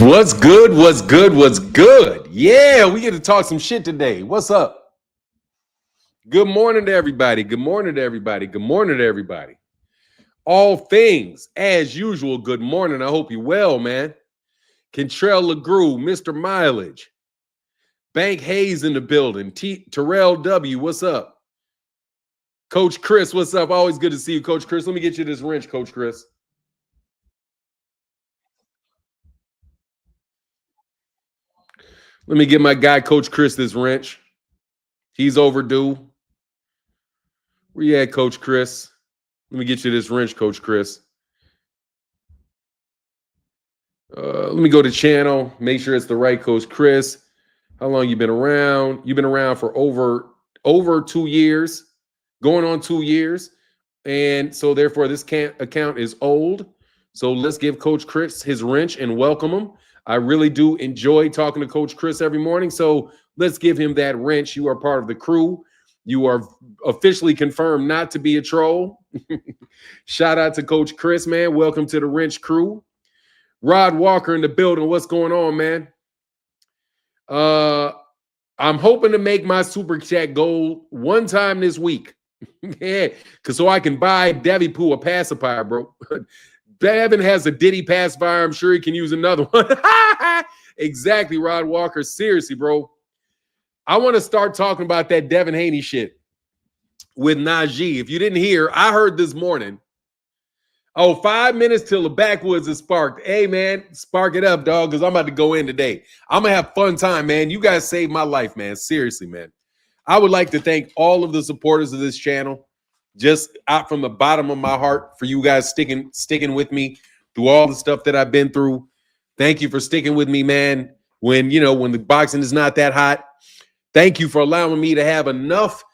What's good? What's good? What's good? Yeah, we get to talk some shit today. What's up? Good morning to everybody. Good morning to everybody. Good morning to everybody. All things as usual. Good morning. I hope you're well, man. Kentrell LeGrew, Mr. Mileage, Bank Hayes in the building. Terrell W, what's up? Coach Chris, what's up? Always good to see you, Coach Chris. Let me get you this wrench, Coach Chris. Let me get my guy, Coach Chris, this wrench. He's overdue. Where you at, Coach Chris? Let me get you this wrench, Coach Chris. Let me go to channel. Make sure it's the right Coach Chris. How long you been around? You've been around for over 2 years, going on 2 years. And so therefore this account is old. So let's give Coach Chris his wrench and welcome him. I really do enjoy talking to Coach Chris every morning. So let's give him that wrench. You are part of the crew. You are officially confirmed not to be a troll. Shout out to Coach Chris, man. Welcome to the wrench crew. Rod Walker in the building. What's going on, man? I'm hoping to make my super chat goal one time this week. Yeah, because so I can buy Devi Poo a pacifier, bro. Devin has a Diddy pacifier. I'm sure he can use another one. Exactly, Rod Walker. Seriously, bro. I want to start talking about that Devin Haney shit with Najee. If you didn't hear, I heard this morning. Oh, 5 minutes till the backwoods is sparked. Hey, man, spark it up, dog, because I'm about to go in today. I'm going to have fun time, man. You guys saved my life, man. Seriously, man. I would like to thank all of the supporters of this channel, just out from the bottom of my heart, for you guys sticking with me through all the stuff that I've been through. Thank you for sticking with me, man, when the boxing is not that hot. Thank you for allowing me to have enough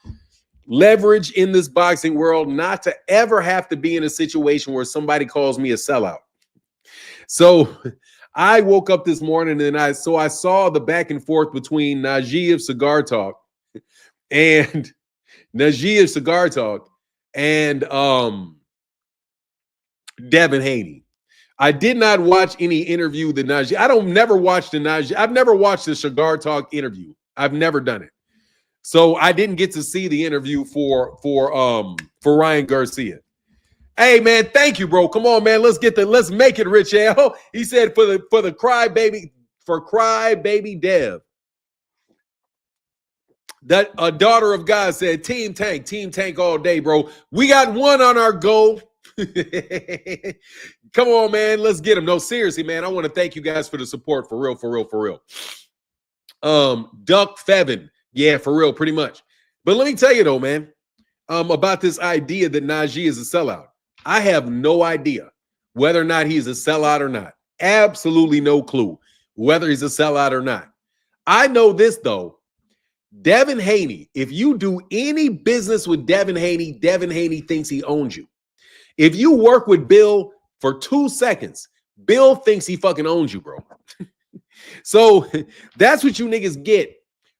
leverage in this boxing world not to ever have to be in a situation where somebody calls me a sellout. So I woke up this morning and I saw the back and forth between Najee of Cigar Talk and Devin Haney. I did not watch any interview that Najee. I've never watched the Cigar Talk interview. I've never done it. So I didn't get to see the interview for Ryan Garcia. Hey, man, thank you, bro. Come on, man. Let's make it, Rich L. He said for the crybaby Dev. That a daughter of God said, Team Tank all day, bro. We got one on our goal. Come on, man. Let's get him. No, seriously, man. I want to thank you guys for the support. For real. Duck Fevin. Yeah, for real, pretty much. But let me tell you, though, man, about this idea that Najee is a sellout. I have no idea whether or not he's a sellout or not. Absolutely no clue whether he's a sellout or not. I know this, though. Devin Haney, if you do any business with Devin Haney thinks he owns you. If you work with Bill for 2 seconds, Bill thinks he fucking owns you, bro. So that's what you niggas get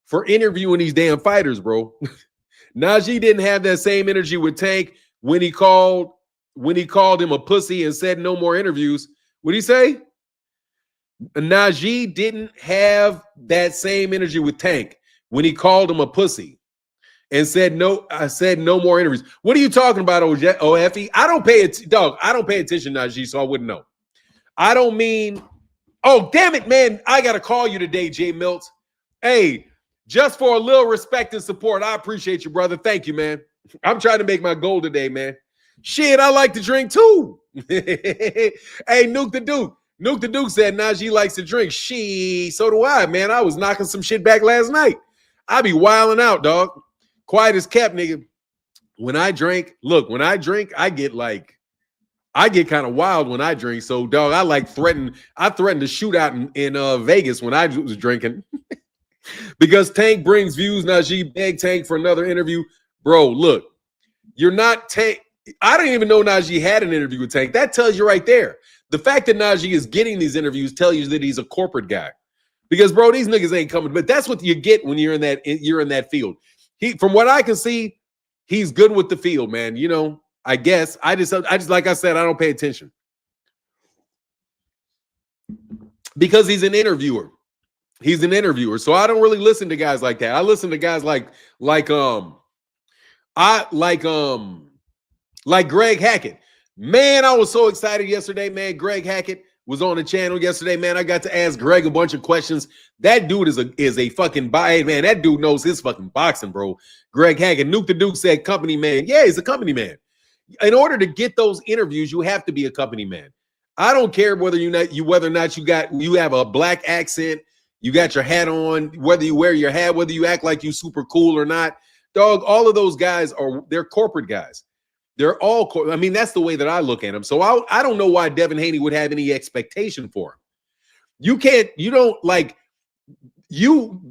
for interviewing these damn fighters, bro. Najee didn't have that same energy with Tank when he called him a pussy and said no more interviews. What'd he say? Najee didn't have that same energy with Tank when he called him a pussy and said no. I said no more interviews. What are you talking about, OFE? I don't pay attention, Najee, so I wouldn't know. I don't mean. Oh, damn it, man! I gotta call you today, Jay Miltz. Hey. Just for a little respect and support. I appreciate you, brother. Thank you, man. I'm trying to make my goal today, man. Shit, I like to drink too. Hey, Nuke the Duke. Nuke the Duke said Najee likes to drink. So do I, man. I was knocking some shit back last night. I be wilding out, dog. Quiet as kept, nigga. When I drink, I get kind of wild when I drink. So, dog, I threatened to shoot out in Vegas when I was drinking. Because Tank brings views. Najee begged Tank for another interview. Bro, look, you're not Tank. I didn't even know Najee had an interview with Tank. That tells you right there. The fact that Najee is getting these interviews tells you that he's a corporate guy. Because, bro, these niggas ain't coming. But that's what you get when you're in that field. From what I can see, he's good with the field, man. I guess I just like I said, I don't pay attention. because he's an interviewer. He's an interviewer. So I don't really listen to guys like that. I listen to guys like Greg Hackett. Man, I was so excited yesterday, man. Greg Hackett was on the channel yesterday, man. I got to ask Greg a bunch of questions. That dude is a fucking man. That dude knows his fucking boxing, bro. Greg Hackett. Nuke the Duke said company man. Yeah, he's a company man. In order to get those interviews, you have to be a company man. I don't care whether you have a black accent, you got your hat on, whether you wear your hat, whether you act like you super cool or not. Dog, all of those guys they're corporate guys. They're all I mean, that's the way that I look at them. So I don't know why Devin Haney would have any expectation for him.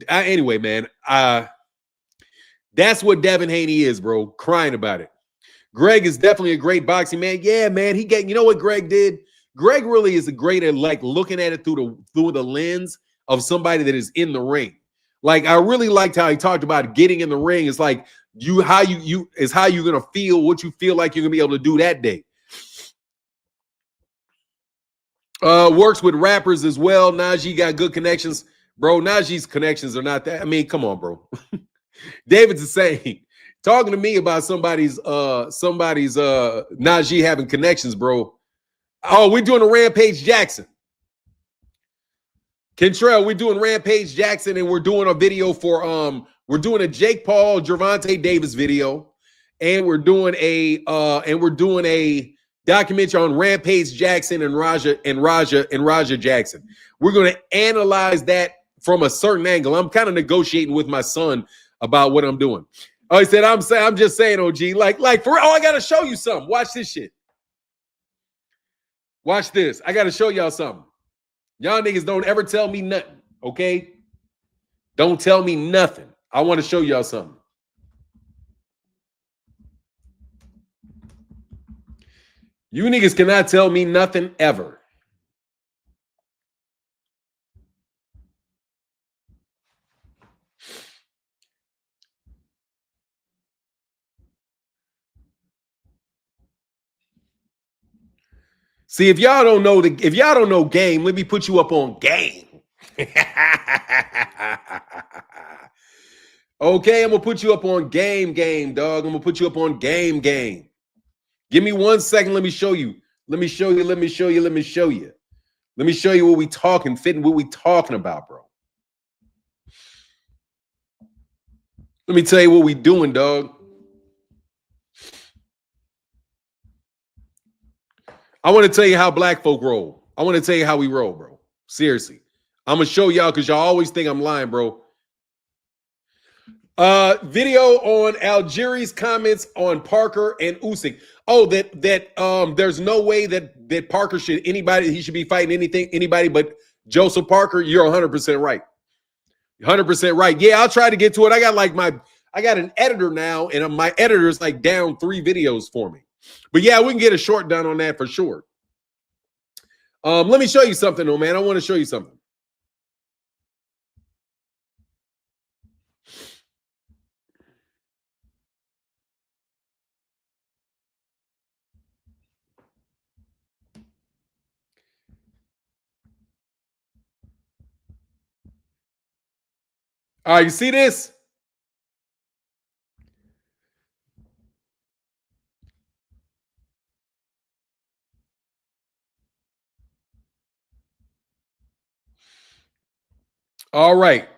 Anyway, man. That's what Devin Haney is, bro. Crying about it. Greg is definitely a great boxing man. Yeah, man. You know what Greg did? Greg really is great at like looking at it through the lens of somebody that is in the ring. Like, I really liked how he talked about getting in the ring. It's like how you're gonna feel, what you feel like you're gonna be able to do that day. Works with rappers as well. Najee got good connections, bro. Najee's connections are not that. I mean, come on, bro. David's the same. Talking to me about somebody's Najee having connections, bro. Oh, we're doing a Rampage Jackson. Kentrell, we're doing Rampage Jackson, and we're doing a video for we're doing a Jake Paul, Gervonta Davis video, and we're doing a documentary on Rampage Jackson and Raja Jackson. We're going to analyze that from a certain angle. I'm kind of negotiating with my son about what I'm doing. Oh, he said, I'm just saying, OG, like for real. Oh, I gotta show you something. Watch this shit. Watch this. I gotta show y'all something. Y'all niggas don't ever tell me nothing, okay? Don't tell me nothing. I want to show y'all something. You niggas cannot tell me nothing ever. See, if y'all don't know game, let me put you up on game. Okay, I'm gonna put you up on game, dog. I'm gonna put you up on game. Give me 1 second. Let me show you. Let me show you what we talking about, bro. Let me tell you what we doing, dog. I want to tell you how black folk roll. I want to tell you how we roll, bro. Seriously. I'm going to show y'all because y'all always think I'm lying, bro. Video on Algieri's comments on Parker and Usyk. Oh, that there's no way that Parker should be fighting anybody but Joseph Parker. You're 100% right. 100% right. Yeah, I'll try to get to it. I got an editor now, and my editor's like down 3 videos for me. But yeah, we can get a short done on that for sure. Let me show you something, though, man. I want to show you something. All right, you see this? All right.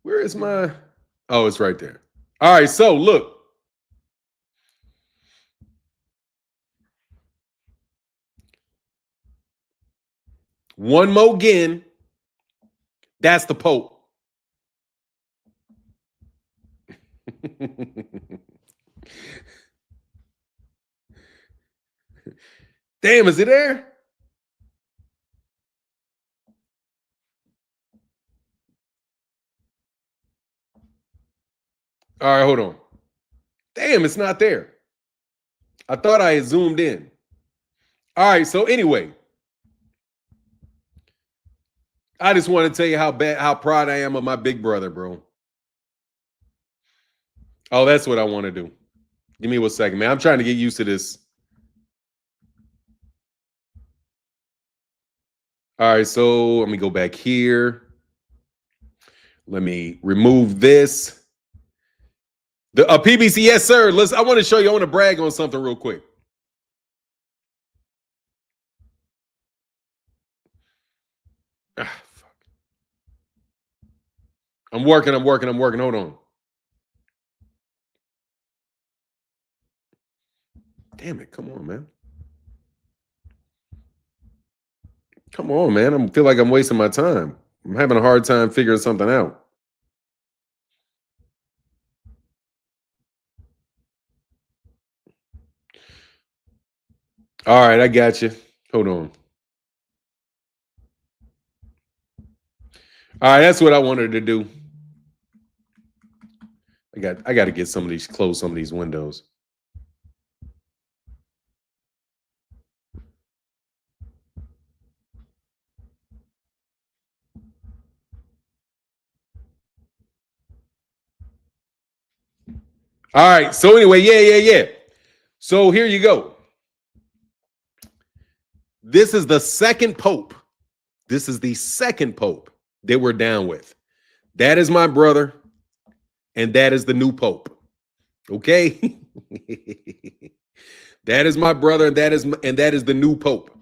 Where is my... Oh, it's right there. All right, so look. One more again. That's the Pope. Damn, is it there? All right, hold on. Damn, it's not there. I thought I had zoomed in. All right, so anyway, I just want to tell you how proud I am of my big brother, bro. Oh, that's what I want to do. Give me 1 second, man. I'm trying to get used to this. All right, so let me go back here. Let me remove this. The PBC, yes, sir. I want to show you. I want to brag on something real quick. Ah, fuck. I'm working. Hold on. Damn it. Come on, man. Come on, man. I feel like I'm wasting my time. I'm having a hard time figuring something out. All right, I got you. Hold on. All right, that's what I wanted to do. I got to get close some of these windows. All right. So anyway, yeah. So here you go. This is the second pope. This is the second pope that we're down with. That is my brother, and that is the new pope. Okay? That is my brother, and that is the new pope.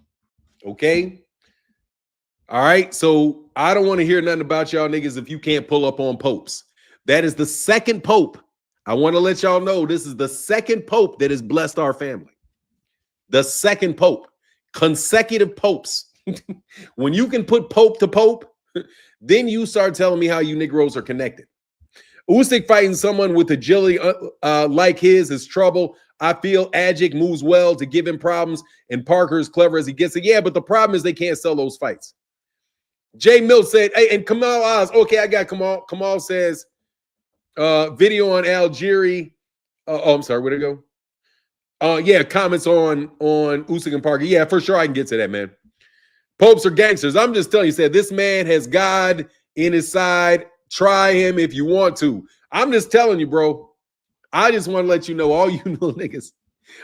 Okay? All right. So I don't want to hear nothing about y'all niggas if you can't pull up on popes. That is the second pope. I want to let y'all know this is the second pope that has blessed our family. The second pope. Consecutive popes. When you can put pope to pope, then you start telling me how you Negroes are connected. Usyk fighting someone with agility like his is trouble. I feel Agic moves well to give him problems, and Parker is clever as he gets it. Yeah, but the problem is they can't sell those fights. Jay Mill said, hey, and Kamal Oz. Okay, I got Kamal. Kamal says, video on Algieri. I'm sorry, where'd it go? Yeah, comments on Usyk and Parker. Yeah, for sure I can get to that, man. Popes are gangsters. I'm just telling you, said this man has God in his side. Try him if you want to. I'm just telling you, bro. I just want to let you know, all you little niggas.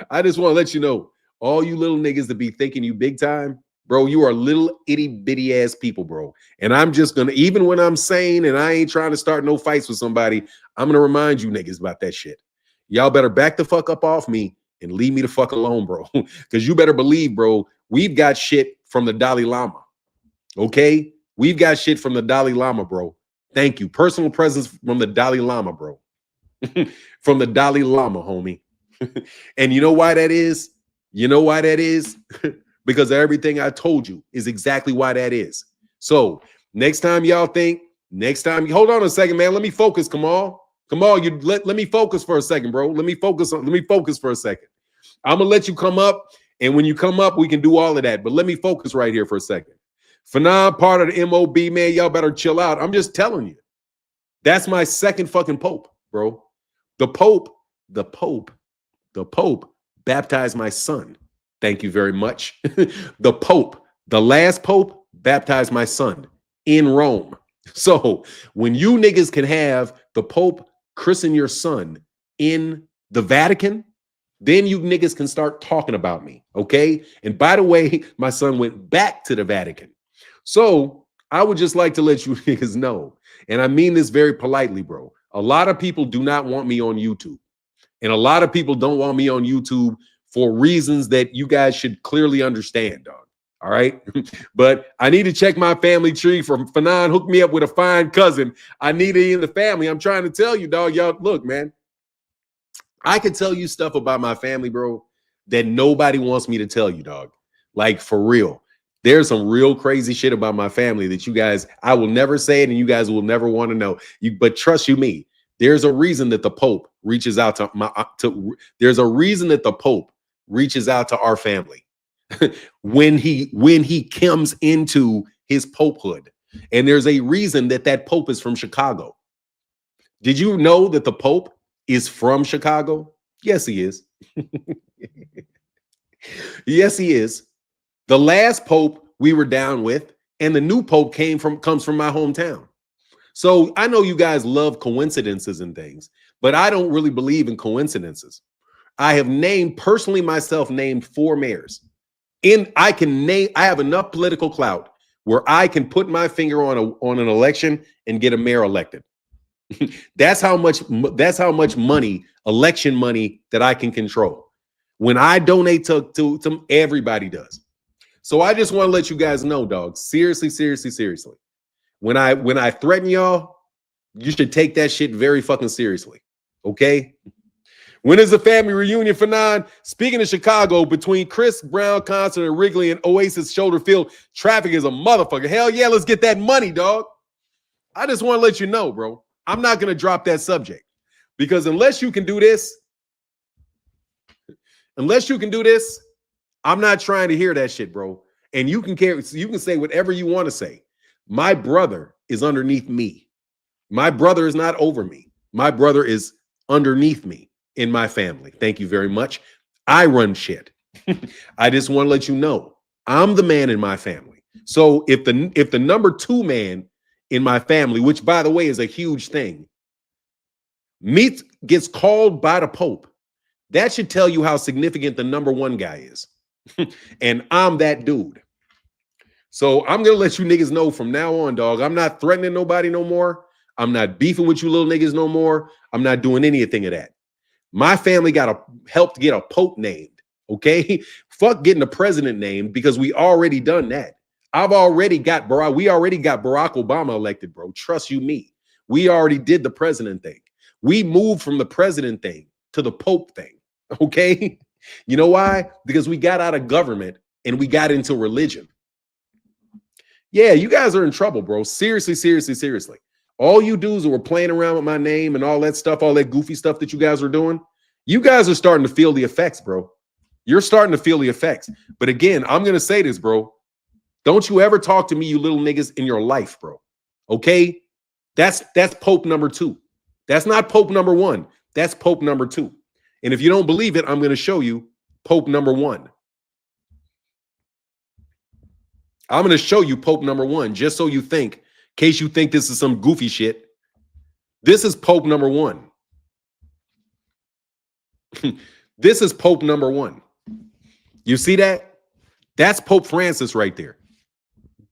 I just want to let you know, all you little niggas that be thinking you big time, bro, you are little itty bitty ass people, bro. And I'm just gonna, even when I'm sane and I ain't trying to start no fights with somebody, I'm gonna remind you niggas about that shit. Y'all better back the fuck up off me and leave me the fuck alone, bro. Because you better believe, bro, we've got shit from the Dalai Lama. Okay? We've got shit from the Dalai Lama, bro. Thank you. Personal presence from the Dalai Lama, bro. From the Dalai Lama, homie. And you know why that is? You know why that is? Because everything I told you is exactly why that is. So next time y'all think, hold on a second, man. Let me focus, Kamal. Kamal, you let me focus for a second, bro. Let me focus for a second. I'm gonna let you come up, and when you come up, we can do all of that. But let me focus right here for a second. Fanon, part of the MOB, man, y'all better chill out. I'm just telling you. That's my second fucking pope, bro. The Pope baptized my son. Thank you very much. The Pope, the last Pope, baptized my son in Rome. So when you niggas can have the Pope christen your son in the Vatican, then you niggas can start talking about me, okay? And by the way, my son went back to the Vatican. So I would just like to let you niggas know, and I mean this very politely, bro. A lot of people do not want me on YouTube. And a lot of people don't want me on YouTube for reasons that you guys should clearly understand, dog. All right. But I need to check my family tree. From Fanon, hook me up with a fine cousin. I need it in the family. I'm trying to tell you, dog. Y'all, look, man. I could tell you stuff about my family, bro, that nobody wants me to tell you, dog. Like, for real. There's some real crazy shit about my family that you guys, I will never say it, and you guys will never want to know. But trust you me, there's a reason that the Pope reaches out there's a reason that the Pope reaches out to our family when he comes into his popehood. And there's a reason that Pope is from Chicago. Did you know that the Pope is from Chicago? Yes, he is. Yes, he is. The last Pope we were down with, and the new Pope comes from my hometown. So I know you guys love coincidences and things. But I don't really believe in coincidences. I have personally myself named 4 mayors. I have enough political clout where I can put my finger on an election and get a mayor elected. That's how much money, election money, that I can control. When I donate to everybody does. So I just want to let you guys know, dog. Seriously. When I threaten y'all, you should take that shit very fucking seriously. Okay? When is the family reunion for 9? Speaking of Chicago, between Chris Brown concert and Wrigley and Oasis Shoulder Field, traffic is a motherfucker. Hell yeah, let's get that money, dog. I just want to let you know, bro. I'm not going to drop that subject because unless you can do this, I'm not trying to hear that shit, bro. And you can say whatever you want to say. My brother is underneath me. My brother is not over me. My brother is underneath me in my family. Thank you very much. I run shit. I just want to let you know I'm the man in my family. So if the number 2 man in my family, which by the way is a huge thing, gets called by the Pope, that should tell you how significant the number 1 guy is. And I'm that dude. So I'm going to let you niggas know from now on, dog. I'm not threatening nobody no more. I'm not beefing with you little niggas no more. I'm not doing anything of that. My family helped get a Pope named, okay? Fuck getting a president named because we already done that. We already got Barack Obama elected, bro. Trust you me. We already did the president thing. We moved from the president thing to the Pope thing, okay? You know why? Because we got out of government and we got into religion. Yeah, you guys are in trouble, bro. Seriously. All you dudes were playing around with my name and all that stuff, all that goofy stuff that you guys are doing. You guys are starting to feel the effects, bro. You're starting to feel the effects. But again, I'm going to say this, bro. Don't you ever talk to me, you little niggas, in your life, bro. Okay? That's Pope number 2. That's not Pope number 1. That's Pope number 2. And if you don't believe it, I'm going to show you Pope number 1. I'm going to show you Pope number 1 just so you think, in case you think this is some goofy shit. This is Pope number 1. This is Pope number 1. You see that? That's Pope Francis right there.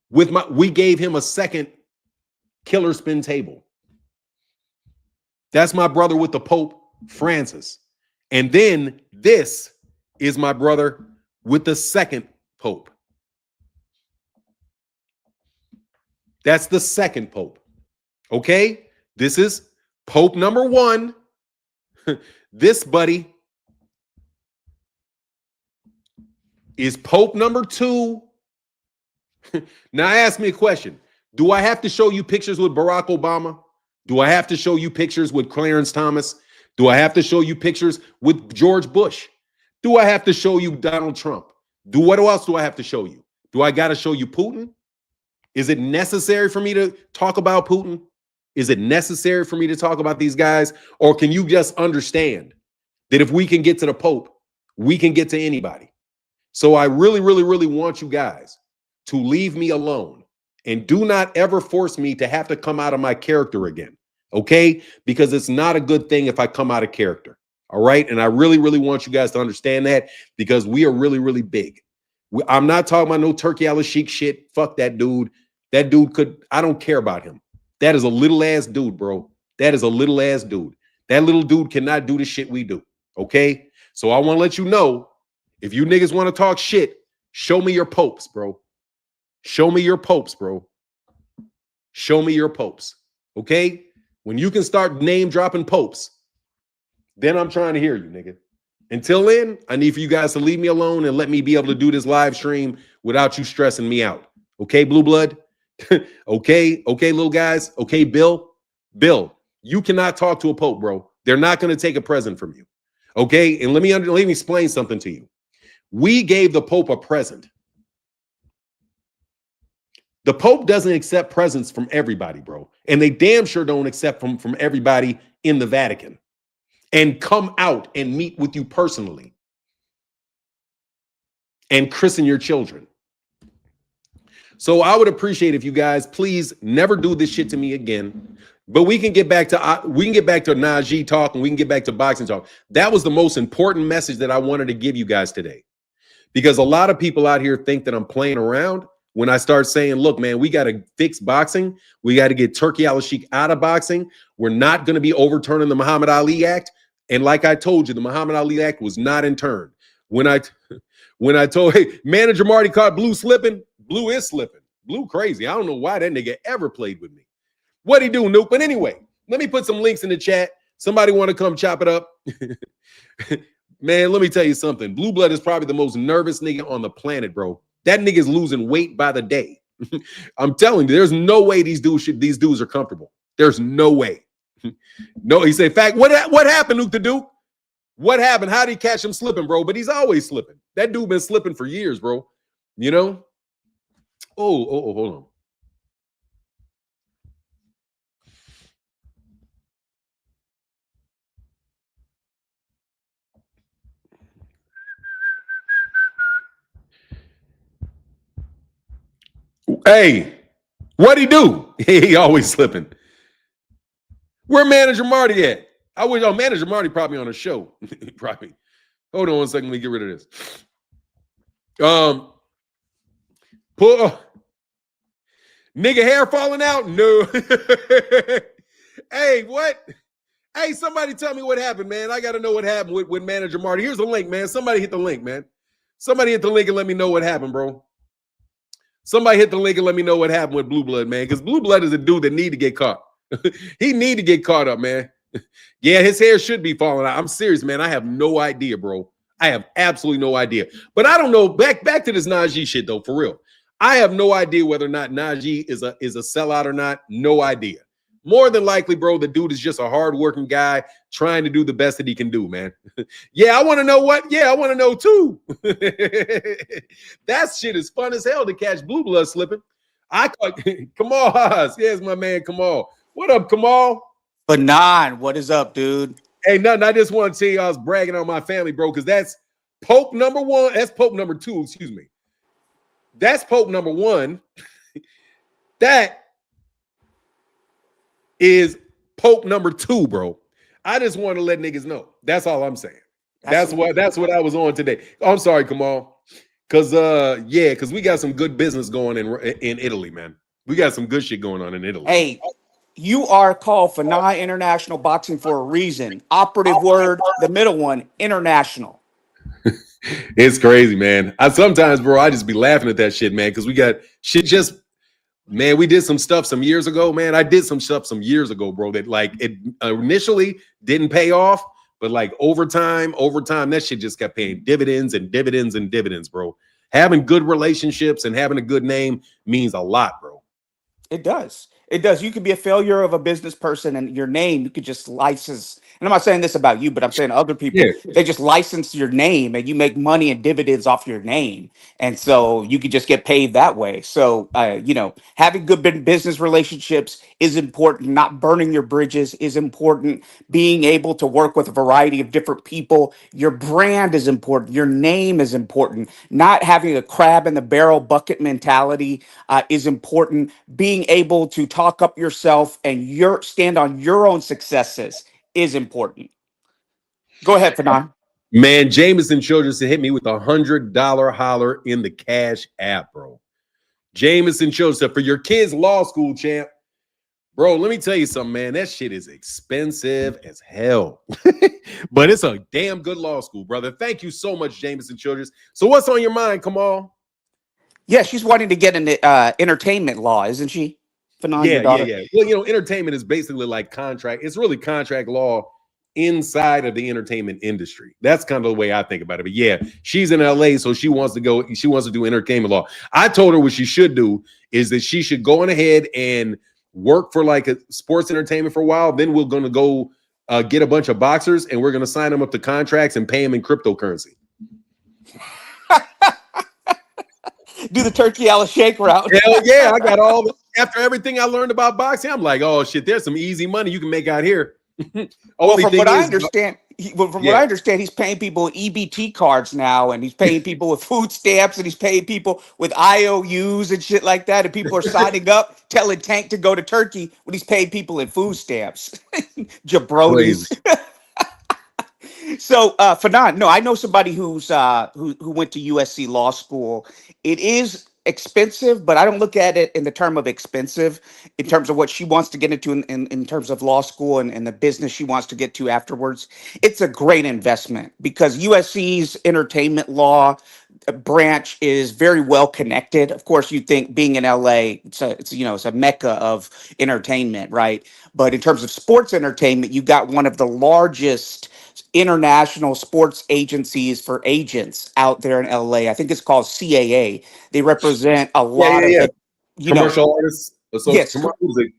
We gave him a second killer spin table. That's my brother with the Pope Francis. And then this is my brother with the second Pope. That's the second Pope. Okay? This is Pope number 1. This buddy is Pope number 2. Now ask me a question. Do I have to show you pictures with Barack Obama? Do I have to show you pictures with Clarence Thomas? Do I have to show you pictures with George Bush? Do I have to show you Donald Trump? What else do I have to show you? Do I got to show you Putin? Is it necessary for me to talk about Putin? Is it necessary for me to talk about these guys? Or can you just understand that if we can get to the Pope, we can get to anybody? So I really want you guys to leave me alone and do not ever force me to have to come out of my character again, okay? Because it's not a good thing if I come out of character, all right? And I really want you guys to understand that because we are really big. I'm not talking about no Turkey al-Sheikh shit. Fuck that dude. That dude I don't care about him. That is a little ass dude, bro. That is a little ass dude. That little dude cannot do the shit we do, okay? So I want to let you know, if you niggas want to talk shit, show me your popes, bro. Show me your popes, bro. Show me your popes, okay? When you can start name dropping popes, then I'm trying to hear you, nigga. Until then, I need for you guys to leave me alone and let me be able to do this live stream without you stressing me out. Okay, Blue Blood? Okay, little guys? Okay, Bill? Bill, you cannot talk to a pope, bro. They're not going to take a present from you. Okay, and let me explain something to you. We gave the Pope a present. The Pope doesn't accept presents from everybody, bro. And they damn sure don't accept from everybody in the Vatican and come out and meet with you personally and christen your children. So I would appreciate if you guys please never do this shit to me again. But we can get back to Najee talk, and we can get back to boxing talk. That was the most important message that I wanted to give you guys today, because a lot of people out here think that I'm playing around when I start saying, look, man, we got to fix boxing. We got to get Turkey Al-Sheikh out of boxing. We're not going to be overturning the Muhammad Ali Act. And like I told you, the Muhammad Ali Act was not interned. When I told, hey, manager Marty caught Blue slipping, Blue is slipping. Blue crazy. I don't know why that nigga ever played with me. What'd he do, Nuke? But anyway, let me put some links in the chat. Somebody want to come chop it up? Man, let me tell you something. Blue Blood is probably the most nervous nigga on the planet, bro. That nigga is losing weight by the day. I'm telling you, there's no way these dudes are comfortable. There's no way. No, he said, fact, what happened, Nuke the Duke? What happened? How did he catch him slipping, bro? But he's always slipping. That dude been slipping for years, bro. You know? Oh, hold on. Hey, what'd he do? He always slipping. Where manager Marty at? I wish manager Marty probably on a show. Probably. Hold on one second. Let me get rid of this. Nigga hair falling out? No. Hey, what? Hey, somebody tell me what happened, man. I got to know what happened with manager Marty. Here's the link, man. Somebody hit the link, man. Somebody hit the link and let me know what happened, bro. Somebody hit the link and let me know what happened with Blue Blood, man. Because Blue Blood is a dude that need to get caught. He need to get caught up, man. Yeah, his hair should be falling out. I'm serious, man. I have no idea, bro. I have absolutely no idea. But I don't know. Back to this Najee shit, though, for real. I have no idea whether or not Najee is a sellout or not. No idea. More than likely, bro, the dude is just a hardworking guy trying to do the best that he can do, man. Yeah, I want to know what. Yeah, I want to know too. That shit is fun as hell to catch Blue Blood slipping. Kamal Haas. Yes, my man, Kamal. What up, Kamal? Fanon, what is up, dude? Hey, nothing. I just want to tell you I was bragging on my family, bro, because that's Pope number one. That's Pope number two, excuse me. That's Pope number one. That is Pope number two, bro. I just want to let niggas know. That's all I'm saying. That's what I was on today. I'm sorry, Kamal. Because we got some good business going in Italy, man. We got some good shit going on in Italy. Hey, you are called Fanon International Boxing for a reason. Operative word, the middle one, international. It's crazy, man. Sometimes, bro, I just be laughing at that shit, man, because we got shit just. Man, we did some stuff some years ago, man. I did some stuff some years ago, bro, that like it initially didn't pay off, but like over time, that shit just kept paying dividends and dividends and dividends, bro. Having good relationships and having a good name means a lot, bro. It does. It does. You could be a failure of a business person and your name, you could just license. And I'm not saying this about you, but I'm saying other people, they just license your name and you make money and dividends off your name. And so you could just get paid that way. So, having good business relationships is important. Not burning your bridges is important. Being able to work with a variety of different people. Your brand is important. Your name is important. Not having a crab in the barrel bucket mentality is important. Being able to talk up yourself and stand on your own successes is important. Go ahead, Fanon. Man, Jameson Childress hit me with $100 holler in the Cash App, bro. Jameson Childress for your kids' law school, champ. Bro, let me tell you something, man. That shit is expensive as hell. But it's a damn good law school, brother. Thank you so much, Jameson Childress. So what's on your mind? Come on. Yeah, she's wanting to get an entertainment law, isn't she? Fanon, yeah. Well, entertainment is basically like contract. It's really contract law inside of the entertainment industry. That's kind of the way I think about it. But yeah, she's in LA, so she wants to do entertainment law. I told her what she should do is that she should go on ahead and work for like a sports entertainment for a while. Then we're going to go get a bunch of boxers and we're going to sign them up to contracts and pay them in cryptocurrency. Do the Turkey Al-Sheikh route. Hell yeah, I got after everything I learned about boxing, I'm like, oh shit, there's some easy money you can make out here. Well, from what I understand, From what Yeah, I understand, he's paying people with EBT cards now, and he's paying people with food stamps, and he's paying people with IOUs and shit like that. And people are signing up, telling Tank to go to Turkey when he's paying people in food stamps. crazy. Jabronis. So, Fanon, no, I know somebody who went to USC Law School. It is expensive, but I don't look at it in the term of expensive, in terms of what she wants to get into in terms of law school and the business she wants to get to afterwards. It's a great investment because USC's entertainment law branch is very well connected. Of course, you think being in LA, it's a mecca of entertainment, right? But in terms of sports entertainment, you got one of the largest international sports agencies for agents out there in LA. I think it's called CAA. They represent a Yeah, lot yeah, of yeah. the, you know, Commercial artists. So yes,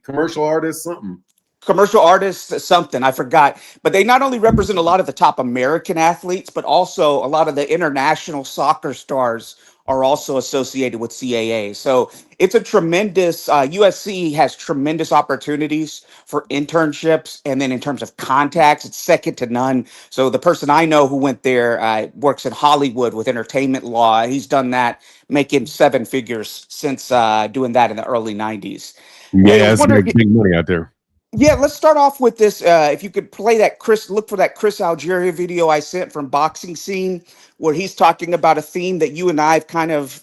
commercial artists, something. commercial artists, something I forgot. But they not only represent a lot of the top American athletes, but also a lot of the international soccer stars are also associated with CAA. So it's a tremendous, USC has tremendous opportunities for internships. And then in terms of contacts, it's second to none. So the person I know who went there works in Hollywood with entertainment law. He's done that, making seven figures since doing that in the early 90s. Hey, I Yeah, was that's wondering. big money out there. Yeah, let's start off with this. If you could play that look for that Chris Algeria video I sent from Boxing Scene, where he's talking about a theme that you and I have kind of,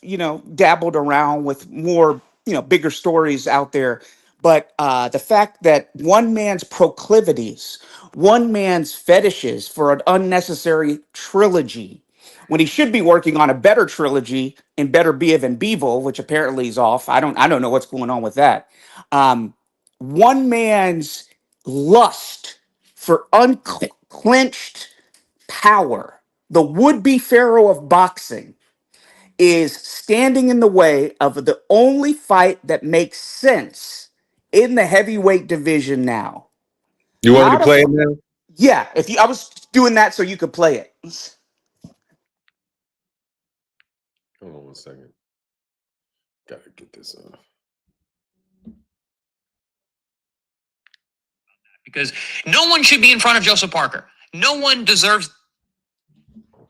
dabbled around with more, bigger stories out there. But the fact that one man's proclivities, one man's fetishes for an unnecessary trilogy, when he should be working on a better trilogy and better Beav and Beevil, which apparently is off. I don't know what's going on with that. Um, One man's lust for unclenched power, the would-be pharaoh of boxing, is standing in the way of the only fight that makes sense in the heavyweight division now. You want me How to to play it now? Yeah, I was doing that so you could play it. Hold on one second. Gotta get this off. Because no one should be in front of Joseph Parker. No one deserves. All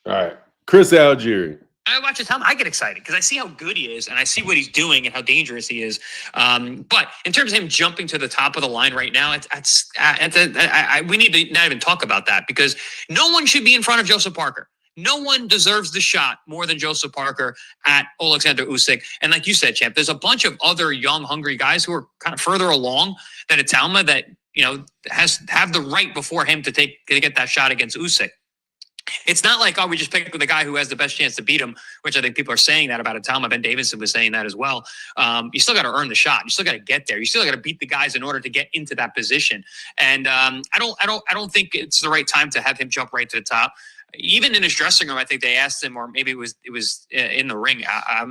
right. Chris Algieri. I watch his helmet, I get excited because I see how good he is and I see what he's doing and how dangerous he is. But in terms of him jumping to the top of the line right now, we need to not even talk about that because no one should be in front of Joseph Parker. No one deserves the shot more than Joseph Parker at Alexander Usyk. And like you said, Champ, there's a bunch of other young, hungry guys who are kind of further along than Atalma that have the right before him to get that shot against Usyk. It's not like, we just picked the guy who has the best chance to beat him, which I think people are saying that about Atalma. Ben Davidson was saying that as well. You still got to earn the shot. You still got to get there. You still got to beat the guys in order to get into that position. And I don't think it's the right time to have him jump right to the top. Even in his dressing room, I think they asked him, or maybe it was in the ring. I don't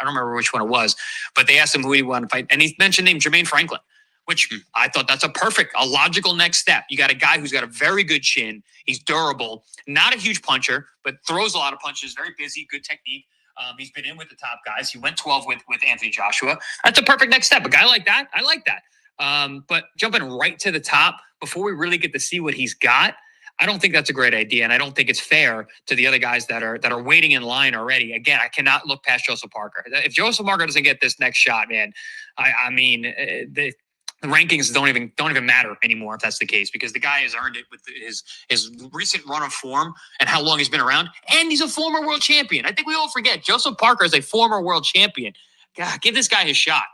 remember which one it was, but they asked him who he wanted to fight, and he mentioned name Jermaine Franklin, which I thought that's a logical next step. You got a guy who's got a very good chin. He's durable, not a huge puncher, but throws a lot of punches, very busy, good technique. He's been in with the top guys. He went 12 with Anthony Joshua. That's a perfect next step. A guy like that, I like that. But jumping right to the top before we really get to see what he's got, I don't think that's a great idea, and I don't think it's fair to the other guys that are waiting in line already. Again, I cannot look past Joseph Parker. If Joseph Parker doesn't get this next shot, man, I mean, the rankings don't even matter anymore if that's the case, because the guy has earned it with his recent run of form and how long he's been around, and he's a former world champion. I think we all forget Joseph Parker is a former world champion. God, give this guy his shot.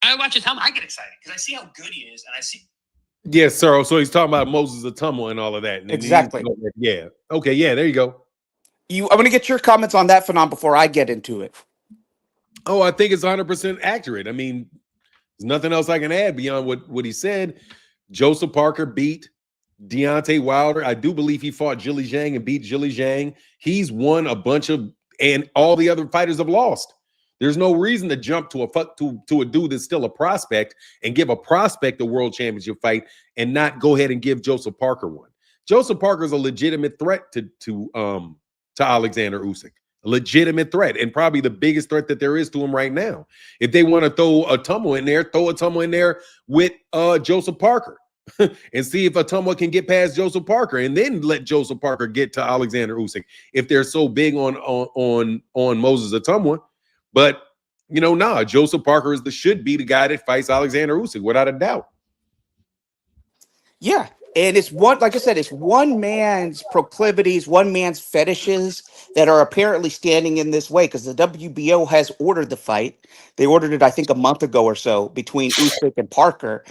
I watch his helmet, I get excited because I see how good he is, and I see. Yes, sir. So he's talking about Moses Atumwa and all of that. Exactly. Yeah. Okay. Yeah. There you go. I'm going to get your comments on that, Fanon, before I get into it. Oh, I think it's 100% accurate. I mean, there's nothing else I can add beyond what he said. Joseph Parker beat Deontay Wilder. I do believe he fought Zhilei Zhang and beat Zhilei Zhang. He's won a bunch of, and all the other fighters have lost. There's no reason to jump to a dude that's still a prospect and give a prospect a world championship fight and not go ahead and give Joseph Parker one. Joseph Parker is a legitimate threat to Alexander Usyk. A legitimate threat, and probably the biggest threat that there is to him right now. If they want to throw a Atumwa in there, throw a Atumwa in there with Joseph Parker. and see if Atumwa can get past Joseph Parker, and then let Joseph Parker get to Alexander Usyk if they're so big on Moses Atumwa. But Joseph Parker should be the guy that fights Alexander Usyk without a doubt. Yeah. And it's like I said, it's one man's proclivities, one man's fetishes that are apparently standing in this way, because the WBO has ordered the fight. They ordered it, I think, a month ago or so between Usyk and Parker.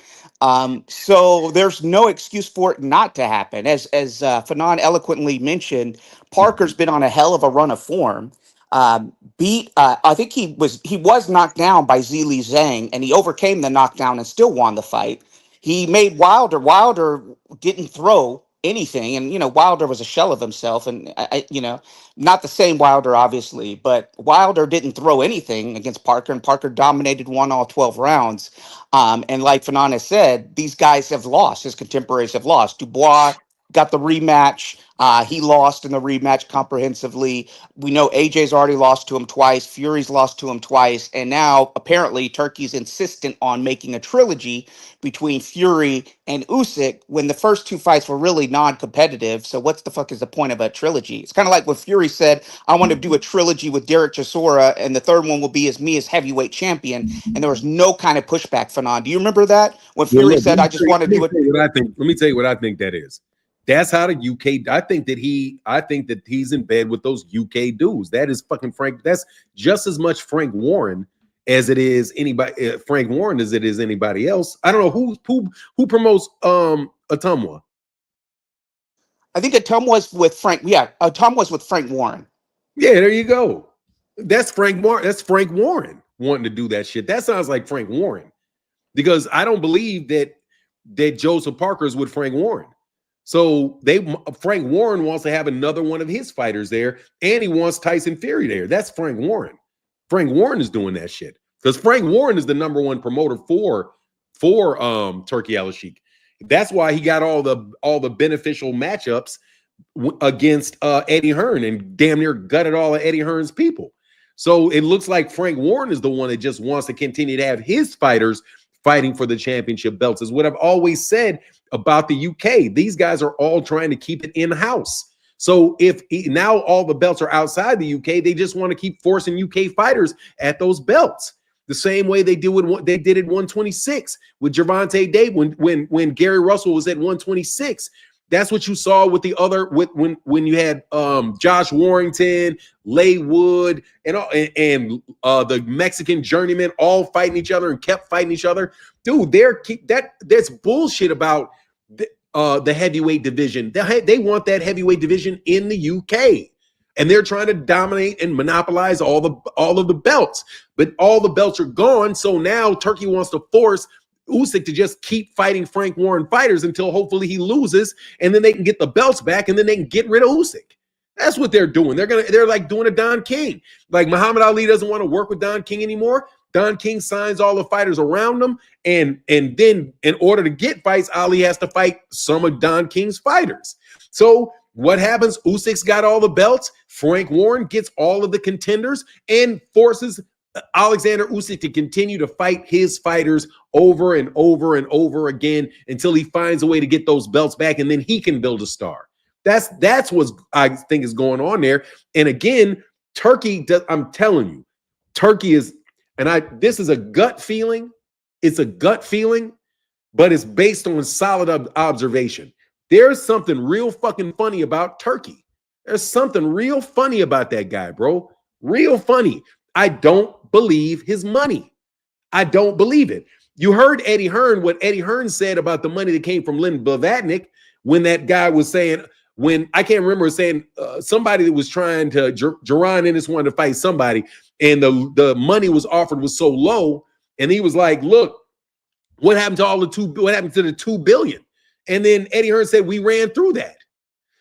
So there's no excuse for it not to happen. As Fanon eloquently mentioned, Parker's been on a hell of a run of form. I think he was knocked down by Zhilei Zhang, and he overcame the knockdown and still won the fight. He made Wilder. Wilder didn't throw anything, and Wilder was a shell of himself, and not the same Wilder, obviously, but Wilder didn't throw anything against Parker, and Parker dominated, won all 12 rounds. And like Fernandez said, these guys have lost. His contemporaries have lost. Dubois got the rematch. He lost in the rematch comprehensively. We know AJ's already lost to him twice. Fury's lost to him twice. And now, apparently, Turkey's insistent on making a trilogy between Fury and Usyk when the first two fights were really non-competitive. So what's the fuck is the point of a trilogy? It's kind of like when Fury said, I want to do a trilogy with Derek Chisora, and the third one will be as me as heavyweight champion. And there was no kind of pushback, Fanon. Do you remember that? When Fury said, I just want to do it. Let me tell you what I think that is. That's how the UK. I think that he's in bed with those UK dudes. That is fucking Frank. That's just as much Frank Warren as it is anybody. Frank Warren as it is anybody else. I don't know who promotes Atumwa. I think Atumwa's with Frank. Yeah, Atumwa's with Frank Warren. Yeah, there you go. That's Frank Warren. That's Frank Warren wanting to do that shit. That sounds like Frank Warren, because I don't believe that Joseph Parker is with Frank Warren. So Frank Warren wants to have another one of his fighters there, and he wants Tyson Fury there. That's Frank Warren. Frank Warren is doing that shit because Frank Warren is the number one promoter for Turkey Al-Sheikh. That's why he got all the beneficial matchups against Eddie Hearn and damn near gutted all of Eddie Hearn's people. So it looks like Frank Warren is the one that just wants to continue to have his fighters fighting for the championship belts. Is what I've always said about the UK. These guys are all trying to keep it in-house. So now all the belts are outside the UK, they just want to keep forcing UK fighters at those belts. The same way they did at 126 with Gervonta Davis when Gary Russell was at 126. That's what you saw with the other when you had Josh Warrington, Leigh Wood, and the Mexican journeyman all fighting each other and kept fighting each other. Dude, that's bullshit about the heavyweight division. They want that heavyweight division in the UK, and they're trying to dominate and monopolize all of the belts. But all the belts are gone, so now Turkey wants to force Usyk to just keep fighting Frank Warren fighters until hopefully he loses, and then they can get the belts back, and then they can get rid of Usyk. That's what they're doing. They're like doing a Don King. Like Muhammad Ali doesn't want to work with Don King anymore. Don King signs all the fighters around him, and then in order to get fights, Ali has to fight some of Don King's fighters. So what happens? Usyk's got all the belts. Frank Warren gets all of the contenders and forces Alexander Usyk to continue to fight his fighters over and over and over again until he finds a way to get those belts back, and then he can build a star. That's what I think is going on there. And again, Turkey, I'm telling you, Turkey is, this is a gut feeling. It's a gut feeling, but it's based on solid observation. There's something real fucking funny about Turkey. There's something real funny about that guy, bro. Real funny. I don't believe his money. I don't believe it. You heard Eddie Hearn, what Eddie Hearn said about the money that came from Len Blavatnik when that guy was saying, I can't remember saying somebody that was trying to, Jerron Ennis wanted to fight somebody, and the money was offered was so low, and he was like, look, what happened to the $2 billion? And then Eddie Hearn said, we ran through that.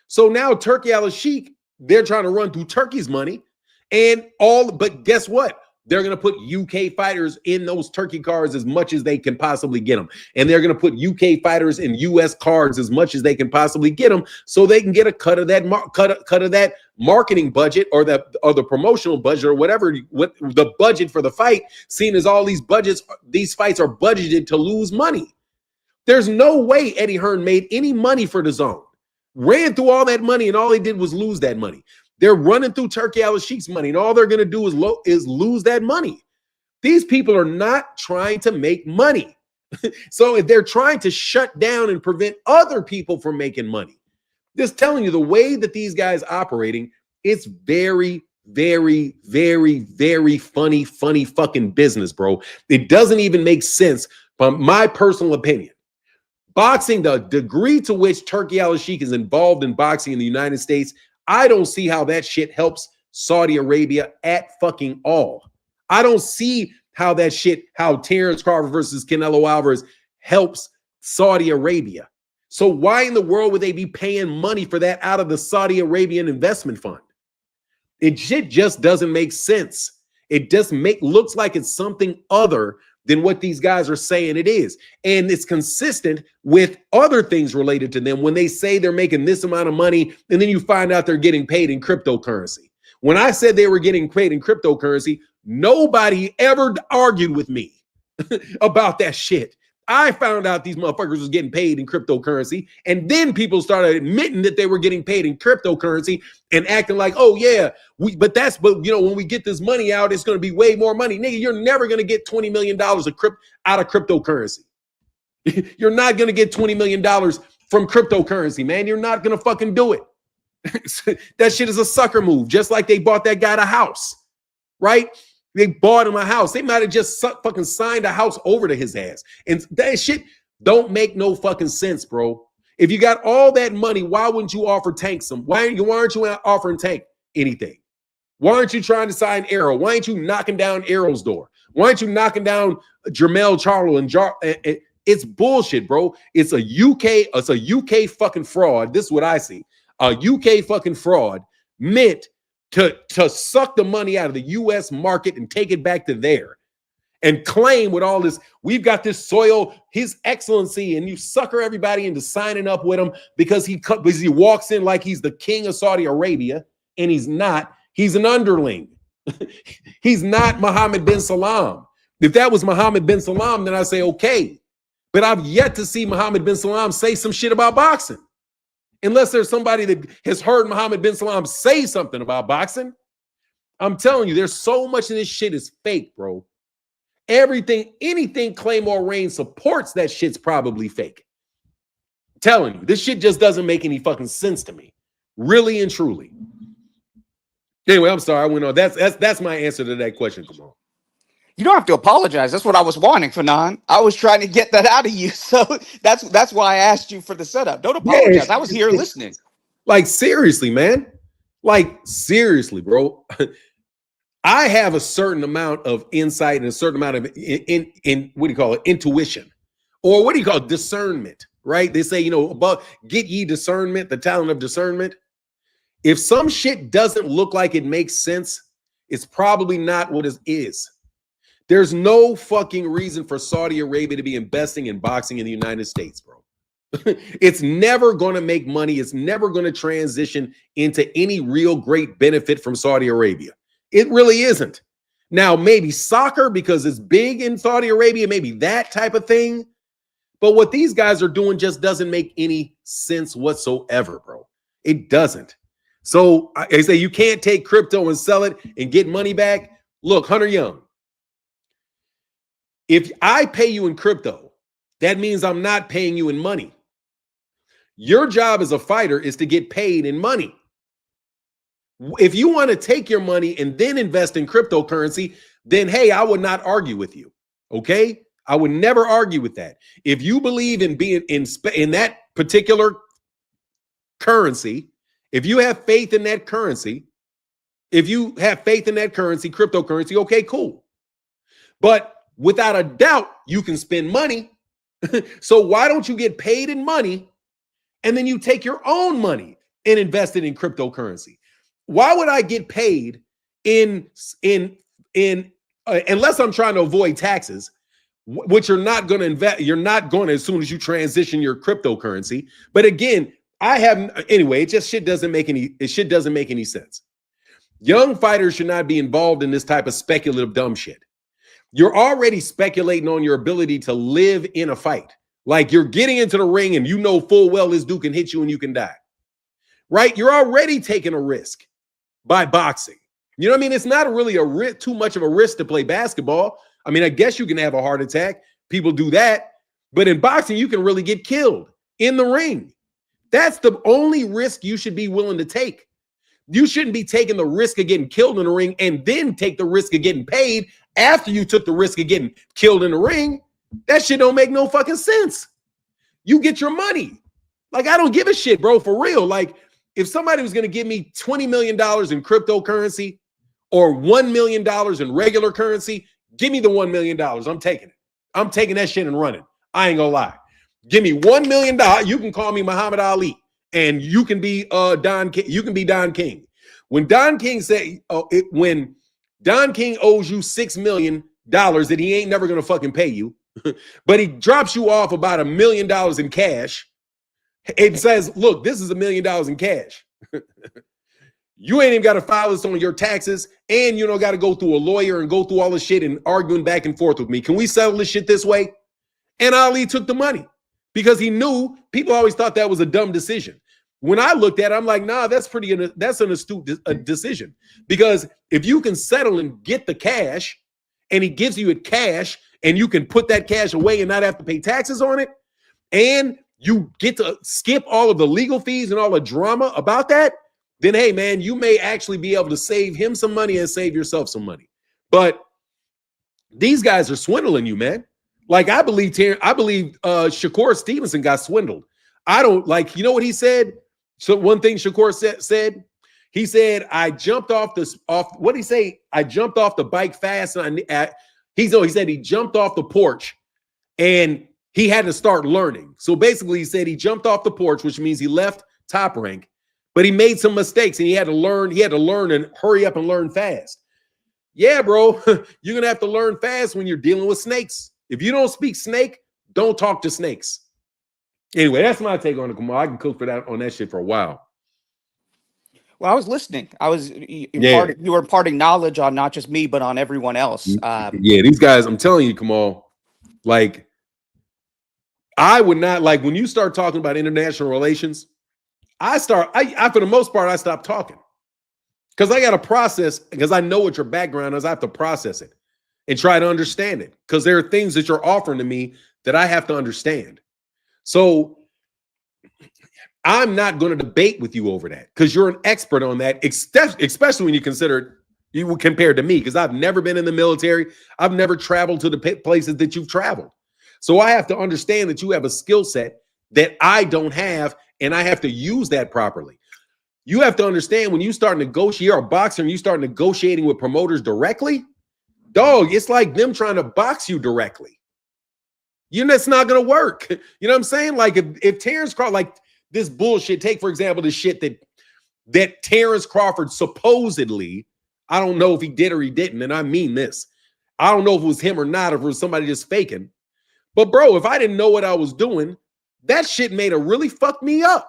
So now Turkey Al-Sheikh, they're trying to run through Turkey's money. But guess what? They're going to put UK fighters in those Turkey cards as much as they can possibly get them. And they're going to put UK fighters in US cards as much as they can possibly get them, so they can get a cut of that cut of that marketing budget or the promotional budget or whatever, what the budget for the fight, seeing as all these fights are budgeted to lose money. There's no way Eddie Hearn made any money for the zone. Ran through all that money, and all they did was lose that money. They're running through Turkey Al-Sheikh's money, and all they're going to do is lose that money. These people are not trying to make money. So if they're trying to shut down and prevent other people from making money, just telling you the way that these guys operating, it's very, very, very, very funny fucking business, bro. It doesn't even make sense, but my personal opinion. Boxing, the degree to which Turkey Al-Sheikh is involved in boxing in the United States, I don't see how that shit helps Saudi Arabia at fucking all. I don't see how that shit, how Terrence Crawford versus Canelo Alvarez helps Saudi Arabia. So why in the world would they be paying money for that out of the Saudi Arabian investment fund? It shit just doesn't make sense. It just looks like it's something other than what these guys are saying it is. And it's consistent with other things related to them when they say they're making this amount of money, and then you find out they're getting paid in cryptocurrency. When I said they were getting paid in cryptocurrency, nobody ever argued with me about that shit. I found out these motherfuckers was getting paid in cryptocurrency, and then people started admitting that they were getting paid in cryptocurrency and acting like, oh yeah, but you know, when we get this money out, it's going to be way more money. Nigga, you're never going to get $20 million out of cryptocurrency. You're not going to get $20 million from cryptocurrency, man. You're not going to fucking do it. That shit is a sucker move, just like they bought that guy a house, right? They bought him a house. They might have just fucking signed a house over to his ass. And that shit don't make no fucking sense, bro. If you got all that money, why wouldn't you offer Tank some? Why aren't you offering Tank anything? Why aren't you trying to sign Arrow? Why aren't you knocking down Arrow's door? Why aren't you knocking down Jermell Charlo and it's bullshit, bro. It's a UK fucking fraud. This is what I see. A UK fucking fraud meant to suck the money out of the U.S. market and take it back to there and claim with all this, we've got this soil, his excellency, and you sucker everybody into signing up with him because he walks in like he's the king of Saudi Arabia, and he's not. He's an underling. He's not Mohammed bin Salman. If that was Mohammed bin Salman, then I say, okay. But I've yet to see Mohammed bin Salman say some shit about boxing. Unless there's somebody that has heard Mohammed bin Salman say something about boxing. I'm telling you, there's so much of this shit is fake, bro. Anything Claymore Reigns supports, that shit's probably fake. I'm telling you, this shit just doesn't make any fucking sense to me. Really and truly. Anyway, I'm sorry, I went on. That's my answer to that question. Come on. You don't have to apologize. That's what I was wanting, Fanon. I was trying to get that out of you. So that's why I asked you for the setup. Don't apologize. I was here listening. Like, seriously, man. Like, seriously, bro. I have a certain amount of insight and a certain amount of in what do you call it? Intuition. Or what do you call it? Discernment, right? They say, about get ye discernment, the talent of discernment. If some shit doesn't look like it makes sense, it's probably not what it is. There's no fucking reason for Saudi Arabia to be investing in boxing in the United States, bro. It's never going to make money. It's never going to transition into any real great benefit from Saudi Arabia. It really isn't. Now, maybe soccer because it's big in Saudi Arabia, maybe that type of thing. But what these guys are doing just doesn't make any sense whatsoever, bro. It doesn't. So I say you can't take crypto and sell it and get money back. Look, Hunter Young. If I pay you in crypto, that means I'm not paying you in money. Your job as a fighter is to get paid in money. If you want to take your money and then invest in cryptocurrency, then hey, I would not argue with you. Okay? I would never argue with that. If you believe in being in that particular currency, if you have faith in that currency, cryptocurrency, okay, cool. But without a doubt, you can spend money. So why don't you get paid in money and then you take your own money and invest it in cryptocurrency? Why would I get paid unless I'm trying to avoid taxes, which you're not going to invest, you're not going to as soon as you transition your cryptocurrency. But again, shit doesn't make any sense. Young fighters should not be involved in this type of speculative dumb shit. You're already speculating on your ability to live in a fight. Like you're getting into the ring and you know full well this dude can hit you and you can die. Right? You're already taking a risk by boxing. You know what I mean? It's not really too much of a risk to play basketball. I mean, I guess you can have a heart attack. People do that. But in boxing, you can really get killed in the ring. That's the only risk you should be willing to take. You shouldn't be taking the risk of getting killed in the ring and then take the risk of getting paid after you took the risk of getting killed in the ring. That shit don't make no fucking sense. You get your money. Like, I don't give a shit, bro, for real. Like, if somebody was going to give me $20 million in cryptocurrency or $1 million in regular currency, give me the $1 million. I'm taking it. I'm taking that shit and running. I ain't gonna lie. Give me $1 million. You can call me Muhammad Ali, and you can be Don. You can be Don King. When Don King said, when Don King owes you $6 million that he ain't never gonna fucking pay you, but he drops you off about $1 million in cash. It says, look, this is $1 million in cash. You ain't even got to file this on your taxes, and you don't got to go through a lawyer and go through all this shit and arguing back and forth with me. Can we settle this shit this way? And Ali took the money because he knew people always thought that was a dumb decision. When I looked at it, I'm like, nah, that's an astute decision. Because if you can settle and get the cash, and he gives you it cash, and you can put that cash away and not have to pay taxes on it, and you get to skip all of the legal fees and all the drama about that, then hey, man, you may actually be able to save him some money and save yourself some money. But these guys are swindling you, man. Like, I believe Shakur Stevenson got swindled. I don't like, you know what he said? So one thing Shakur said, he said, I jumped off what did he say? I jumped off the bike fast. And he said he jumped off the porch and he had to start learning. So basically he said he jumped off the porch, which means he left Top Rank, but he made some mistakes and he had to learn and hurry up and learn fast. Yeah, bro, you're going to have to learn fast when you're dealing with snakes. If you don't speak snake, don't talk to snakes. Anyway, that's my take on it, Kamal. I can cook on that shit for a while. Well, I was listening. You were imparting knowledge on not just me, but on everyone else. Yeah, these guys, I'm telling you, Kamal, like, I would not, like, when you start talking about international relations, I for the most part, I stop talking. Because I got to process, because I know what your background is, I have to process it and try to understand it. Because there are things that you're offering to me that I have to understand. So I'm not going to debate with you over that because you're an expert on that, especially when you consider you compared to me, because I've never been in the military. I've never traveled to the places that you've traveled. So I have to understand that you have a skill set that I don't have, and I have to use that properly. You have to understand when you start negotiating, you're a boxer and you start negotiating with promoters directly, dog, it's like them trying to box you directly. You know, that's not going to work. You know what I'm saying? Like if Terrence Crawford, like this bullshit, take, for example, the shit that Terrence Crawford supposedly, I don't know if he did or he didn't, and I mean this. I don't know if it was him or not, if it was somebody just faking. But bro, if I didn't know what I was doing, that shit made have really fucked me up.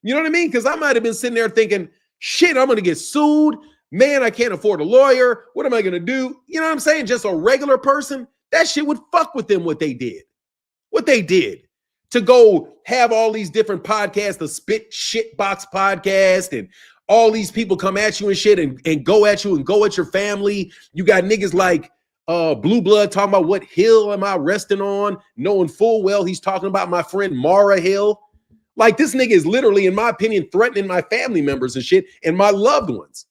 You know what I mean? Because I might have been sitting there thinking, shit, I'm going to get sued. Man, I can't afford a lawyer. What am I going to do? You know what I'm saying? Just a regular person, that shit would fuck with them what they did. What they did to go have all these different podcasts, the Spit Shit Box podcast, and all these people come at you and shit and go at you and go at your family. You got niggas like Blue Blood talking about what hill am I resting on, knowing full well he's talking about my friend Mara Hill. Like, this nigga is literally, in my opinion, threatening my family members and shit and my loved ones.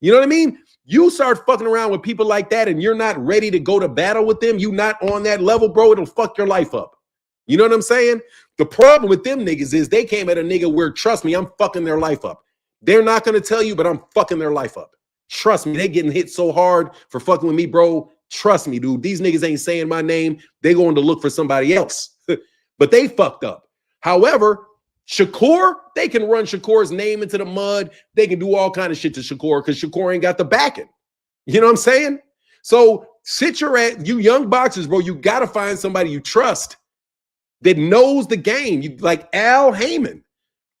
You know what I mean? You start fucking around with people like that and you're not ready to go to battle with them. You not on that level, bro. It'll fuck your life up. You know what I'm saying? The problem with them niggas is they came at a nigga where, trust me, I'm fucking their life up. They're not going to tell you, but I'm fucking their life up. Trust me, they getting hit so hard for fucking with me, bro. Trust me, dude. These niggas ain't saying my name. They going to look for somebody else. But they fucked up. However, Shakur, they can run Shakur's name into the mud. They can do all kind of shit to Shakur because Shakur ain't got the backing. You know what I'm saying? So sit your ass, you young boxers, bro, you got to find somebody you trust that knows the game. You like Al Heyman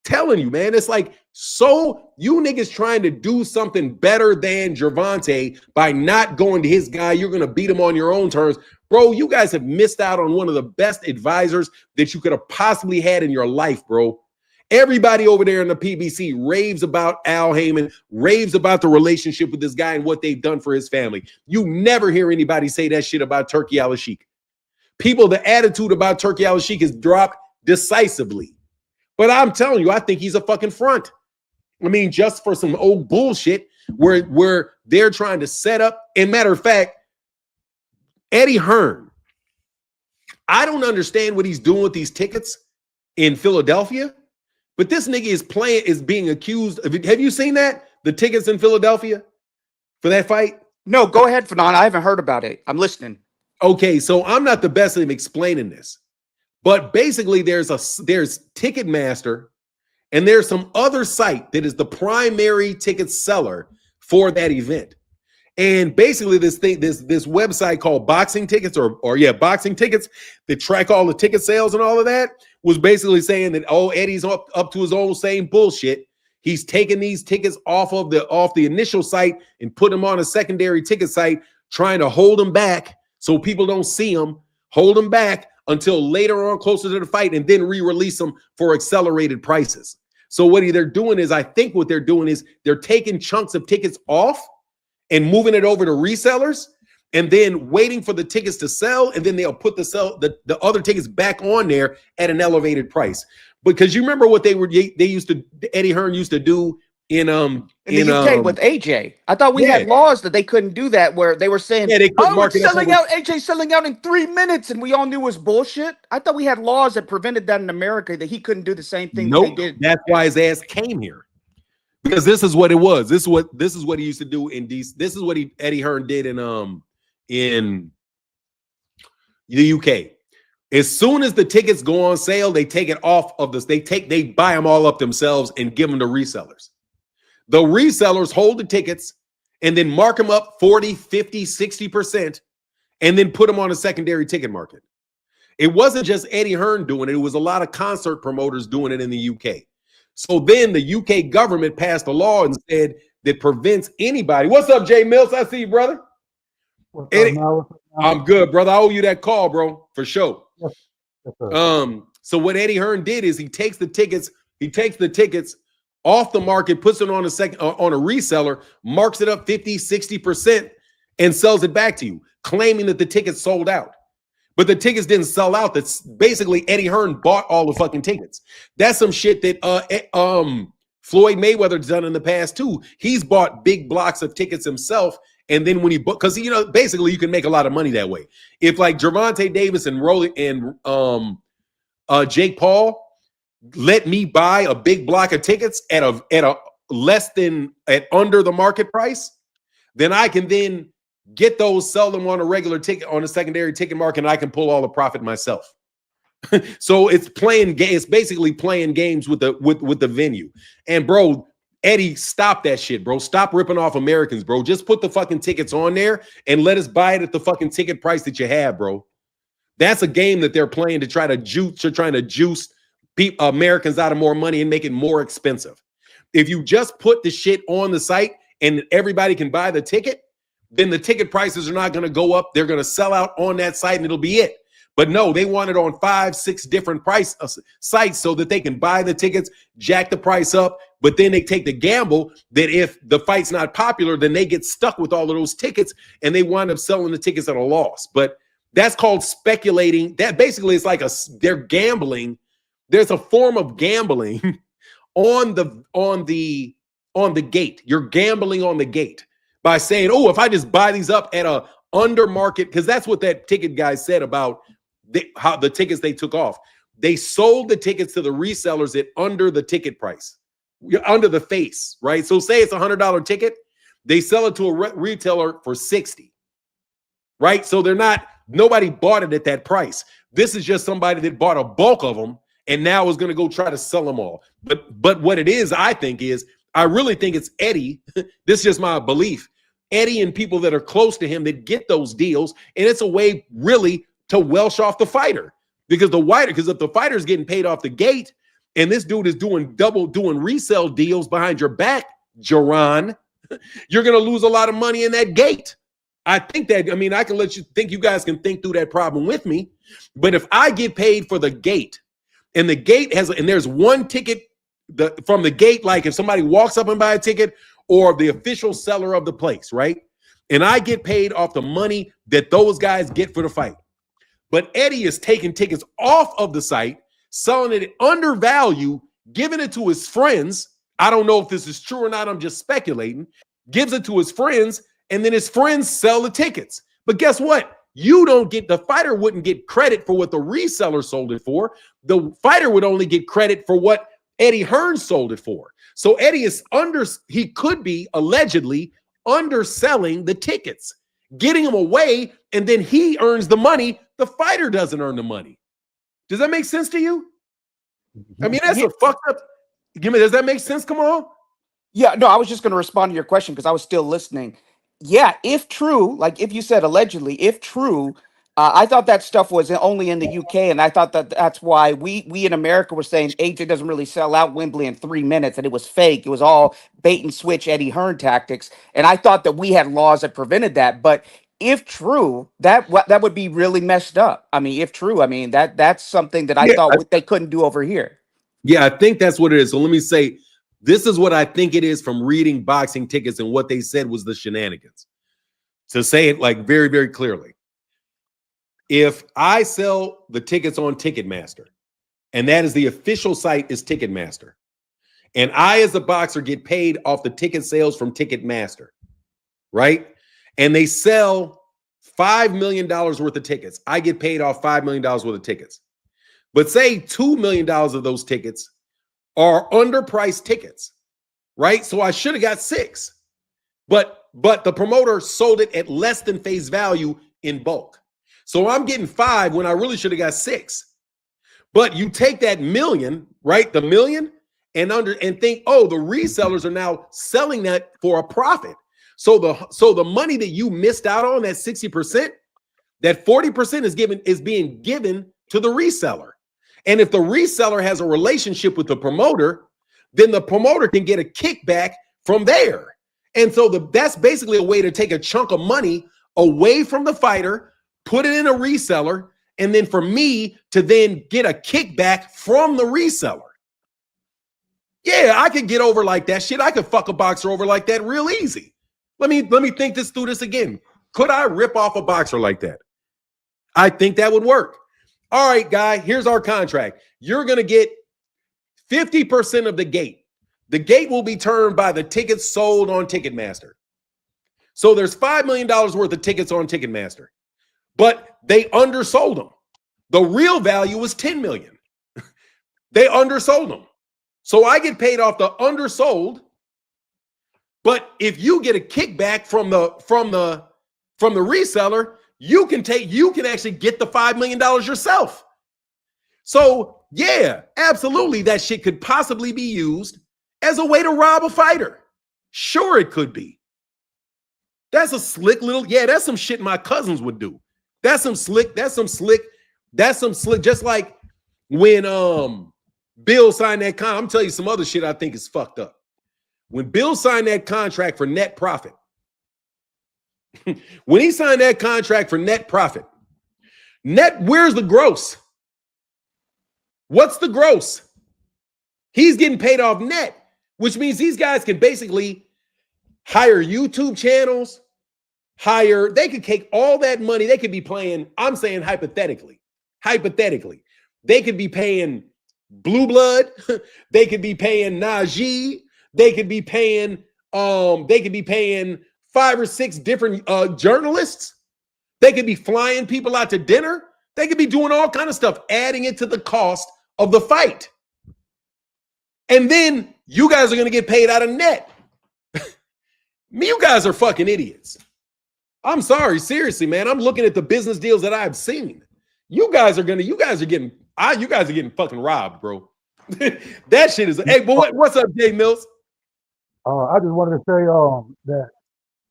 telling you, man, it's like, so you niggas trying to do something better than Gervonta by not going to his guy. You're going to beat him on your own terms. Bro, you guys have missed out on one of the best advisors that you could have possibly had in your life, bro. Everybody over there in the PBC raves about Al Heyman, raves about the relationship with this guy and what they've done for his family. You never hear anybody say that shit about Turkey Al-Sheikh. People, the attitude about Turkey Al-Sheikh has dropped decisively. But I'm telling you, I think he's a fucking front. I mean, just for some old bullshit where they're trying to set up. And matter of fact, Eddie Hearn, I don't understand what he's doing with these tickets in Philadelphia, but this nigga is being accused of, have you seen that? The tickets in Philadelphia for that fight? No, go ahead, Fanon. I haven't heard about it. I'm listening. Okay, so I'm not the best at explaining this, but basically there's Ticketmaster and there's some other site that is the primary ticket seller for that event. And basically this website called Boxing Tickets Boxing Tickets that track all the ticket sales and all of that was basically saying that, oh, Eddie's up to his own same bullshit. He's taking these tickets off the initial site and put them on a secondary ticket site, trying to hold them back so people don't see them, hold them back until later on closer to the fight and then re-release them for accelerated prices. So what they're doing is, I think what they're doing is they're taking chunks of tickets off and moving it over to resellers and then waiting for the tickets to sell. And then they'll put the other tickets back on there at an elevated price. Because you remember what Eddie Hearn used to do in the UK with AJ. I thought we had laws that they couldn't do that, where they were saying, they couldn't market selling out, AJ selling out in 3 minutes, and we all knew it was bullshit. I thought we had laws that prevented that in America, that he couldn't do the same thing that they did. That's why his ass came here. Because this is what it was. This is what he used to do in DC. This is what Eddie Hearn did in the UK. As soon as the tickets go on sale, they take it off of this. They buy them all up themselves and give them to resellers. The resellers hold the tickets and then mark them up 40, 50, 60%, and then put them on a secondary ticket market. It wasn't just Eddie Hearn doing it. It was a lot of concert promoters doing it in the UK. So then the UK government passed a law and said that prevents anybody. What's up, Jay Mills? I see you, brother. Eddie, I'm good, brother. I owe you that call, bro, for sure. Yes. So what Eddie Hearn did is he takes the tickets off the market, puts it on a reseller, marks it up 50, 60%, and sells it back to you, claiming that the tickets sold out. But the tickets didn't sell out. That's basically Eddie Hearn bought all the fucking tickets. That's some shit that Floyd Mayweather's done in the past too. He's bought big blocks of tickets himself, and then when he bought, because basically you can make a lot of money that way. If like Gervonta Davis and Jake Paul let me buy a big block of tickets at a less than under the market price, then I can then get those, sell them on a regular ticket, on a secondary ticket market, and I can pull all the profit myself. So it's basically playing games with the venue. And bro, Eddie, stop that shit, bro. Stop ripping off Americans, bro. Just put the fucking tickets on there and let us buy it at the fucking ticket price that you have, bro. That's a game that they're playing to try to juice Americans out of more money and make it more expensive. If you just put the shit on the site and everybody can buy the ticket, then the ticket prices are not going to go up. They're going to sell out on that site and it'll be it. But no, they want it on 5, 6 different price sites so that they can buy the tickets, jack the price up. But then they take the gamble that if the fight's not popular, then they get stuck with all of those tickets and they wind up selling the tickets at a loss. But that's called speculating. That basically is like they're gambling. There's a form of gambling on the gate. You're gambling on the gate by saying, oh, if I just buy these up at a under market, because that's what that ticket guy said about how the tickets they took off. They sold the tickets to the resellers at under the ticket price, under the face, right? So say it's $100 ticket, they sell it to a retailer for $60, right? So nobody bought it at that price. This is just somebody that bought a bulk of them and now is going to go try to sell them all. But what it is, I really think it's Eddie. This is just my belief. Eddie and people that are close to him that get those deals, and it's a way really to welsh off the fighter because if the fighter's getting paid off the gate and this dude is doing resale deals behind your back, Jaron, you're going to lose a lot of money in that gate. I think that, I mean, I can let you think, you guys can think through that problem with me. But if I get paid for the gate, and the gate has, and there's one ticket from the gate, like if somebody walks up and buy a ticket, or the official seller of the place, right? And I get paid off the money that those guys get for the fight. But Eddie is taking tickets off of the site, selling it under value, giving it to his friends. I don't know if this is true or not. I'm just speculating. Gives it to his friends, and then his friends sell the tickets. But guess what? You don't get, the fighter wouldn't get credit for what the reseller sold it for. The fighter would only get credit for what Eddie Hearn sold it for. So Eddie is he could be allegedly underselling the tickets, getting them away, and then he earns the money. The fighter doesn't earn the money. Does that make sense to you? I mean, that's a fucked up. Does that make sense? Come on. Yeah, no, I was just going to respond to your question because I was still listening. Yeah, if true, like if you said allegedly, if true, I thought that stuff was only in the UK, and I thought that that's why we in America were saying AJ doesn't really sell out Wembley in 3 minutes, and it was fake. It was all bait and switch Eddie Hearn tactics, and I thought that we had laws that prevented that. But if true, that would be really messed up. I mean, if true, I mean that's something that I thought they couldn't do over here. Yeah, I think that's what it is. So let me say, this is what I think it is from reading boxing tickets, and what they said was the shenanigans. To say it like very, very clearly. If I sell the tickets on Ticketmaster, and that is the official site is Ticketmaster, and I as a boxer get paid off the ticket sales from Ticketmaster, right? And they sell $5 million worth of tickets. I get paid off $5 million worth of tickets. But say $2 million of those tickets are underpriced tickets, right? So I should have got 6. But the promoter sold it at less than face value in bulk. So I'm getting 5 when I really should have got 6. But you take that million, right? The million, and think, oh, the resellers are now selling that for a profit. So the money that you missed out on, that 60%, that 40% is being given to the reseller. And if the reseller has a relationship with the promoter, then the promoter can get a kickback from there. And so that's basically a way to take a chunk of money away from the fighter, put it in a reseller, and then for me to then get a kickback from the reseller. Yeah, I could get over like that shit. I could fuck a boxer over like that real easy. Let me think through this again. Could I rip off a boxer like that? I think that would work. All right, guy, here's our contract. You're going to get 50% of the gate. The gate will be turned by the tickets sold on Ticketmaster. So there's $5 million worth of tickets on Ticketmaster, but they undersold them. The real value was $10 million. They undersold them. So I get paid off the undersold. But if you get a kickback from the reseller, you can actually get the $5 million yourself. So yeah, absolutely, that shit could possibly be used as a way to rob a fighter. Sure, it could be. That's a slick little, that's some shit my cousins would do. That's some slick. Just like when Bill signed that contract. I'm telling you some other shit I think is fucked up. When Bill signed that contract for net profit, where's the gross? What's the gross? He's getting paid off net, which means these guys can basically hire YouTube channels, they could take all that money. They could be playing, I'm saying hypothetically, they could be paying Blue Blood, they could be paying Najee, they could be paying 5 or 6 different journalists. They could be flying people out to dinner. They could be doing all kind of stuff, adding it to the cost of the fight. And then you guys are going to get paid out of net. You guys are fucking idiots. I'm sorry, seriously, man. I'm looking at the business deals that I've seen. You guys are getting fucking robbed, bro. That shit is. Hey, but what's up, Jay Mills? I just wanted to say that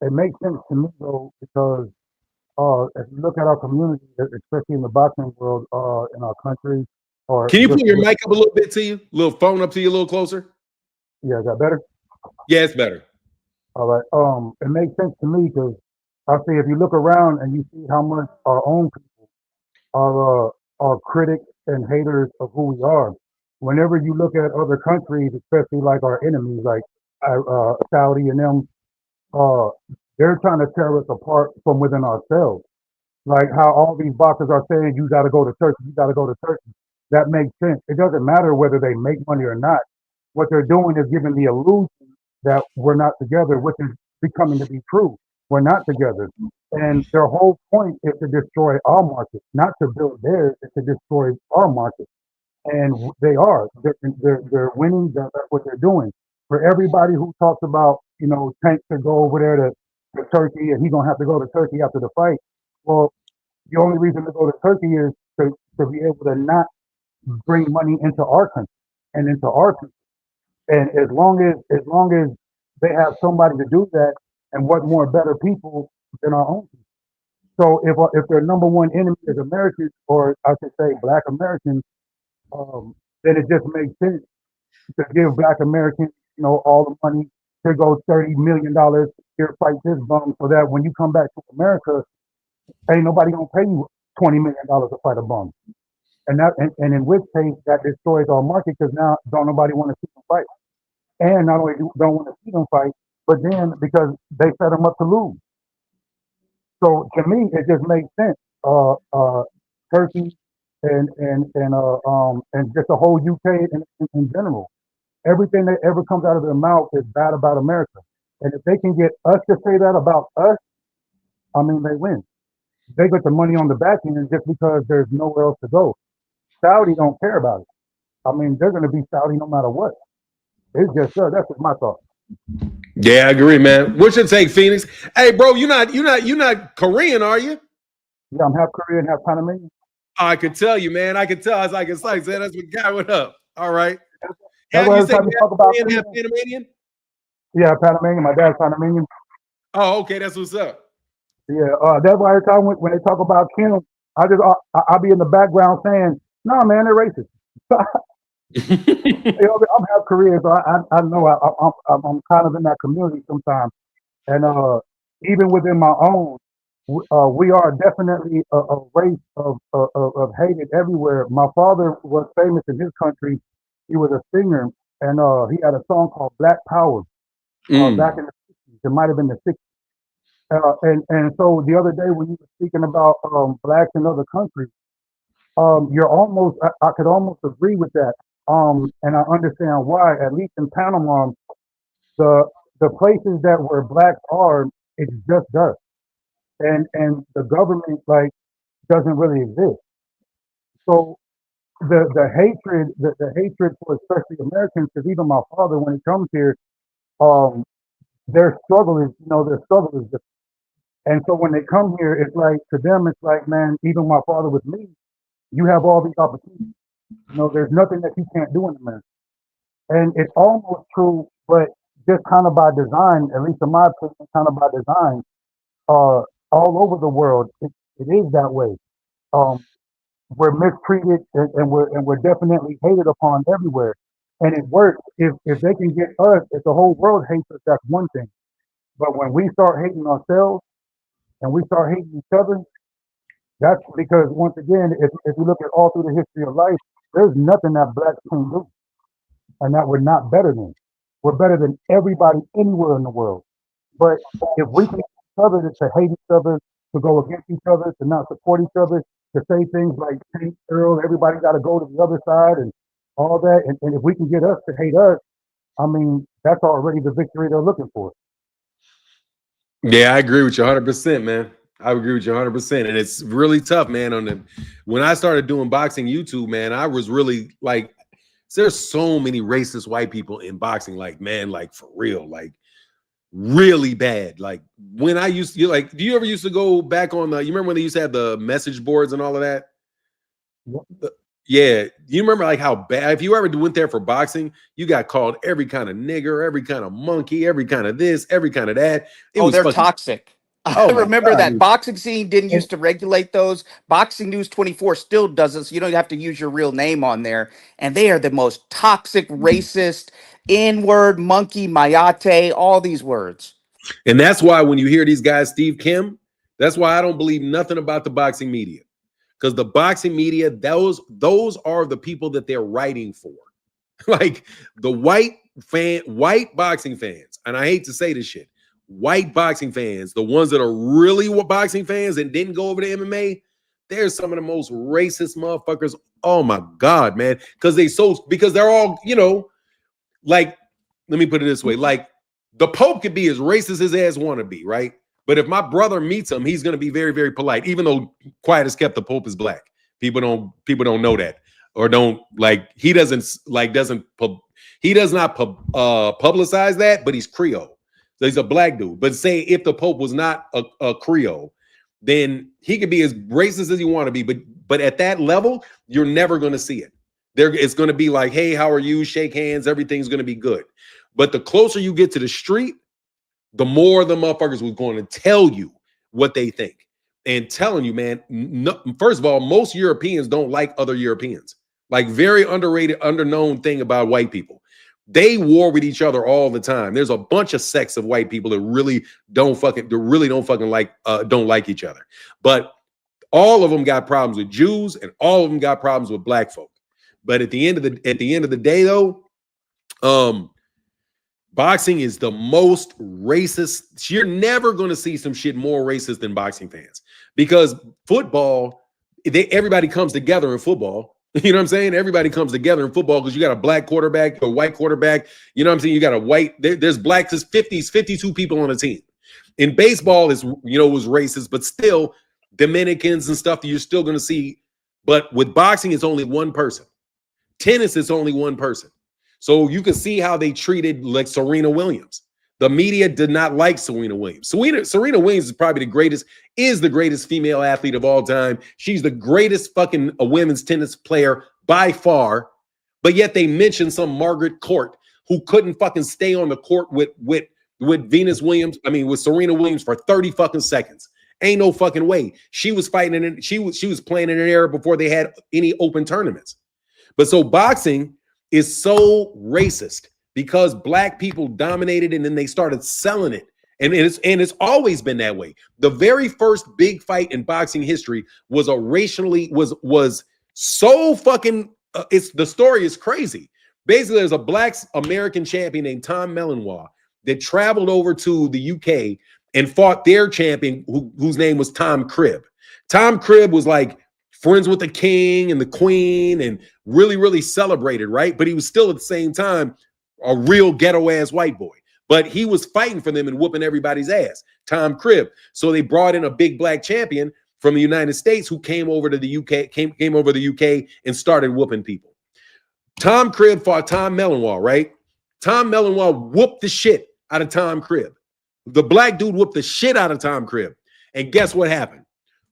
it makes sense to me though, because if you look at our community, especially in the boxing world, in our country, can you put your mic up a little bit to you, little phone up to you a little closer? Yeah, is that better? Yeah, it's better. All right. It makes sense to me because I say if you look around and you see how much our own people are critics and haters of who we are. Whenever you look at other countries, especially like our enemies, like Saudi and them, uh, they're trying to tear us apart from within ourselves. Like how all these boxers are saying, you got to go to Turkey, you got to go to Turkey. That makes sense. It doesn't matter whether they make money or not. What they're doing is giving the illusion that we're not together, which is becoming to be true. We're not together. And their whole point is to destroy our market, not to build theirs, it's to destroy our market. And they are. They're winning. That's what they're doing. For everybody who talks about, Tank to go over there to Turkey and he's going to have to go to Turkey after the fight. Well, the only reason to go to Turkey is to be able to not bring money into our country and into our country. And as long as they have somebody to do that, and what more better people than our own people. So if their number one enemy is Americans, or I should say Black Americans, then it just makes sense to give Black Americans, all the money. Here goes $30 million. Here, fight this bum, so that when you come back to America, ain't nobody gonna pay you $20 million to fight a bum. And in which case that destroys our market because now don't nobody want to see them fight. And not only don't want to see them fight, but then because they set them up to lose. So to me, it just makes sense. Turkey and just the whole UK in general. Everything that ever comes out of their mouth is bad about America. And if they can get us to say that about us, I mean, they win. They get the money on the back end just because there's nowhere else to go. Saudi don't care about it. I mean, they're going to be Saudi no matter what. It's just that's just my thought. Yeah, I agree, man. What's your take, Phoenix? Hey, bro, you're not Korean, are you? Yeah, I'm half Korean, half Panamanian. I could tell you, man. I could tell. It's like saying that's what guy went up. All right. That's How why you every say time we talk about half Panamanian? Yeah, Panamanian. My dad's Panamanian. Oh, okay, that's what's up. Yeah, that's why every time when they talk about Kim, I'll be in the background saying, "No, man, they're racist." I'm half Korean, so I know I'm kind of in that community sometimes, and even within my own, we are definitely a race of hated everywhere. My father was famous in his country. He was a singer, and he had a song called Black Power back in the 60s. It might have been the 60s. And so the other day when you were speaking about blacks in other countries, I could almost agree with that. And I understand why. At least in Panama, the places that where blacks are, it's just us, and the government doesn't really exist. So the hatred for especially Americans, because even my father, when he comes here, um, their struggle is different. And so when they come here, it's like to them, it's like, man, even my father with me, you have all these opportunities. There's nothing that you can't do in America. And it's almost true, but just kind of by design, at least in my opinion, kind of by design, all over the world, it is that way. Um, we're mistreated and we're definitely hated upon everywhere. And it works. If they can get us, if the whole world hates us, that's one thing. But when we start hating ourselves and we start hating each other, that's because once again, if you look at all through the history of life, there's nothing that blacks can do and that we're not better than. We're better than everybody anywhere in the world. But if we can get each other to hate each other, to go against each other, to not support each other, to say things like Tank Earl, everybody got to go to the other side and all that. And if we can get us to hate us, I mean, that's already the victory they're looking for. Yeah, I agree with you 100%, man. I agree with you 100%. And it's really tough, man. When I started doing boxing YouTube, man, I was really like, there's so many racist white people in boxing, like, man, like for real, like really bad. Like when I used to, like, do you ever used to go back on you remember when they used to have the message boards and all of that? Yep. Yeah, you remember like how bad, if you ever went there for boxing, you got called every kind of nigger, every kind of monkey, every kind of this, every kind of that. They're toxic. Oh I my remember God. that boxing scene didn't And used to regulate those. Boxing News 24 still doesn't. So you don't have to use your real name on there. And they are the most toxic, racist, N-word, monkey, mayate, all these words. And that's why when you hear these guys, Steve Kim, That's why I don't believe nothing about the boxing media. Because the boxing media, those are the people that they're writing for. Like the white boxing fans, and I hate to say this shit, white boxing fans, the ones that are really boxing fans and didn't go over to MMA, they're some of the most racist motherfuckers. Oh my God, man. Because they're all, like, let me put it this way. Like, the Pope could be as racist as his ass want to be, right? But if my brother meets him, he's going to be very, very polite, even though quiet as kept, the Pope is black. People don't know that, or don't like, he does not publicize that, but he's Creole. So he's a black dude. But say if the Pope was not a Creole, then he could be as racist as you want to be. But at that level, you're never going to see it. It's going to be like, hey, how are you? Shake hands. Everything's going to be good. But the closer you get to the street, the more the motherfuckers was going to tell you what they think. And telling you, man, first of all, most Europeans don't like other Europeans. Like, very underrated, underknown thing about white people. They war with each other all the time. There's a bunch of sects of white people that really don't fucking like each other. But all of them got problems with Jews, and all of them got problems with black folk. But at the end of the day, though, boxing is the most racist. You're never going to see some shit more racist than boxing fans, because football, everybody comes together in football. You know what I'm saying? Everybody comes together in football because you got a black quarterback, a white quarterback. You know what I'm saying? You got a white, there's blacks, there's 52 people on a team. In baseball, was racist, but still Dominicans and stuff you're still going to see. But with boxing, it's only one person. Tennis, it's only one person. So you can see how they treated like Serena Williams. The media did not like Serena Williams. Serena Williams is probably the greatest female athlete of all time. She's the greatest fucking women's tennis player by far. But yet they mentioned some Margaret Court who couldn't fucking stay on the court with with Serena Williams for 30 fucking seconds. Ain't no fucking way. She was fighting in she was playing in an era before they had any open tournaments. But so boxing is so racist because black people dominated, and then they started selling it. And it's always been that way. The very first big fight in boxing history was so fucking the story is crazy. Basically, there's a black American champion named Tom Mellenwaugh that traveled over to the UK and fought their champion whose name was Tom Cribb. Tom Cribb was like friends with the king and the queen and really, really celebrated, right? But he was still at the same time a real ghetto-ass white boy. But he was fighting for them and whooping everybody's ass, Tom Cribb. So they brought in a big black champion from the United States who came over to the UK, came over to the UK and started whooping people. Tom Cribb fought Tom Mellenwaugh, right? Tom Mellenwaugh whooped the shit out of Tom Cribb. The black dude whooped the shit out of Tom Cribb. And guess what happened?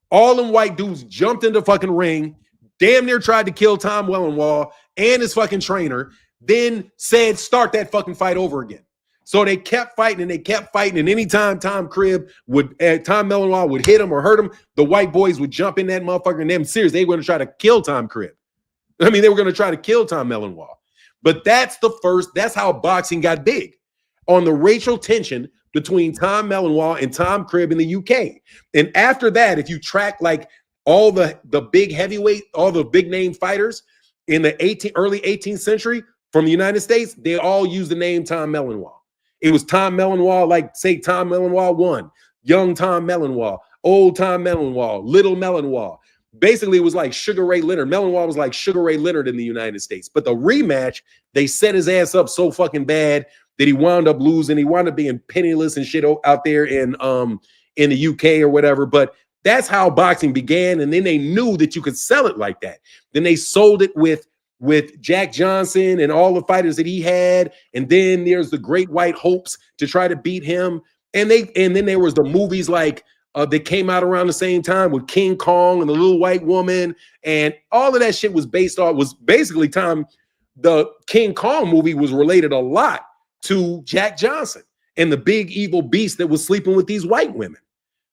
All them white dudes jumped in the fucking ring, damn near tried to kill Tom Mellenwaugh and his fucking trainer, then said, start that fucking fight over again. So they kept fighting and they kept fighting. And anytime Tom Mellenwaugh would hit him or hurt him, the white boys would jump in that motherfucker and them serious. They were going to try to kill Tom Cribb. I mean, they were going to try to kill Tom Mellenwaugh. But that's how boxing got big, on the racial tension between Tom Mellenwaugh and Tom Cribb in the UK. And after that, if you track like all the big heavyweight, all the big name fighters in the early 18th century from the United States, they all use the name Tom Mellenwaugh. It was Tom Mellenwaugh, like say Tom Mellenwaugh 1, young Tom Mellenwaugh, old Tom Mellenwaugh, little Mellenwaugh. Basically, it was like Sugar Ray Leonard. Mellenwaugh was like Sugar Ray Leonard in the United States. But the rematch, they set his ass up so fucking bad that he wound up losing. He wound up being penniless and shit out there in the UK or whatever. But that's how boxing began. And then they knew that you could sell it like that. Then they sold it with Jack Johnson and all the fighters that he had. And then there's the Great White Hopes to try to beat him. And then there was the movies like that came out around the same time with King Kong and the Little White Woman. And all of that shit was basically the King Kong movie was related a lot to Jack Johnson and the big evil beast that was sleeping with these white women.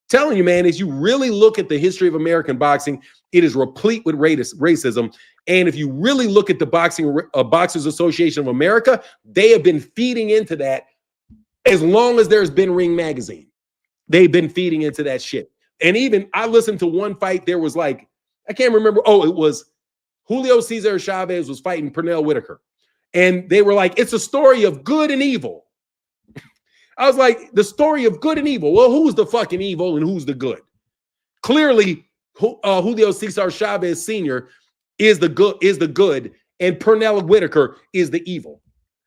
Telling you, man, as you really look at the history of American boxing, it is replete with racism. And if you really look at the Boxers Association of America, they have been feeding into that as long as there's been Ring Magazine. They've been feeding into that shit. And even I listened to one fight. There was like, I can't remember. Oh, it was Julio Cesar Chavez was fighting Pernell Whitaker. And they were like, it's a story of good and evil. I was like, the story of good and evil. Well, who's the fucking evil and who's the good? Clearly, Julio Cesar Chavez Sr. is the good, and Pernell Whitaker is the evil.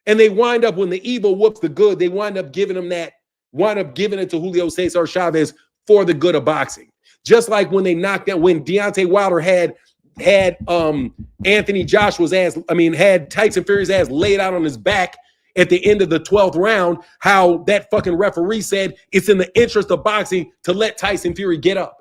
And they wind up, when the evil whoops the good, they wind up giving it to Julio Cesar Chavez for the good of boxing. Just like when they knocked out, when Deontay Wilder had Anthony Joshua's ass, had Tyson Fury's ass laid out on his back at the end of the 12th round, how that fucking referee said it's in the interest of boxing to let Tyson Fury get up.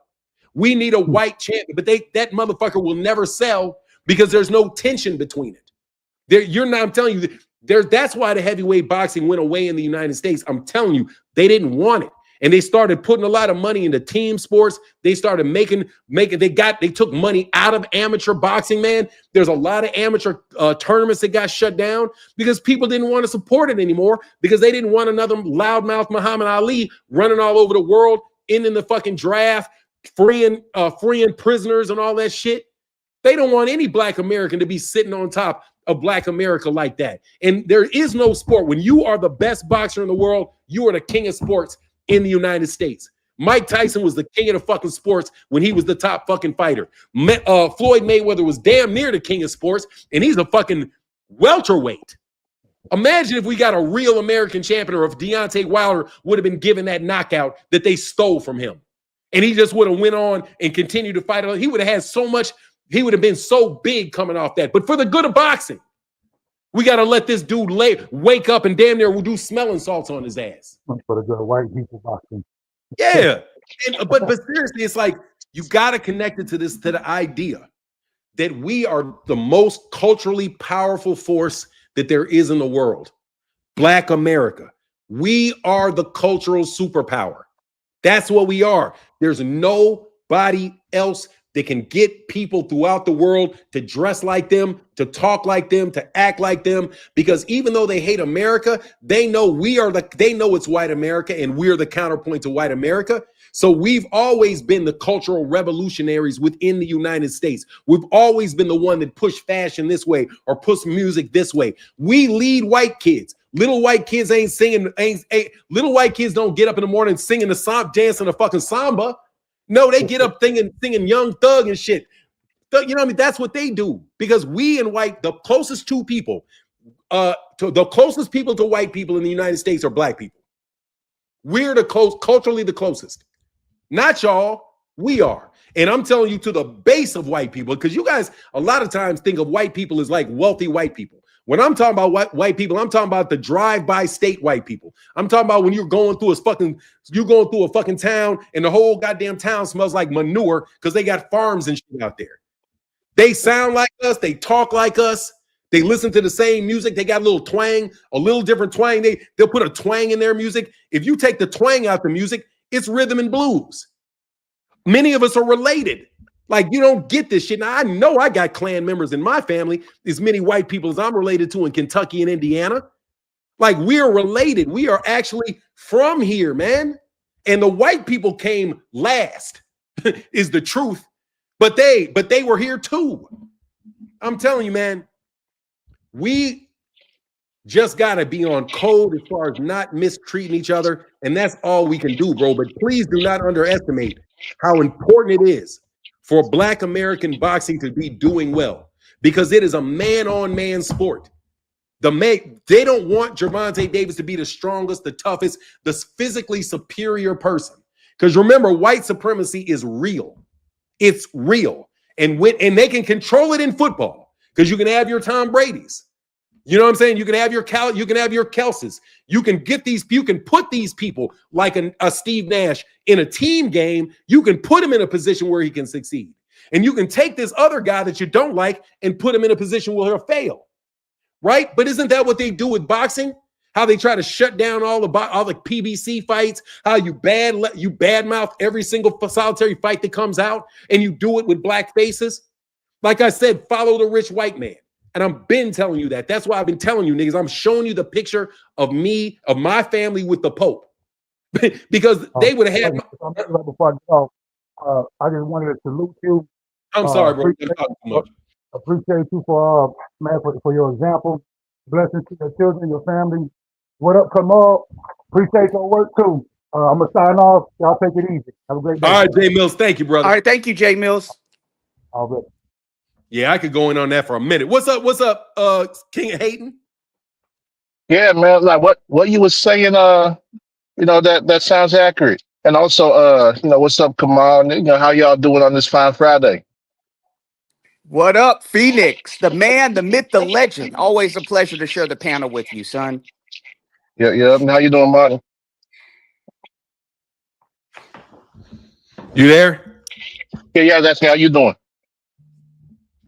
We need a white champion, but that motherfucker will never sell because there's no tension between it. I'm telling you, that's why the heavyweight boxing went away in the United States. I'm telling you, they didn't want it. And they started putting a lot of money into team sports. They started they took money out of amateur boxing, man. There's a lot of amateur tournaments that got shut down because people didn't want to support it anymore because they didn't want another loudmouth Muhammad Ali running all over the world, ending the fucking draft, freeing prisoners and all that shit. They don't want any Black American to be sitting on top of Black America like that. And there is no sport. When you are the best boxer in the world, you are the king of sports in the United States. Mike Tyson was the king of the fucking sports when he was the top fucking fighter. Floyd Mayweather was damn near the king of sports, and he's a fucking welterweight. Imagine if we got a real American champion, or if Deontay Wilder would have been given that knockout that they stole from him. And he just would have went on and continued to fight. He would have had so much, he would have been so big coming off that. But for the good of boxing, we got to let this dude wake up and damn near will do smelling salts on his ass. For the good white people boxing. Yeah. But seriously, it's like you got to connect it to the idea that we are the most culturally powerful force that there is in the world. Black America. We are the cultural superpower. That's what we are. There's nobody else that can get people throughout the world to dress like them, to talk like them, to act like them, because even though they hate America, they know they know it's white America and we're the counterpoint to white America. So we've always been the cultural revolutionaries within the United States. We've always been the one that pushed fashion this way or pushed music this way. We lead white kids. Little white kids ain't singing. Little white kids don't get up in the morning singing the samba, dancing the fucking samba. No, they get up singing Young Thug and shit. You know what I mean? That's what they do, because we and white, the closest two people, the closest people to white people in the United States are Black people. We're culturally the closest. Not y'all, we are. And I'm telling you, to the base of white people, because you guys a lot of times think of white people as like wealthy white people. When I'm talking about white people, I'm talking about the drive-by state white people. I'm talking about when you're going through a fucking town and the whole goddamn town smells like manure because they got farms and shit out there. They sound like us. They talk like us. They listen to the same music. They got a little twang, a little different twang. They'll put a twang in their music. If you take the twang out the music, it's rhythm and blues. Many of us are related. Like, you don't get this shit. Now, I know I got clan members in my family, as many white people as I'm related to in Kentucky and Indiana. Like, we're related. We are actually from here, man. And the white people came last, is the truth. But they were here too. I'm telling you, man, we just got to be on code as far as not mistreating each other. And that's all we can do, bro. But please do not underestimate how important it is for Black American boxing to be doing well, because it is a man-on-man sport. They don't want Gervonta Davis to be the strongest, the toughest, the physically superior person. Because remember, white supremacy is real. It's real. And they can control it in football, because you can have your Tom Brady's. You know what I'm saying? You can have your Kelces. You can put these people like a Steve Nash in a team game. You can put him in a position where he can succeed. And you can take this other guy that you don't like and put him in a position where he'll fail. Right? But isn't that what they do with boxing? How they try to shut down all the PBC fights, how you badmouth every single solitary fight that comes out, and you do it with black faces. Like I said, follow the rich white man. And I've been telling you that. That's why I've been telling you, niggas, I'm showing you the picture of me, of my family with the Pope. Because they would have had... Before I go, I just wanted to salute you. I'm sorry, bro. I'm Appreciate talking too much. appreciate you for man for your example. Blessings to your children, your family. What up, Kamal? Appreciate your work too. I'm gonna sign off. Y'all take it easy. Have a great day. All right, Jay Mills. Thank you, brother. All right, thank you, Jay Mills. All right. Yeah, I could go in on that for a minute. What's up? What's up, King of Hayden? Yeah, man. Like what you was saying, that sounds accurate. And also, what's up, Kamal? How y'all doing on this fine Friday? What up, Phoenix? The man, the myth, the legend. Always a pleasure to share the panel with you, son. Yeah, yeah. And how you doing, Martin? You there? Yeah, that's me. How you doing?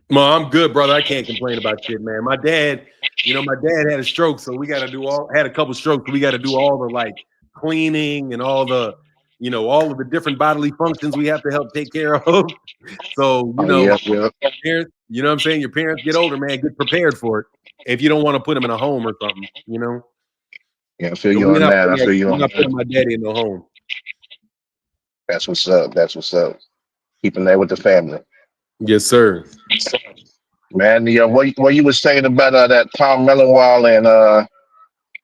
No, I'm good, brother. I can't complain about shit, man. My dad had a stroke, so we got to had a couple strokes. So we got to do all the like cleaning and all the, all of the different bodily functions we have to help take care of. So, Yeah. parents, you know what I'm saying? Your parents get older, man, get prepared for it. If you don't want to put them in a home or something, Yeah, I feel So you on that. we're not putting my daddy in no home. That's what's up. That's what's up. Keeping that with the family. Yes, sir. Man, what you was saying about that Tom Mellenwall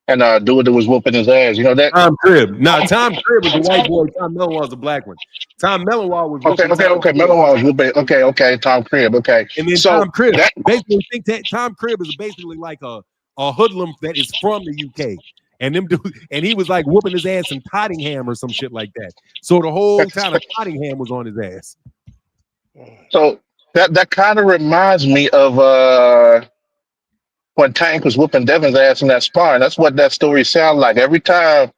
and dude that was whooping his ass, that. Tom Cribb. No, Tom Cribb was a white boy. Tom Mellenwall was a black one. Tom Mellenwall was Okay. Mellenwall was whooping. Okay. Tom Cribb. Okay. And then So Tom Cribb, that. basically think that Tom Cribb is basically like a hoodlum that is from the UK. And he was like whooping his ass in Tottenham or some shit like that. So the whole town of Tottenham was on his ass. So that kind of reminds me of when Tank was whooping Devin's ass in that sparring. That's what that story sounded like. Every time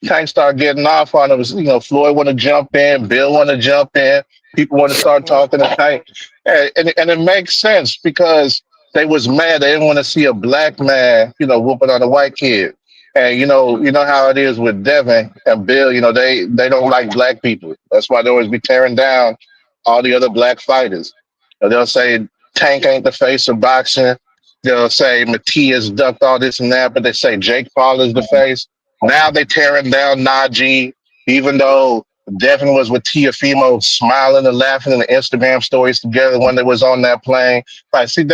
Tank started getting off on him, Floyd want to jump in, Bill want to jump in, people want to start talking to Tank, and it makes sense because they was mad. They didn't want to see a black man, whooping on a white kid. And you know how it is with Devin and Bill. They don't like black people. That's why they always be tearing down all the other black fighters. They'll say Tank ain't the face of boxing. They'll say Matias ducked all this and that, but they say Jake Paul is the face. Now they tearing down Najee, even though Devin was with Tiafimo smiling and laughing in the Instagram stories together when they was on that plane. Like, see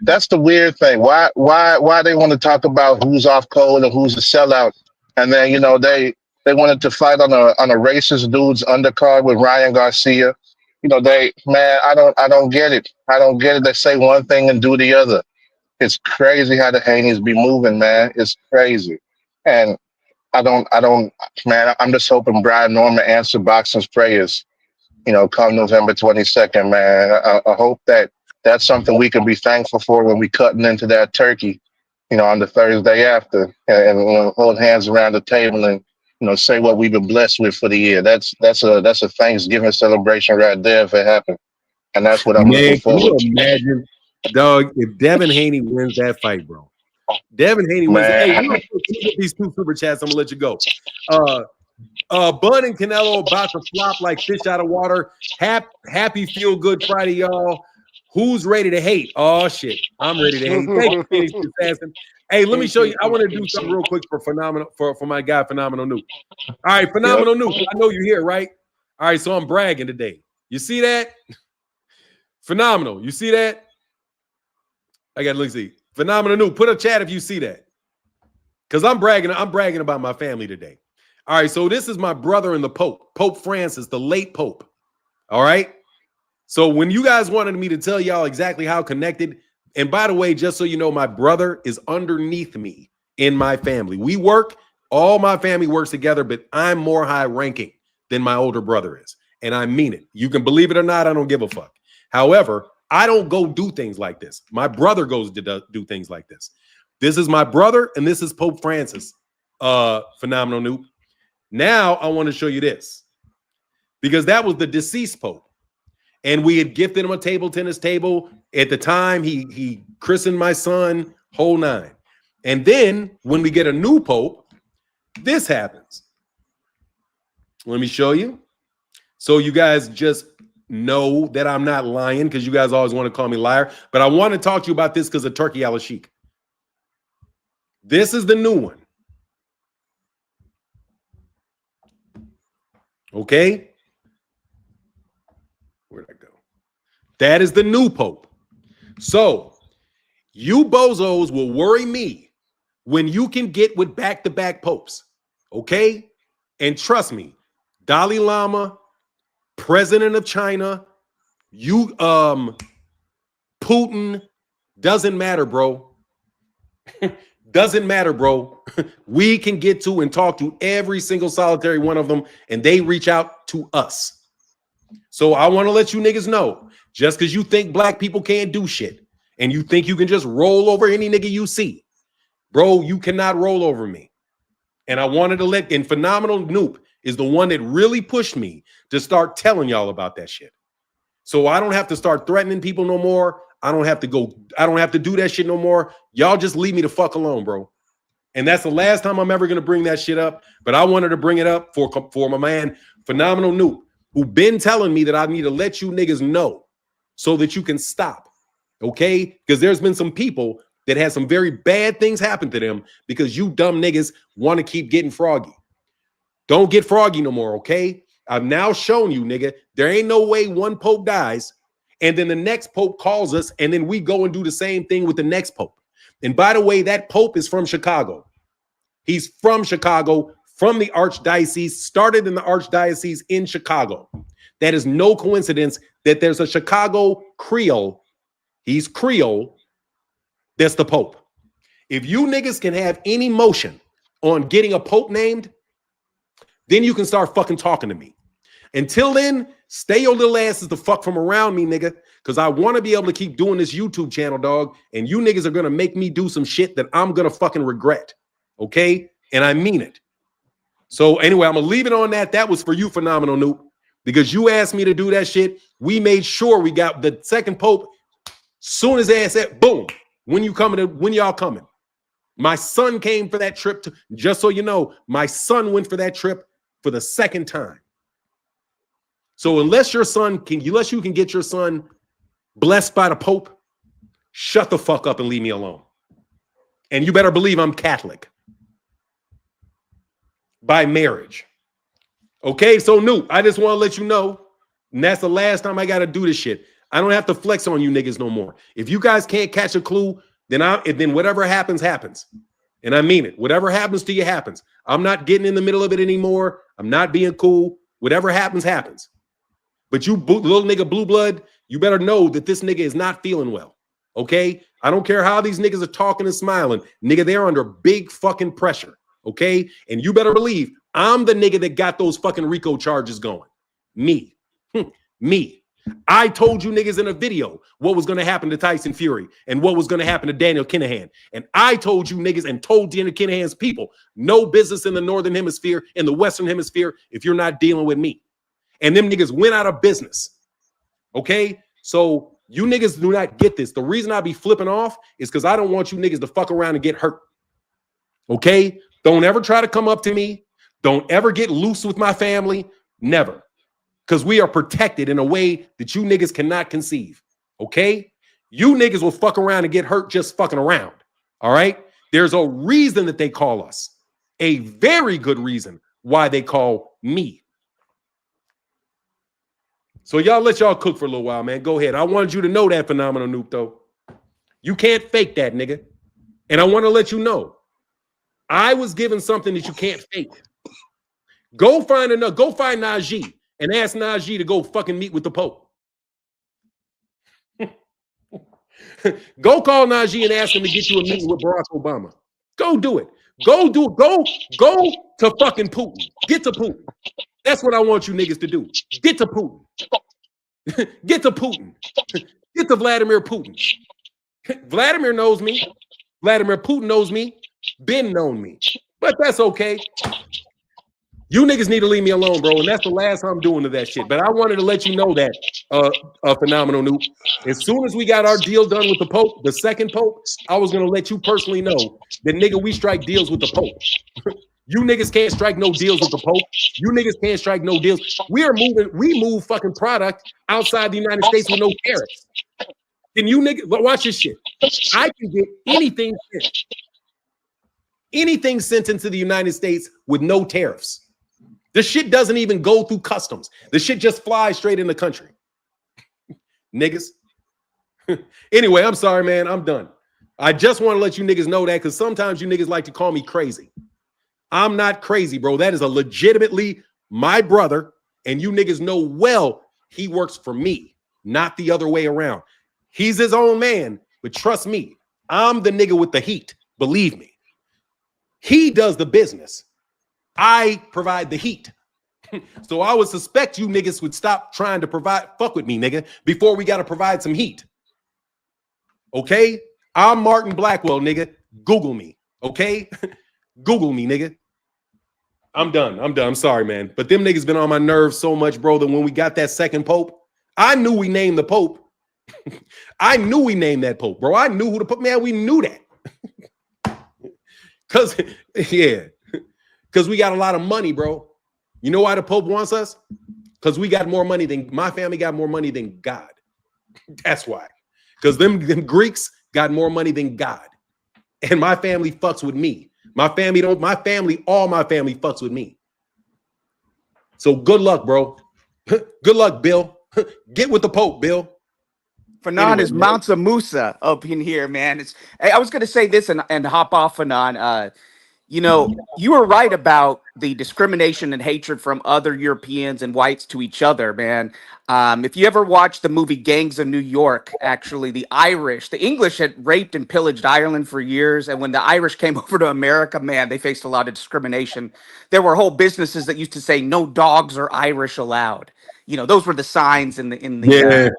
that's the weird thing. Why they want to talk about who's off code and who's a sellout, and then they wanted to fight on a racist dude's undercard with Ryan Garcia. I don't get it. I don't get it. They say one thing and do the other. It's crazy how the Haney's be moving, man. It's crazy. And man, I'm just hoping Brian Norman answer boxing's prayers, come November 22nd, man. I hope that's something we can be thankful for when we cutting into that turkey, on the Thursday after and hold hands around the table and, say what we've been blessed with for the year. That's a Thanksgiving celebration right there if it happened. And that's what I'm looking Man, can forward you to. imagine, dog, if Devin Haney wins that fight, bro? Devin Haney wins. Hey, real quick, let me get these 2 super chats. I'm gonna let you go. Bud and Canelo about to flop like fish out of water. Happy feel good Friday, y'all. Who's ready to hate? Oh shit, I'm ready to hate. Thank you, Phoenix Assassin. Hey, let me show you. I want to do something real quick for my guy, Phenomenal Nuke. All right, Phenomenal Nuke. I know you're here, right? All right, so I'm bragging today. You see that? Phenomenal. You see that? I got to look see. Phenomenal Nuke. Put a chat if you see that. Because I'm bragging about my family today. All right, so this is my brother in the Pope, Pope Francis, the late Pope. All right. So when you guys wanted me to tell y'all exactly how connected, and by the way, just so you know, my brother is underneath me in my family. All my family works together, but I'm more high ranking than my older brother is. And I mean it. You can believe it or not, I don't give a fuck. However, I don't go do things like this. My brother goes to do things like this. This is my brother, and this is Pope Francis. Phenomenal Noob. Now I want to show you this because that was the deceased Pope. And we had gifted him a table tennis table. At the time, he christened my son, whole nine. And then when we get a new Pope, this happens. Let me show you. So you guys just know that I'm not lying because you guys always want to call me liar. But I want to talk to you about this because of Turkey al-Sheikh. This is the new one. Okay. That is the new Pope. So you bozos will worry me when you can get with back-to-back popes, okay? And trust me, Dalai Lama, president of China, Putin, doesn't matter, bro. Doesn't matter, bro. We can get to and talk to every single solitary one of them, and they reach out to us. So I want to let you niggas know, just because you think black people can't do shit, and you think you can just roll over any nigga you see, bro, you cannot roll over me. And I wanted to let, and Phenomenal Noop is the one that really pushed me to start telling y'all about that shit. So I don't have to start threatening people no more. I don't have to do that shit no more. Y'all just leave me the fuck alone, bro. And that's the last time I'm ever going to bring that shit up. But I wanted to bring it up for my man, Phenomenal Noop, who been telling me that I need to let you niggas know so that you can stop. Okay? Because there's been some people that had some very bad things happen to them because you dumb niggas want to keep getting froggy. Don't get froggy no more, okay? I've now shown you, nigga, there ain't no way one pope dies and then the next pope calls us and then we go and do the same thing with the next pope. And by the way, that pope is from Chicago. He's from Chicago, from the archdiocese, started in the archdiocese in Chicago. That is no coincidence that there's a Chicago Creole. He's Creole. That's the pope. If you niggas can have any motion on getting a pope named, then you can start fucking talking to me. Until then, stay your little asses the fuck from around me, nigga, because I want to be able to keep doing this YouTube channel, dog, and you niggas are going to make me do some shit that I'm going to fucking regret, okay? And I mean it. So anyway, I'm going to leave it on that. That was for you, Phenomenal Noop, because you asked me to do that shit. We made sure we got the second pope. Soon as they said, boom, when y'all coming? My son came for that trip. Just so you know, my son went for that trip for the second time. So unless you can get your son blessed by the Pope, shut the fuck up and leave me alone. And you better believe I'm Catholic by marriage. Okay, so Noop, I just want to let you know, and that's the last time I got to do this shit. I don't have to flex on you niggas no more. If you guys can't catch a clue, then whatever happens, happens. And I mean it. Whatever happens to you happens. I'm not getting in the middle of it anymore. I'm not being cool. Whatever happens, happens. But you little nigga blue blood, you better know that this nigga is not feeling well. Okay? I don't care how these niggas are talking and smiling. Nigga, they're under big fucking pressure. Okay? And you better believe I'm the nigga that got those fucking RICO charges going. Me. Me. I told you niggas in a video what was going to happen to Tyson Fury and what was going to happen to Daniel Kinahan. And I told you niggas and told Daniel Kinahan's people, no business in the Northern Hemisphere, in the Western Hemisphere, if you're not dealing with me. And them niggas went out of business. Okay? So you niggas do not get this. The reason I be flipping off is because I don't want you niggas to fuck around and get hurt. Okay? Don't ever try to come up to me. Don't ever get loose with my family. Never. Because we are protected in a way that you niggas cannot conceive. Okay? You niggas will fuck around and get hurt just fucking around. All right? There's a reason that they call us. A very good reason why they call me. So y'all let y'all cook for a little while, man. Go ahead. I wanted you to know that, Phenomenal Noop, though. You can't fake that, nigga. And I want to let you know, I was given something that you can't fake. Go find Najee and ask Najee to go fucking meet with the Pope. Go call Najee and ask him to get you a meeting with Barack Obama. Go do it. Go do it. Go to fucking Putin. Get to Putin. That's what I want you niggas to do. Get to Putin. Get to Putin. Get to Vladimir Putin. Vladimir knows me. Vladimir Putin knows me. Been known me. But that's okay. You niggas need to leave me alone, bro. And that's the last I'm doing to that shit. But I wanted to let you know that, Phenomenal Noop. As soon as we got our deal done with the Pope, the second Pope, I was going to let you personally know that, nigga, we strike deals with the Pope. You niggas can't strike no deals with the Pope. You niggas can't strike no deals. We move fucking product outside the United States with no tariffs. Can you niggas, watch this shit. I can get anything sent into the United States with no tariffs. The shit doesn't even go through customs. The shit just flies straight in the country. niggas. Anyway, I'm sorry, man. I'm done. I just want to let you niggas know that because sometimes you niggas like to call me crazy. I'm not crazy, bro. That is a legitimately my brother, and you niggas know well he works for me, not the other way around. He's his own man, but trust me, I'm the nigga with the heat. Believe me. He does the business. I provide the heat. So I would suspect you niggas would stop trying to fuck with me, nigga, before we got to provide some heat. Okay? I'm Martin Blackwell, nigga. Google me. Okay? Google me, nigga. I'm done. I'm sorry, man. But them niggas been on my nerves so much, bro, that when we got that second pope, I knew we named the pope. I knew we named that pope, bro. I knew who to put, man. We knew that. Because we got a lot of money, bro. You know why the pope wants us? Because we got more money than, my family got more money than God. That's why. Because them Greeks got more money than God. And my family fucks with me. All my family fucks with me. So good luck, bro. Good luck, Bill. Get with the Pope, Bill. Fanon is Mansa Musa up in here, man. Hey, I was going to say this and hop off, Fanon. You know, you were right about the discrimination and hatred from other Europeans and whites to each other, man. If you ever watched the movie Gangs of New York, actually, the English had raped and pillaged Ireland for years. And when the Irish came over to America, man, they faced a lot of discrimination. There were whole businesses that used to say no dogs or Irish allowed. You know, those were the signs in the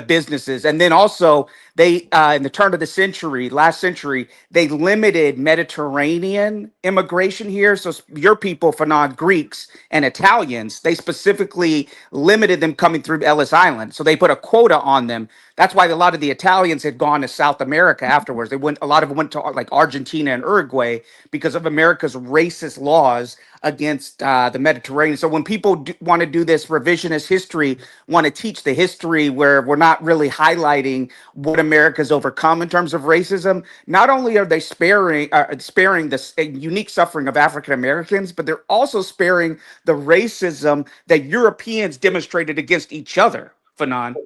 businesses. And then also they in the turn of the century, last century, they limited Mediterranean immigration here. So your people, Fanon, Greeks and Italians, they specifically limited them coming through Ellis Island. So they put a quota on them. That's why a lot of the Italians had gone to South America afterwards. A lot of them went to like Argentina and Uruguay because of America's racist laws against the Mediterranean. So when people want to do this revisionist history, want to teach the history where we're not really highlighting what America's overcome in terms of racism, not only are they sparing the unique suffering of African Americans, but they're also sparing the racism that Europeans demonstrated against each other, Fanon.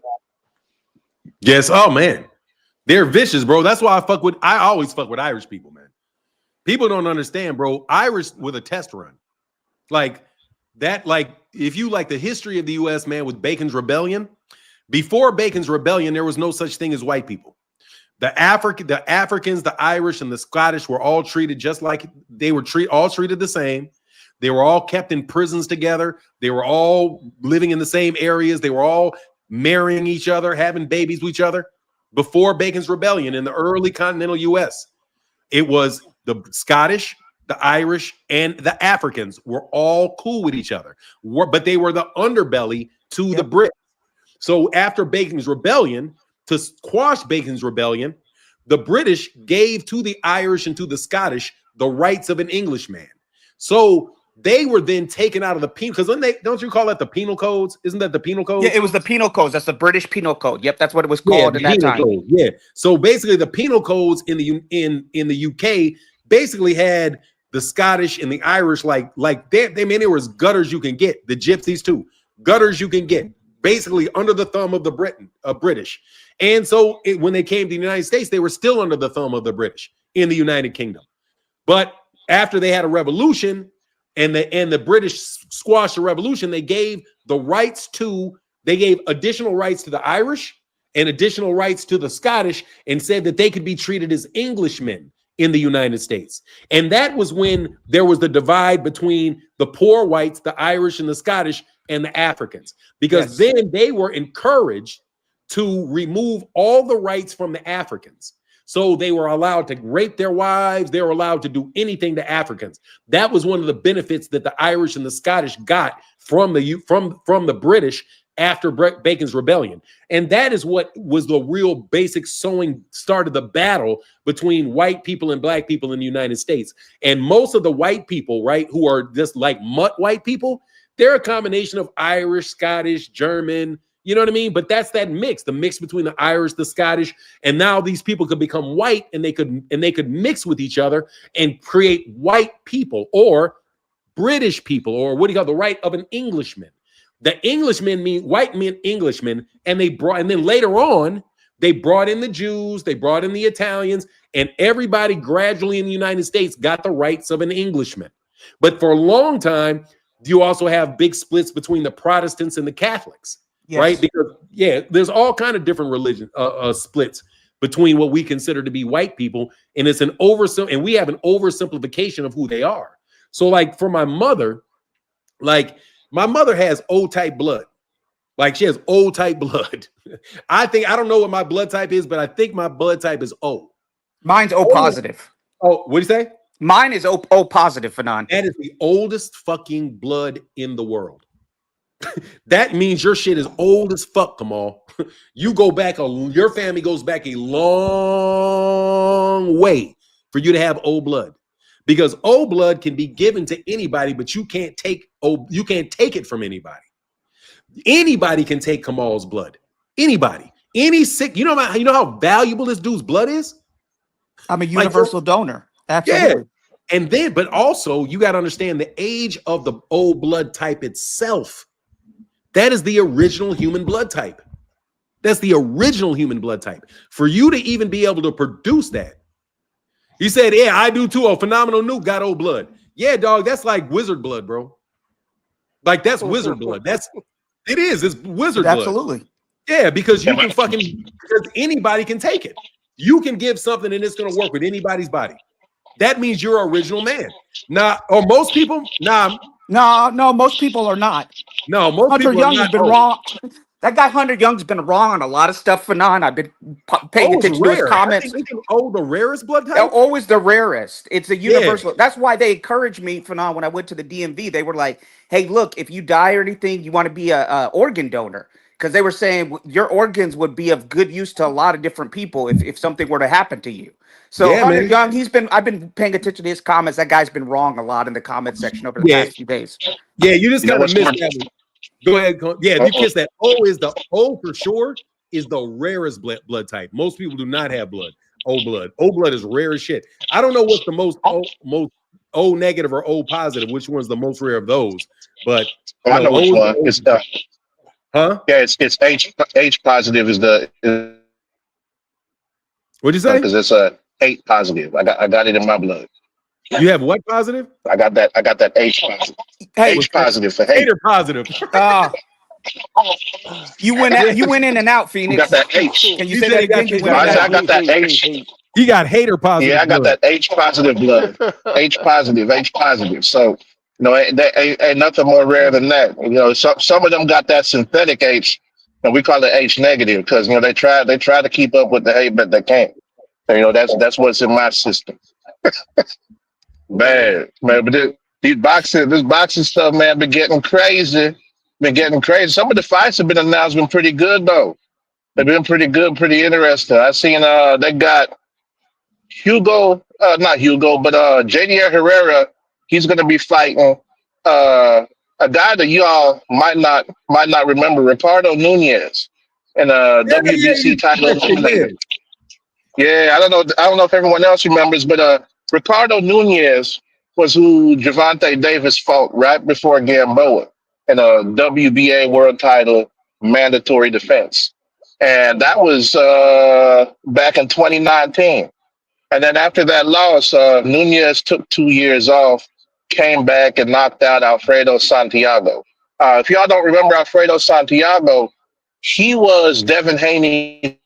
Yes. Oh, man. They're vicious, bro. That's why I always fuck with Irish people, man. People don't understand, bro. Irish with a test run. Like that, like if you like the history of the U.S., man, with Bacon's Rebellion, before Bacon's Rebellion, there was no such thing as white people. The Africans, the Irish, and the Scottish were all treated just like they were all treated the same. They were all kept in prisons together. They were all living in the same areas. They were all marrying each other, having babies with each other. Before Bacon's Rebellion in the early continental U.S., it was the Scottish, the Irish, and the Africans were all cool with each other, but they were the underbelly to the Brits. So after Bacon's Rebellion, to quash Bacon's Rebellion, the British gave to the Irish and to the Scottish the rights of an Englishman. So they were then taken out of the penal, because don't you call that the penal codes? Isn't that the penal codes? Yeah, it was the penal codes. That's the British penal code. Yep, that's what it was called at that time. Code. Yeah. So basically, the penal codes in the UK basically had the Scottish and the Irish like they were as gutters you can get. The gypsies too, gutters you can get. Basically under the thumb of the British. And so when they came to the United States, they were still under the thumb of the British in the United Kingdom. But after they had a revolution and the British squashed the revolution, they gave additional rights to the Irish and additional rights to the Scottish and said that they could be treated as Englishmen in the United States. And that was when there was the divide between the poor whites, the Irish and the Scottish, and the Africans, because then they were encouraged to remove all the rights from the Africans. So they were allowed to rape their wives. They were allowed to do anything to Africans. That was one of the benefits that the Irish and the Scottish got from the British after Bacon's Rebellion. And that is what was the real basic started the battle between white people and black people in the United States. And most of the white people, right, who are just like mutt white people, they're a combination of Irish, Scottish, German, you know what I mean? But that's that mix, the mix between the Irish, the Scottish, and now these people could become white and they could mix with each other and create white people or British people, or what do you call the right of an Englishman. The Englishmen mean white men, Englishmen, and then later on, they brought in the Jews, they brought in the Italians, and everybody gradually in the United States got the rights of an Englishman. But for a long time, you also have big splits between the Protestants and the Catholics, right? Because there's all kind of different religion splits between what we consider to be white people, and it's and we have an oversimplification of who they are. So, like for my mother has O type blood. Like she has O type blood. I don't know what my blood type is, but I think my blood type is O. Mine's O positive. Oh, what do you say? Mine is O positive, Fanon. That is the oldest fucking blood in the world. That means your shit is old as fuck, Kamal. You go back, your family goes back a long way for you to have O blood. Because O blood can be given to anybody, but you can't take it from anybody. Anybody can take Kamal's blood. Anybody. Any sick, you know how valuable this dude's blood is? I'm a universal donor. Absolutely. Yeah. And then, but also you got to understand the age of the O blood type itself. That is the original human blood type. That's the original human blood type. For you to even be able to produce that. He said, yeah, I do too. A phenomenal nuke got O blood. Yeah, dog, that's like wizard blood, bro. Like that's wizard blood. It's wizard blood. Absolutely. Yeah, because because anybody can take it. You can give something and it's going to work with anybody's body. That means you're an original man. Most people, No, most people are not. No, most Hunter people Young are has been wrong. That guy Hunter Young's been wrong on a lot of stuff, Fanon. I've been paying attention to his comments. The rarest blood type? They're always the rarest. It's a universal. Yeah. That's why they encouraged me, Fanon, when I went to the DMV. They were like, hey, look, if you die or anything, you want to be a organ donor. Because they were saying your organs would be of good use to a lot of different people if something were to happen to you. So Hunter Young, I've been paying attention to his comments. That guy's been wrong a lot in the comment section over the past few days. Yeah, you just kind of missed that. Go ahead. Yeah, if you kiss that. O for sure is the rarest blood type. Most people do not have blood. O blood. O blood is rare as shit. I don't know what's the most O negative or O positive. Which one's the most rare of those? But I know which one. It's huh? Yeah, it's H positive is the. What'd you say? Because it's H positive. I got it in my blood. You have what positive? I got that H positive. H positive for hate. Hater positive. You went in and out, Phoenix. You got that H. Can you say that again? I got that H. He got hater positive. Yeah, I got that H positive blood. H positive. So ain't nothing more rare than that. Some of them got that synthetic H, and we call it H negative because they try to keep up with the hate, but they can't. That's what's in my system. Man, but this boxing stuff, man, been getting crazy. Some of the fights have been announced, been pretty good though. They've been pretty good, pretty interesting. I seen they got not Hugo, but JDR Herrera. He's going to be fighting a guy that y'all might not remember, Ricardo Nunez, and WBC title. Yeah, I don't know if everyone else remembers, but Ricardo Nunez was who Gervonta Davis fought right before Gamboa in a WBA world title mandatory defense. And that was back in 2019. And then after that loss, Nunez took 2 years off, came back and knocked out Alfredo Santiago. If y'all don't remember Alfredo Santiago, he was Devin Haney's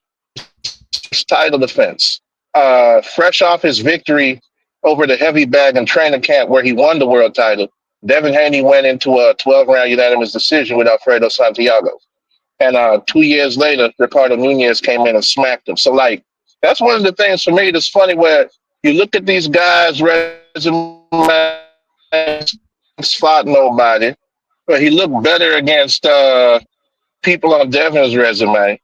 title defense. Fresh off his victory over the heavy bag in training camp where he won the world title, Devin Haney went into a 12-round unanimous decision with Alfredo Santiago. And 2 years later, Ricardo Nunez came in and smacked him. So, that's one of the things for me that's funny where you look at these guys' resumes, fought nobody, but he looked better against people on Devin's resume.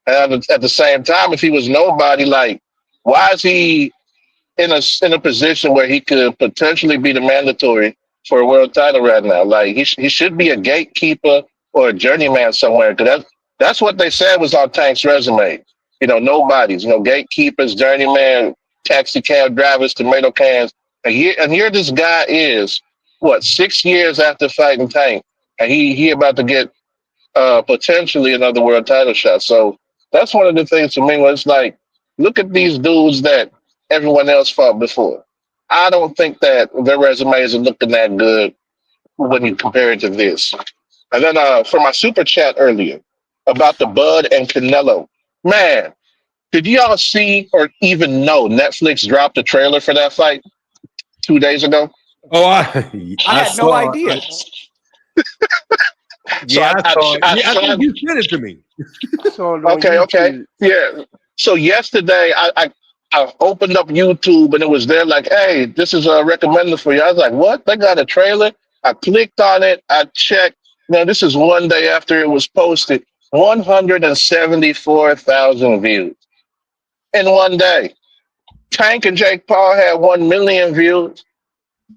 And at the same time, if he was nobody, why is he in a position where he could potentially be the mandatory for a world title right now? He should be a gatekeeper or a journeyman somewhere, because that's what they said was on Tank's resume. Nobodies, gatekeepers, journeyman, taxi cab drivers, tomato cans. And here this guy is, 6 years after fighting Tank, and he about to get potentially another world title shot. So that's one of the things to me was like, look at these dudes that everyone else fought before. I don't think that their resumes are looking that good when you compare it to this. And then for my super chat earlier about the Bud and Canelo, man, did y'all see or even know Netflix dropped a trailer for that fight 2 days ago? Oh, I I had no saw. idea. So Yeah, I saw it. I Yeah, I think saw you sent it to me. I saw it on okay, YouTube. yeah. So yesterday I opened up YouTube and it was there like, hey, this is recommended for you. I was like, what? They got a trailer? I clicked on it. I checked. Now this is one day after it was posted. 174,000 views in one day. Tank and Jake Paul had 1 million views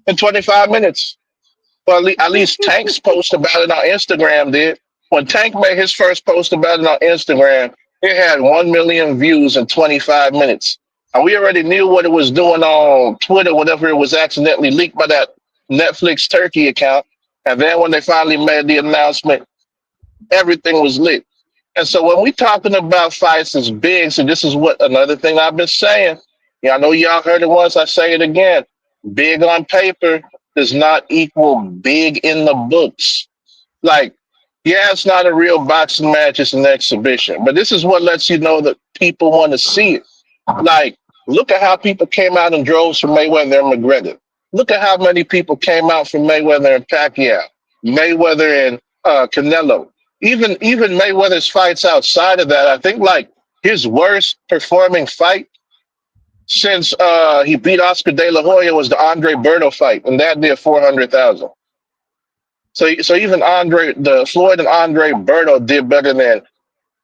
in 25 minutes. Well, at least Tank's post about it on Instagram did. When Tank made his first post about it on Instagram, it had 1 million views in 25 minutes. And we already knew what it was doing on Twitter whenever it was accidentally leaked by that Netflix Turkey account. And then when they finally made the announcement, everything was lit. And so when we talking about fights as big, so this is what another thing I've been saying. Yeah, I know y'all heard it once, I say it again. Big on paper does not equal big in the books. Like, yeah, it's not a real boxing match, it's an exhibition. But this is what lets you know that people want to see it. Like, look at how people came out in droves for Mayweather and McGregor. Look at how many people came out for Mayweather and Pacquiao, Mayweather and Canelo. Even Mayweather's fights outside of that, I think like his worst performing fight since he beat Oscar De La Hoya was the Andre Berto fight, and that did 400,000. So even the Floyd and Andre Berto did better than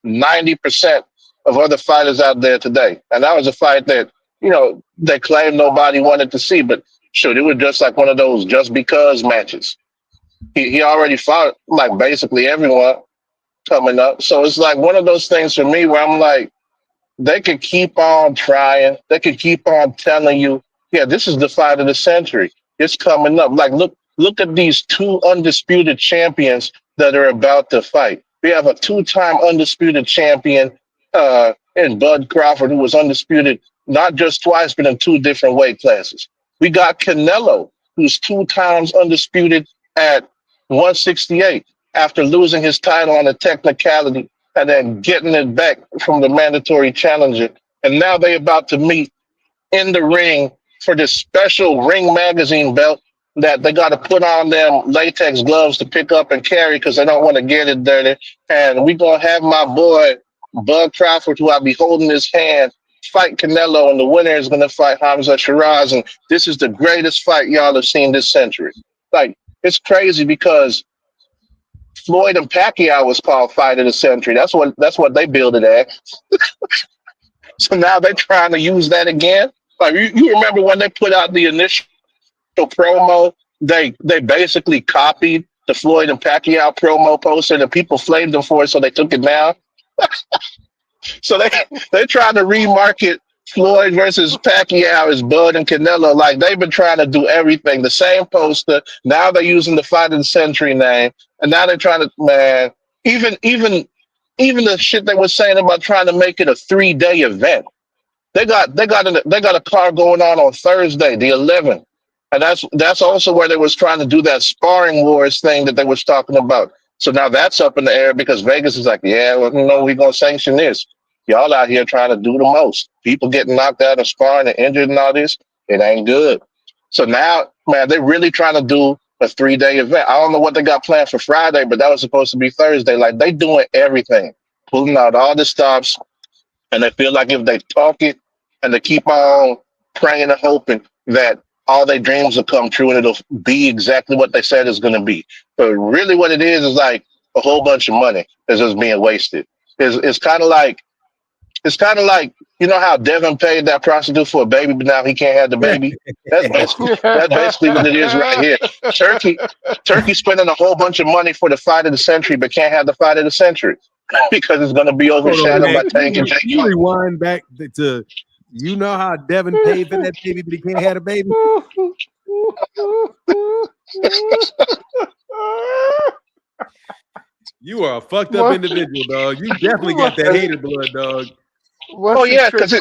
90% of other fighters out there today. And that was a fight that, they claimed nobody wanted to see, but shoot, it was just like one of those just because matches. He already fought like basically everyone coming up. So it's like one of those things for me where I'm like, they could keep on trying. They could keep on telling you, yeah, this is the fight of the century. It's coming up. Like, look at these two undisputed champions that are about to fight. We have a two-time undisputed champion in Bud Crawford, who was undisputed not just twice, but in two different weight classes. We got Canelo, who's 2 times undisputed at 168 after losing his title on a technicality and then getting it back from the mandatory challenger. And now they're about to meet in the ring for this special Ring Magazine belt that they got to put on them latex gloves to pick up and carry because they don't want to get it dirty. And we're going to have my boy, Bud Crawford, who I'll be holding his hand, fight Canelo, and the winner is going to fight Hamza Shiraz. And this is the greatest fight y'all have seen this century. Like, it's crazy because Floyd and Pacquiao was called fight of the century. That's what they built it at. So now they're trying to use that again. Like you remember when they put out the initial promo, they basically copied the Floyd and Pacquiao promo poster, and people flamed them for it, so they took it down. So they trying to remarket Floyd versus Pacquiao as Bud and Canelo. Like they've been trying to do everything. The same poster. Now they're using the fight of the century name, and now they're trying to even the shit they were saying about trying to make it a 3-day event. They got a car going on Thursday, the 11th, and that's also where they was trying to do that sparring wars thing that they was talking about. So now that's up in the air because Vegas is like, yeah, well, we're gonna sanction this. Y'all out here trying to do the most. People getting knocked out and sparring and injured and all this. It ain't good. So now, man, they're really trying to do a 3-day event. I don't know what they got planned for Friday, but that was supposed to be Thursday. Like they doing everything, pulling out all the stops, and they feel like if they talk it and they keep on praying and hoping that all their dreams will come true and it'll be exactly what they said it's going to be. But really what it is like a whole bunch of money is just being wasted. It's kind of like, you know how Devin paid that prostitute for a baby, but now he can't have the baby? That's basically what it is right here. Turkey spending a whole bunch of money for the fight of the century, but can't have the fight of the century because it's going to be overshadowed by Tank and Jake. You rewind back to, you know how Devin paid for that baby, but he can't have a baby? You are a fucked up individual, dog. You definitely got that hater blood, dog. Oh yeah, because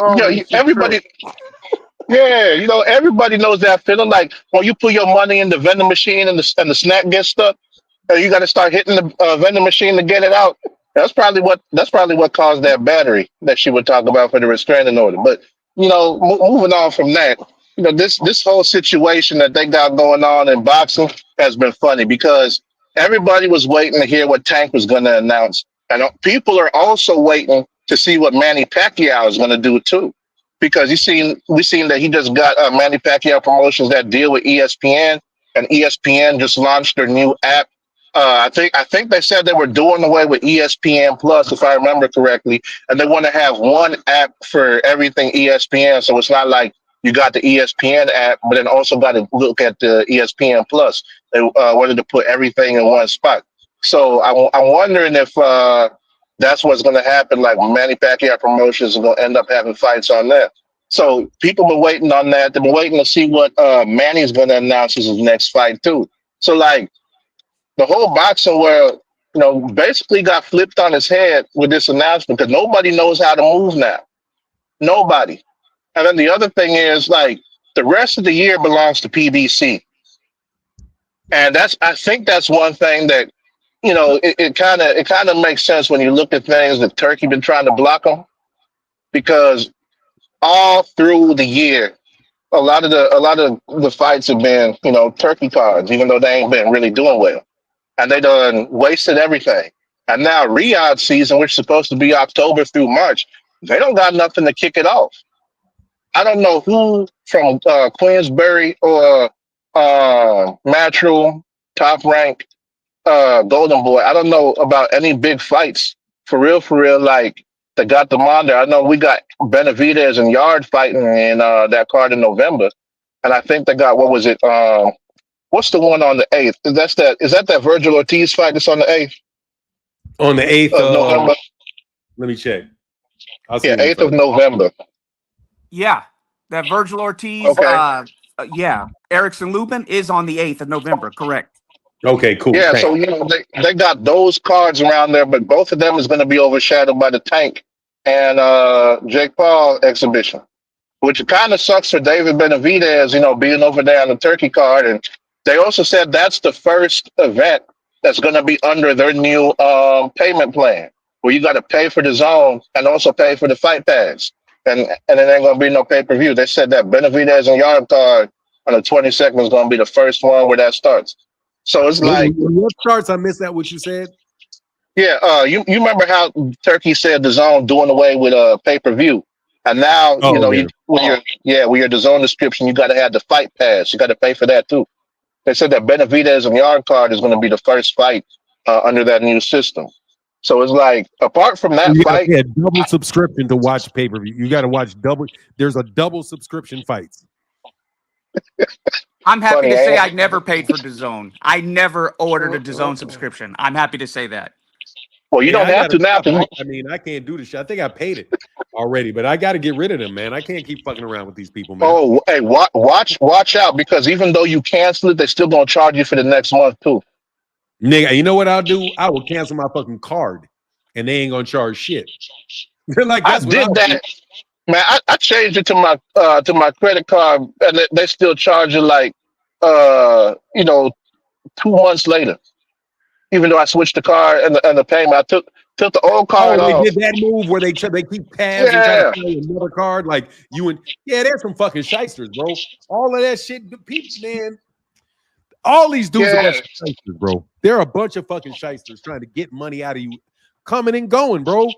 everybody. Yeah, everybody knows that feeling. Like when you put your money in the vending machine and the snack gets stuck, and you got to start hitting the vending machine to get it out. That's probably what caused that battery that she would talk about for the restraining order. But moving on from that, this whole situation that they got going on in boxing has been funny because everybody was waiting to hear what Tank was going to announce, and people are also waiting to see what Manny Pacquiao is going to do too because we seen that he just got Manny Pacquiao Promotions that deal with ESPN, and ESPN just launched their new app. I think they said they were doing away with ESPN Plus, if I remember correctly, and they want to have one app for everything ESPN. So it's not like you got the ESPN app, but then also got to look at the ESPN Plus. They wanted to put everything in one spot. So I'm wondering if that's what's going to happen. Like Manny Pacquiao Promotions are going to end up having fights on that. So people been waiting on that. They've been waiting to see what Manny's going to announce as his next fight too. So like the whole boxing world, basically got flipped on its head with this announcement because nobody knows how to move now. Nobody. And then the other thing is like the rest of the year belongs to PBC, and I think that's one thing that it kind of makes sense when you look at things that Turkey been trying to block them because all through the year, a lot of the fights have been Turkey cards, even though they ain't been really doing well, and they done wasted everything. And now Riyadh season, which is supposed to be October through March, they don't got nothing to kick it off. I don't know who from Queensbury or Matchroom, Top Rank, Golden Boy. I don't know about any big fights for real. Like that got them on there. I know we got Benavidez and Yard fighting in that card in November, and I think they got what was it? What's the one on the 8th? Is that Virgil Ortiz fight that's on the 8th? On the 8th of November. Let me check. 8th of November. Yeah, that Virgil Ortiz. Okay. Yeah, Erickson Lubin is on the 8th of November. Correct. Okay, cool. Yeah, Thanks. so they got those cards around there, but both of them is going to be overshadowed by the Tank and Jake Paul exhibition, which kind of sucks for David Benavidez, being over there on the Turkey card. And they also said that's the first event that's going to be under their new payment plan, where you got to pay for the zone and also pay for the fight pass. And it ain't going to be no pay-per-view. They said that Benavidez and Yard card on the 22nd is going to be the first one where that starts. So it's like what starts? I missed that. What you said? Yeah, you remember how Turkey said the zone doing away with pay-per-view, and now with your the zone description, you got to have the fight pass. You got to pay for that too. They said that Benavidez and Yard card is going to be the first fight under that new system. So it's like apart from that fight, double subscription to watch pay-per-view. You got to watch double. There's a double subscription fights. I'm happy to say I never paid for DAZN. I never ordered a DAZN subscription. I'm happy to say that. Well, you don't have to now. I mean, I can't do this shit. I think I paid it already, but I got to get rid of them, man. I can't keep fucking around with these people, man. Oh, hey, watch out, because even though you cancel it, they're still gonna charge you for the next month too. Nigga, you know what I'll do? I will cancel my fucking card, and they ain't gonna charge shit. They're like, I did that. Man, I changed it to my credit card, and they still charge you like 2 months later. Even though I switched the card and the payment, I took the old card off. They did that move where they keep tabs and try to play another card like you and they're some fucking shysters, bro. All of that shit, people, man. All these dudes are shysters, bro. They're a bunch of fucking shysters trying to get money out of you, coming and going, bro.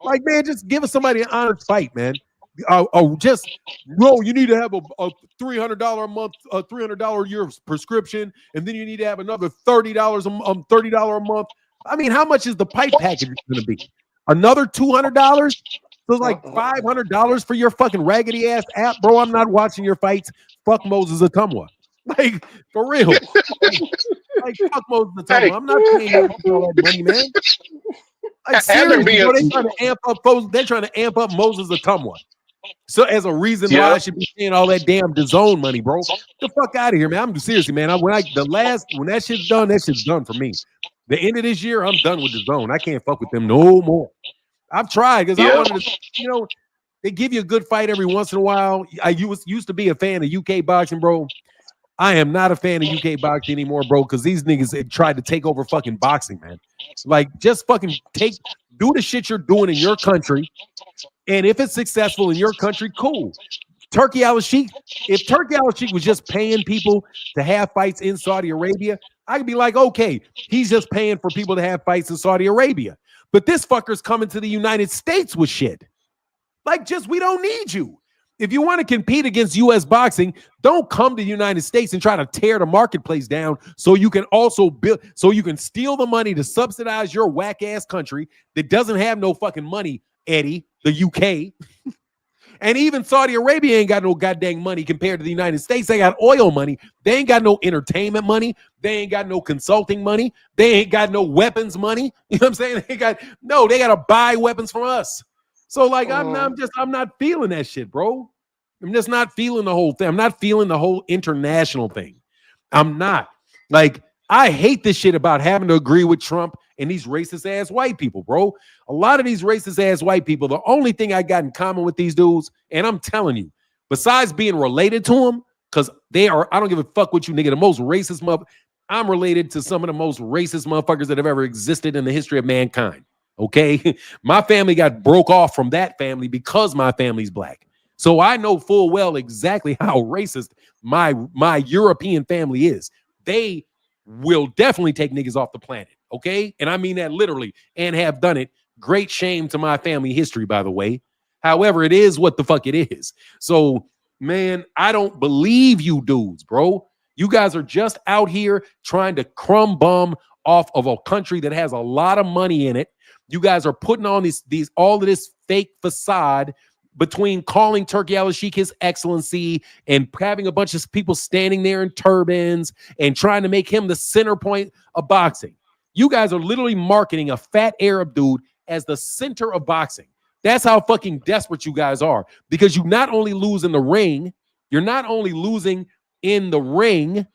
Like, man, just give us somebody an honest fight, man. You need to have a $300 a month, a $300 a year prescription, and then you need to have another $30 a month. I mean, how much is the pipe package going to be? Another $200? So it's like $500 for your fucking raggedy ass app, bro. I'm not watching your fights. Fuck Moses Atumwa. Like, for real. Like, fuck Moses Atumwa. I'm not paying you all that money, man. Like, seriously, bro, they're trying to amp up Moses Atumwa. So as a reason why I should be paying all that damn DAZN money, bro. Get the fuck out of here, man. I'm seriously, man. When that shit's done for me. The end of this year, I'm done with the zone. I can't fuck with them no more. I've tried because I wanted to, they give you a good fight every once in a while. I used to be a fan of UK boxing, bro. I am not a fan of UK boxing anymore, bro, because these niggas tried to take over fucking boxing, man. Like, just fucking do the shit you're doing in your country, and if it's successful in your country, cool. Turkey Al-Sheikh, if Turkey Al-Sheikh was just paying people to have fights in Saudi Arabia, I could be like, okay, he's just paying for people to have fights in Saudi Arabia. But this fucker's coming to the United States with shit. Like, we don't need you. If you want to compete against U.S. boxing, don't come to the United States and try to tear the marketplace down so you can also so you can steal the money to subsidize your whack-ass country that doesn't have no fucking money, Eddie, the UK. And even Saudi Arabia ain't got no goddamn money compared to the United States. They got oil money. They ain't got no entertainment money. They ain't got no consulting money. They ain't got no weapons money. You know what I'm saying? They got to buy weapons from us. So, like, I'm not feeling that shit, bro. I'm just not feeling the whole thing. I'm not feeling the whole international thing. I'm not. Like, I hate this shit about having to agree with Trump and these racist ass white people, bro. A lot of these racist ass white people, the only thing I got in common with these dudes, and I'm telling you, besides being related to them, because they are, I don't give a fuck what you nigga, the most racist I'm related to some of the most racist motherfuckers that have ever existed in the history of mankind. Okay, my family got broke off from that family because my family's black. So I know full well exactly how racist my European family is. They will definitely take niggas off the planet. Okay, and I mean that literally, and have done it. Great shame to my family history, by the way. However, it is what the fuck it is. So, man, I don't believe you dudes, bro. You guys are just out here trying to crumb bum off of a country that has a lot of money in it. You guys are putting on all of this fake facade between calling Turkey Al-Sheikh His Excellency and having a bunch of people standing there in turbans and trying to make him the center point of boxing. You guys are literally marketing a fat Arab dude as the center of boxing. That's how fucking desperate you guys are, because you not only lose in the ring, you're not only losing in the ring,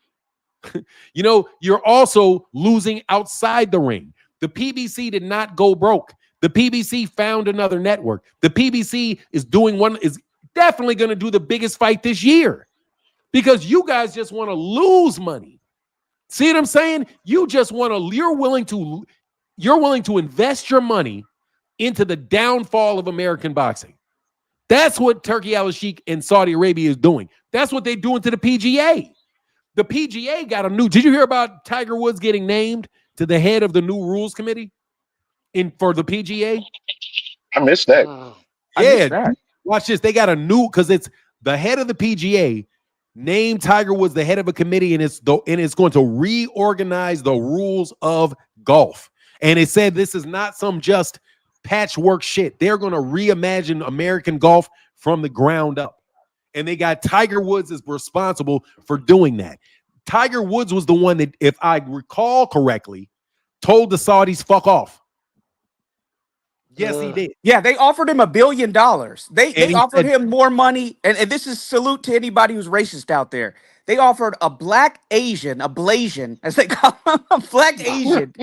you're also losing outside the ring. The PBC did not go broke. The PBC found another network. The PBC is definitely going to do the biggest fight this year because you guys just want to lose money. See what I'm saying? You're willing to invest your money into the downfall of American boxing. That's what Turkey Al-Sheikh and Saudi Arabia is doing. That's what they're doing to the PGA. The PGA got did you hear about Tiger Woods getting named to the head of the new rules committee for the PGA? I missed that. Watch this. They got because it's the head of the PGA named Tiger Woods the head of a committee, and it's going to reorganize the rules of golf. And it said this is not some just patchwork shit. They're going to reimagine American golf from the ground up. And they got Tiger Woods is responsible for doing that. Tiger Woods was the one that, if I recall correctly, told the Saudis fuck off. Yes, he did. Yeah, they offered him $1 billion. They offered him more money. And this is salute to anybody who's racist out there. They offered a black Asian, a Blasian, as they call him, a black Asian,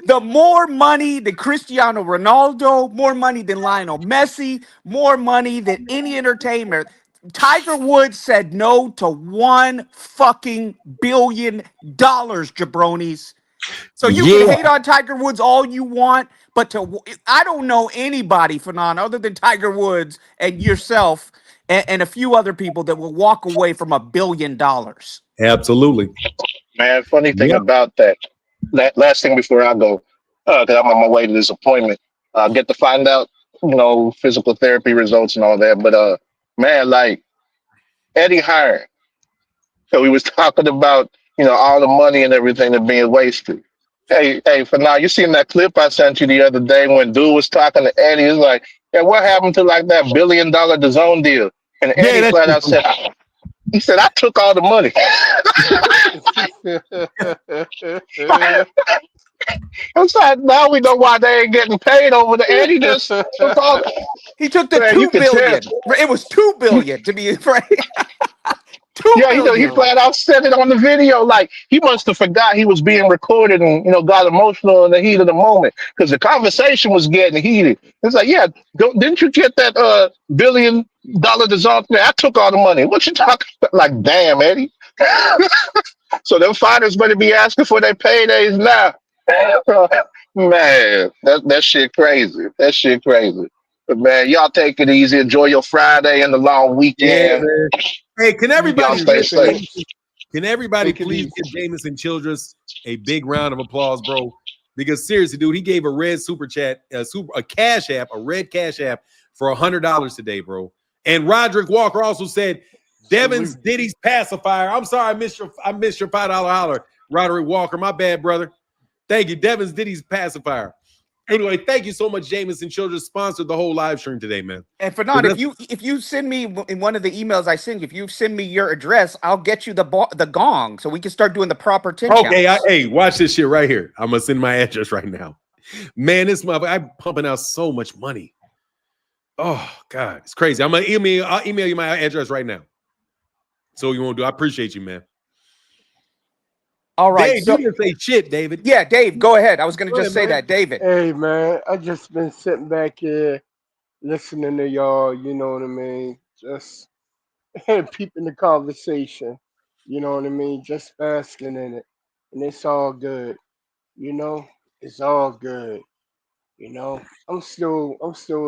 the more money than Cristiano Ronaldo, more money than Lionel Messi, more money than any entertainer. Tiger Woods said no to $1 fucking billion, jabronis. So you can hate on Tiger Woods all you want, but I don't know anybody, Fanon, other than Tiger Woods and yourself and a few other people that will walk away from $1 billion. Absolutely. Man, funny thing about that, last thing before I go, because I'm on my way to this appointment, get to find out, physical therapy results and all that. But man, like Eddie Hearn, so we was talking about, all the money and everything that being wasted. Hey, for now, you seen that clip I sent you the other day when dude was talking to Eddie? He's like, yeah, what happened to like that $1 billion DAZN deal? And Eddie flat out said, he said, I took all the money. I'm sorry, now we know why they ain't getting paid over the Eddie. He took the $2 billion. It was $2 billion to be right. $2 Yeah, hell he no. flat out said it on the video. Like he must have forgot he was being recorded and got emotional in the heat of the moment because the conversation was getting heated. It's like, yeah, didn't you get that $1 billion disaster? I took all the money. What you talking about? Like, damn, Eddie. So them fighters better be asking for their paydays now. Man, that shit crazy. That shit crazy. But man, y'all take it easy. Enjoy your Friday and the long Yeah, weekend. man. Hey, can Y'all everybody stay give safe. Jameson, can everybody Take it please easy. give Jameson Childress a big round of applause, bro? Because seriously, dude, he gave a red super chat, a cash app, a red cash app for $100 today, bro. And Roderick Walker also said, Devin's Salute. Diddy's pacifier. I'm sorry, I missed your $5 holler, Roderick Walker. My bad, brother. Thank you. Devin's Diddy's pacifier. Anyway, thank you so much, Jameson Childress sponsored the whole live stream today, man. And Fernand, if you send me in one of the emails I send you, if you send me your address, I'll get you the gong so we can start doing the proper 10 Okay, counts. hey, watch this shit right here. I'm gonna send my address right now. Man, this motherfucker, I'm pumping out so much money. Oh God, it's crazy. I'll email you my address right now. So you won't do. I appreciate you, man. All right. Dave, So you didn't say shit, David. yeah, Dave, go ahead. I was going to Go just ahead, say man. that, David. Hey man, I just been sitting back here listening to y'all, you know what I mean? Just peeping the conversation, you know what I mean? Just basking in it. And it's all good, you know? It's all good, you know? I'm still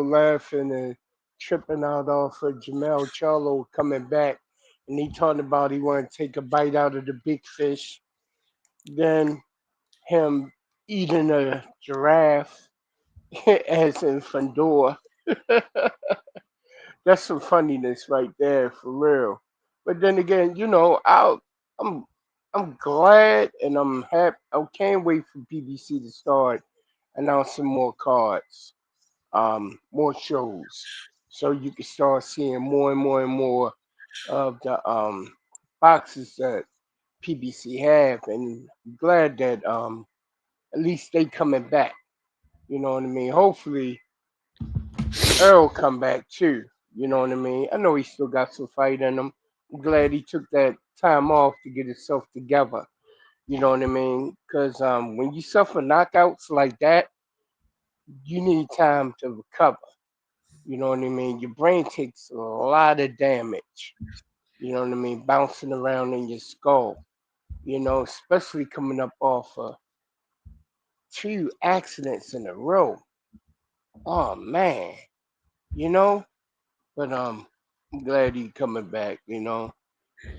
laughing and tripping out off of Jamel Charlo coming back and he talking about he wanna take a bite out of the big fish, then him eating a giraffe as in Fandor. That's some funniness right there for real. But then again, I'm I'm glad and I'm happy. I can't wait for BBC to start announcing more cards, more shows, so you can start seeing more and more and more of the boxes that PBC have. And I'm glad that at least they coming back. You know what I mean? Hopefully Earl come back too. You know what I mean? I know he still got some fight in him. I'm glad he took that time off to get himself together. You know what I mean? Because when you suffer knockouts like that, you need time to recover. You know what I mean? Your brain takes a lot of damage. You know what I mean? Bouncing around in your skull. You know, especially coming up off of 2 accidents in a row. Oh man, you know. But I'm glad he coming back. You know.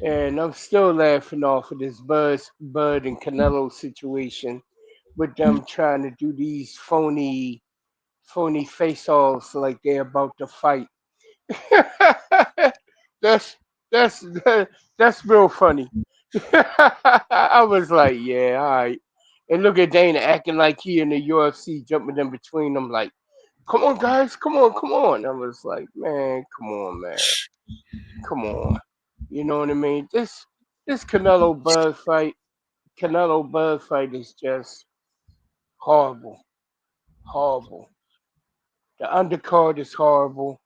And I'm still laughing off of this Bud and Canelo situation with them trying to do these phony face-offs like they're about to fight. that's that's that's real funny. I was like, yeah, all right. And look at Dana acting like he in the UFC, jumping in between them, like, come on, guys, come on, come on. I was like, man, come on, man, come on. You know what I mean? This Canelo Bud fight is just horrible, horrible. The undercard is horrible,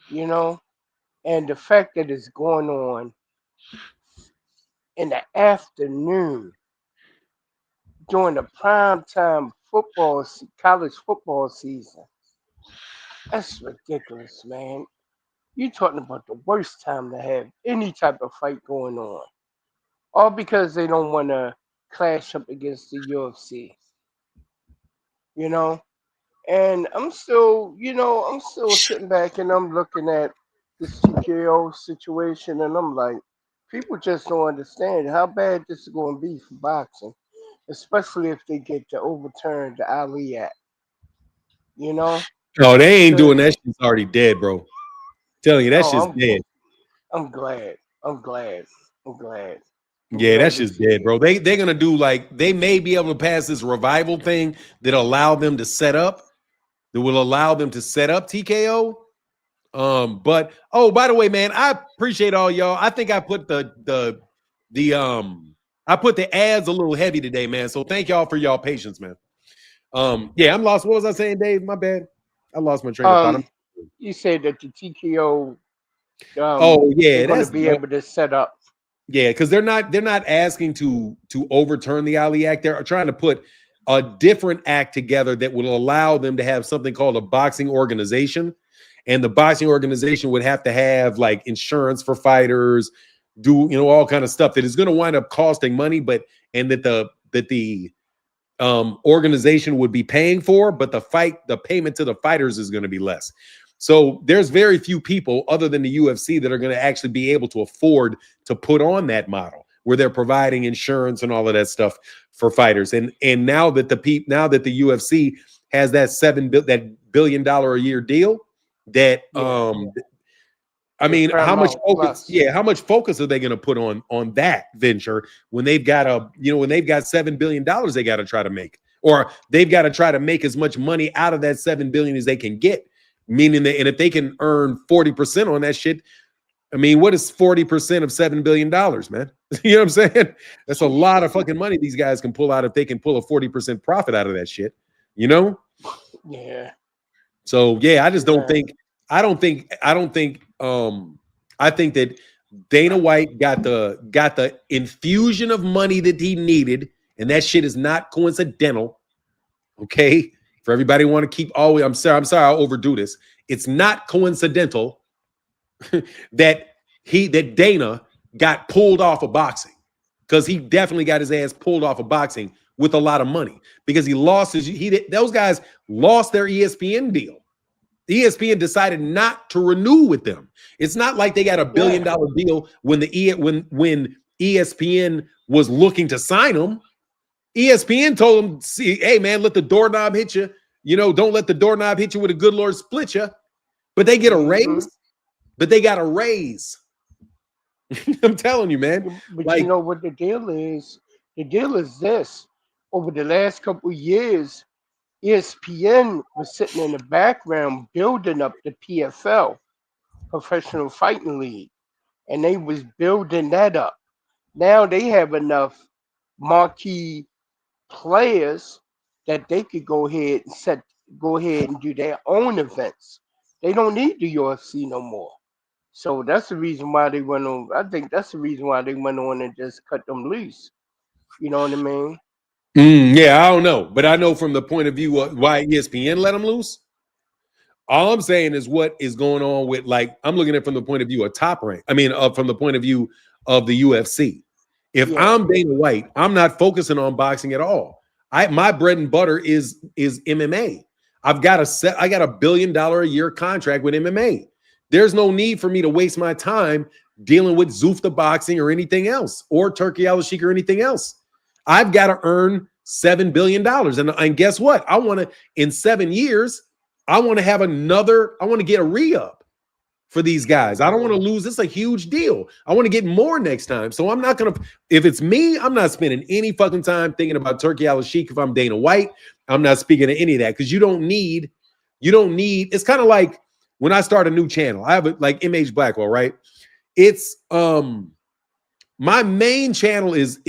you know, and the fact that it's going on in the afternoon during the prime time college football season, that's ridiculous, man. You talking about the worst time to have any type of fight going on, all because they don't want to clash up against the UFC, you know. And I'm still sitting back and I'm looking at this TKO situation, and I'm like, people just don't understand how bad this is going to be for boxing, especially if they get to overturn the Ali Act. You know, No, they ain't doing because that. Shit's already dead, bro. Telling you, that oh, shit's dead. I'm glad, I'm glad, I'm glad, I'm Yeah, that glad to shit's see dead, it. bro. They're gonna do like they may be able to pass this revival thing that allow them to set up that will allow them to set up TKO. But oh, by the way, man, I appreciate all y'all. I think I put the I put the ads a little heavy today, man. So thank y'all for y'all patience, man. Yeah, I'm lost. What was I saying, Dave? My bad. I lost my train of thought. You said that the TKO Oh yeah, they're going to that's be able to set up. yeah, because they're not asking to overturn the Ali Act. They're trying to put a different act together that will allow them to have something called a boxing organization, and the boxing organization would have to have like insurance for fighters, do all kind of stuff that is going to wind up costing money, but and that the organization would be paying for, but the payment to the fighters is going to be less. So there's very few people other than the UFC that are going to actually be able to afford to put on that model where they're providing insurance and all of that stuff for fighters. And now that the UFC has that $7 billion a year deal, that I mean, how much focus? Yeah, how much focus are they going to put on that venture when they've got $7 billion they got to try to make, or they've got to try to make as much money out of that $7 billion as they can get? Meaning that, and if they can earn 40% on that shit, I mean, what is 40% of $7 billion, man? You know what I'm saying? That's a lot of fucking money these guys can pull out if they can pull a 40% profit out of that shit. Yeah. So yeah, I just don't think. I think that Dana White got the infusion of money that he needed, and that shit is not coincidental. Okay, for everybody want to keep always. I'm sorry, I'll overdo this. It's not coincidental that Dana got pulled off of boxing, because he definitely got his ass pulled off of boxing with a lot of money, because he lost those guys lost their ESPN deal. ESPN decided not to renew with them. It's not like they got a $1 billion deal when when ESPN was looking to sign them. ESPN told them, "See, hey man, let the doorknob hit you. Don't let the doorknob hit you with a good Lord split you." But they get a raise. But they got a raise. I'm telling you, man. But you know what the deal is? The deal is this: over the last couple of years, ESPN was sitting in the background building up the PFL, Professional Fighting League, and they was building that up. Now they have enough marquee players that they could go ahead and do their own events. They don't need the UFC no more. So that's the reason why they went on. I think that's the reason why they went on and just cut them loose. You know what I mean? Yeah, I don't know, but I know from the point of view of why ESPN let them loose. All I'm saying is what is going on with, like, I'm looking at it from the point of view of Top Rank. I mean, from the point of view of the UFC. If I'm Dana White, I'm not focusing on boxing at all. My bread and butter is MMA. I got a $1 billion a year contract with MMA. There's no need for me to waste my time dealing with Zufta boxing or anything else, or Turkey Al-Sheikh or anything else. I've got to earn $7 billion. And guess what? I want to, in 7 years, I want to get a re-up for these guys. I don't want to lose. This is a huge deal. I want to get more next time. So I'm not going to, if it's me, I'm not spending any fucking time thinking about Turkey Al-Sheikh. If I'm Dana White, I'm not speaking to any of that, because you don't need, it's kind of like when I start a new channel, I have like MH Blackwell, right? It's, my main channel is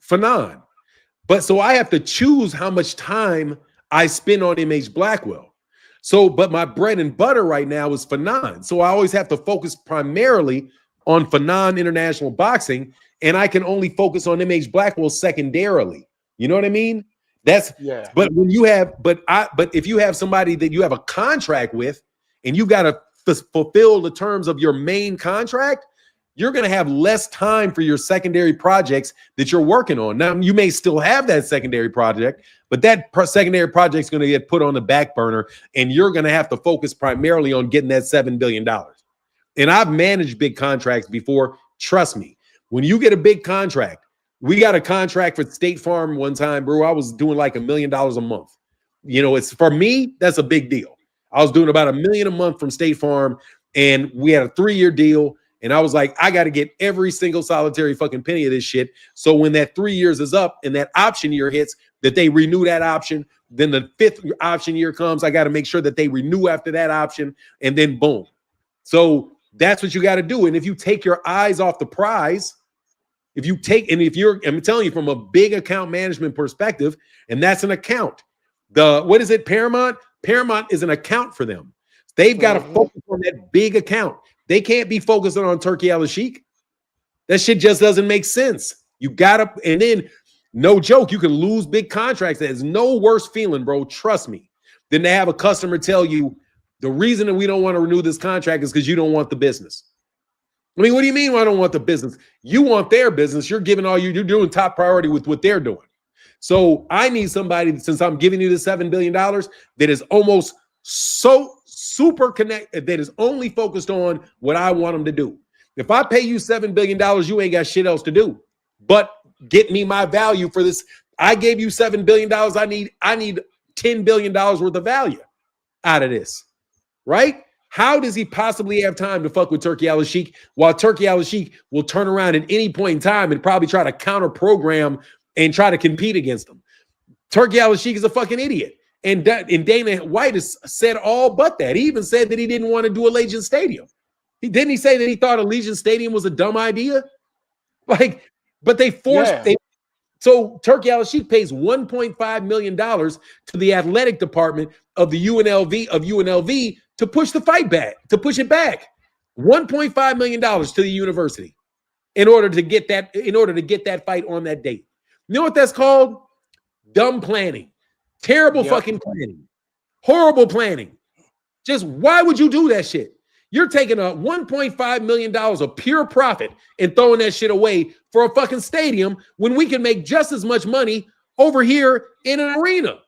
Fanon. But so I have to choose how much time I spend on MH Blackwell. So, but my bread and butter right now is Fanon. So I always have to focus primarily on Fanon International Boxing, and I can only focus on MH Blackwell secondarily. You know what I mean? But when you have, but if you have somebody that you have a contract with, and you got to fulfill the terms of your main contract, you're going to have less time for your secondary projects that you're working on. Now, you may still have that secondary project, but that secondary project is going to get put on the back burner, and you're going to have to focus primarily on getting that $7 billion. And I've managed big contracts before. Trust me, when you get a big contract, we got a contract for State Farm one time, bro. I was doing like $1 million a month. It's, for me, that's a big deal. I was doing about $1 million a month from State Farm, and we had a 3-year deal. And I was like, I got to get every single solitary fucking penny of this shit. So when that 3 years is up and that option year hits, that they renew that option. Then the 5th option year comes. I got to make sure that they renew after that option, and then boom. So that's what you got to do. And if you take your eyes off the prize, I'm telling you from a big account management perspective, and that's an account. What is it? Paramount is an account for them. They've got to focus on that big account. They can't be focusing on Turkey Al-Sheikh. That shit just doesn't make sense. You gotta, and then no joke, you can lose big contracts. There's no worse feeling, bro. Trust me, than to have a customer tell you the reason that we don't want to renew this contract is because you don't want the business. I mean, what do you mean I don't want the business? You want their business. You're giving you're doing top priority with what they're doing. So I need somebody, since I'm giving you the $7 billion, that is almost so super connected, that is only focused on what I want them to do. If I pay you $7 billion, you ain't got shit else to do but get me my value for this. I gave you $7 billion. I need $10 billion worth of value out of this, right? How does he possibly have time to fuck with Turkey Al-Sheikh while Turkey Al-Sheikh will turn around at any point in time and probably try to counter program and try to compete against them? Turkey Al-Sheikh is a fucking idiot. And Dana White has said all but that. He even said that he didn't want to do Allegiant Stadium. Didn't he say that he thought Allegiant Stadium was a dumb idea? Like, but they forced so Turkey Al-Sheikh pays $1.5 million to the athletic department of the UNLV to push the fight back, to push it back. $1.5 million to the university in order to get that fight on that date. You know what that's called? Dumb planning. Terrible fucking planning. Horrible planning. Just why would you do that shit? You're taking a $1.5 million of pure profit and throwing that shit away for a fucking stadium when we can make just as much money over here in an arena.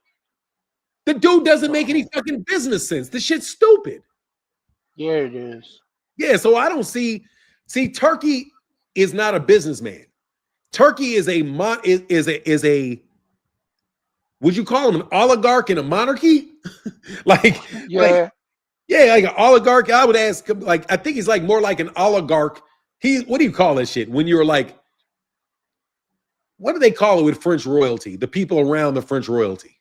The dude doesn't make any fucking business sense. The shit's stupid. Yeah, it is. Yeah, so I don't see Turkey is not a businessman. Turkey is a would you call him an oligarch in a monarchy? like an oligarch. I would ask him, like, I think he's like more like an oligarch. What do you call that shit? When you're like, what do they call it with French royalty? The people around the French royalty.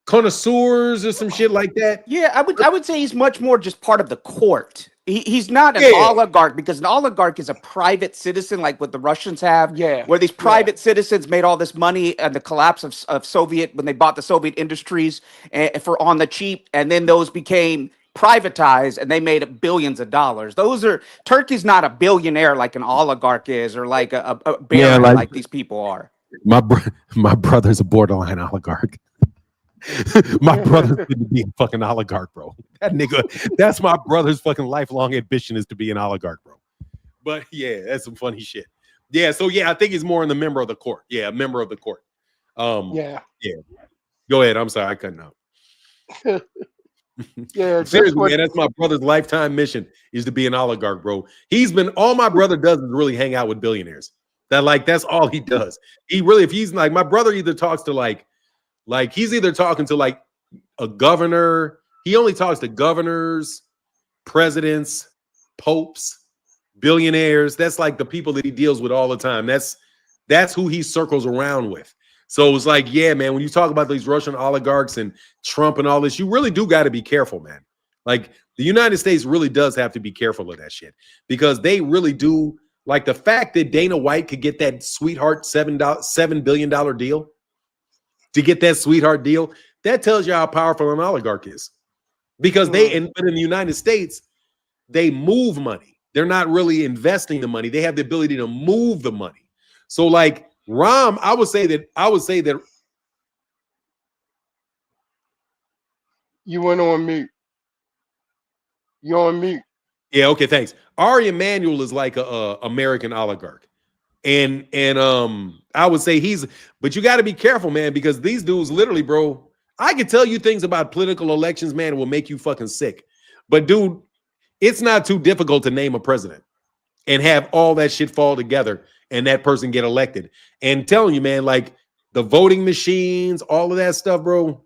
Connoisseurs or some shit like that. Yeah, I would say he's much more just part of the court. He's not an oligarch, because an oligarch is a private citizen, like what the Russians have. Yeah, where these private citizens made all this money and the collapse of Soviet, when they bought the Soviet industries for on the cheap, and then those became privatized and they made billions of dollars. Turkey's not a billionaire like an oligarch is, or like a baron like these people are. My brother's a borderline oligarch. My brother's going to be a fucking oligarch, bro. That nigga, that's my brother's fucking lifelong ambition, is to be an oligarch, bro. But yeah, that's some funny shit. Yeah, so yeah, I think he's more in the member of the court. Yeah, a member of the court. Yeah. Go ahead. I'm sorry, I couldn't know. Yeah, seriously, man, that's my brother's lifetime mission, is to be an oligarch, bro. All my brother does is really hang out with billionaires. That's all he does. He really, if he's like, my brother either talks to like he's either talking to like a governor. He only talks to governors, presidents, popes, billionaires. That's like the people that he deals with all the time. That's who he circles around with. So it's like, yeah, man, when you talk about these Russian oligarchs and Trump and all this, you really do got to be careful, man. Like, the United States really does have to be careful of that shit, because they really do. Like, the fact that Dana White could get that sweetheart $7 billion deal, to get that sweetheart deal, that tells you how powerful an oligarch is. Because but in the United States, they move money. They're not really investing the money. They have the ability to move the money. So like Rahm, I would say that you went on mute. You're on mute. Yeah, okay, thanks. Ari Emanuel is like a American oligarch. And I would say but you got to be careful, man, because these dudes literally, bro, I can tell you things about political elections, man, will make you fucking sick. But dude, it's not too difficult to name a president and have all that shit fall together and that person get elected. And telling you, man, like the voting machines, all of that stuff, bro,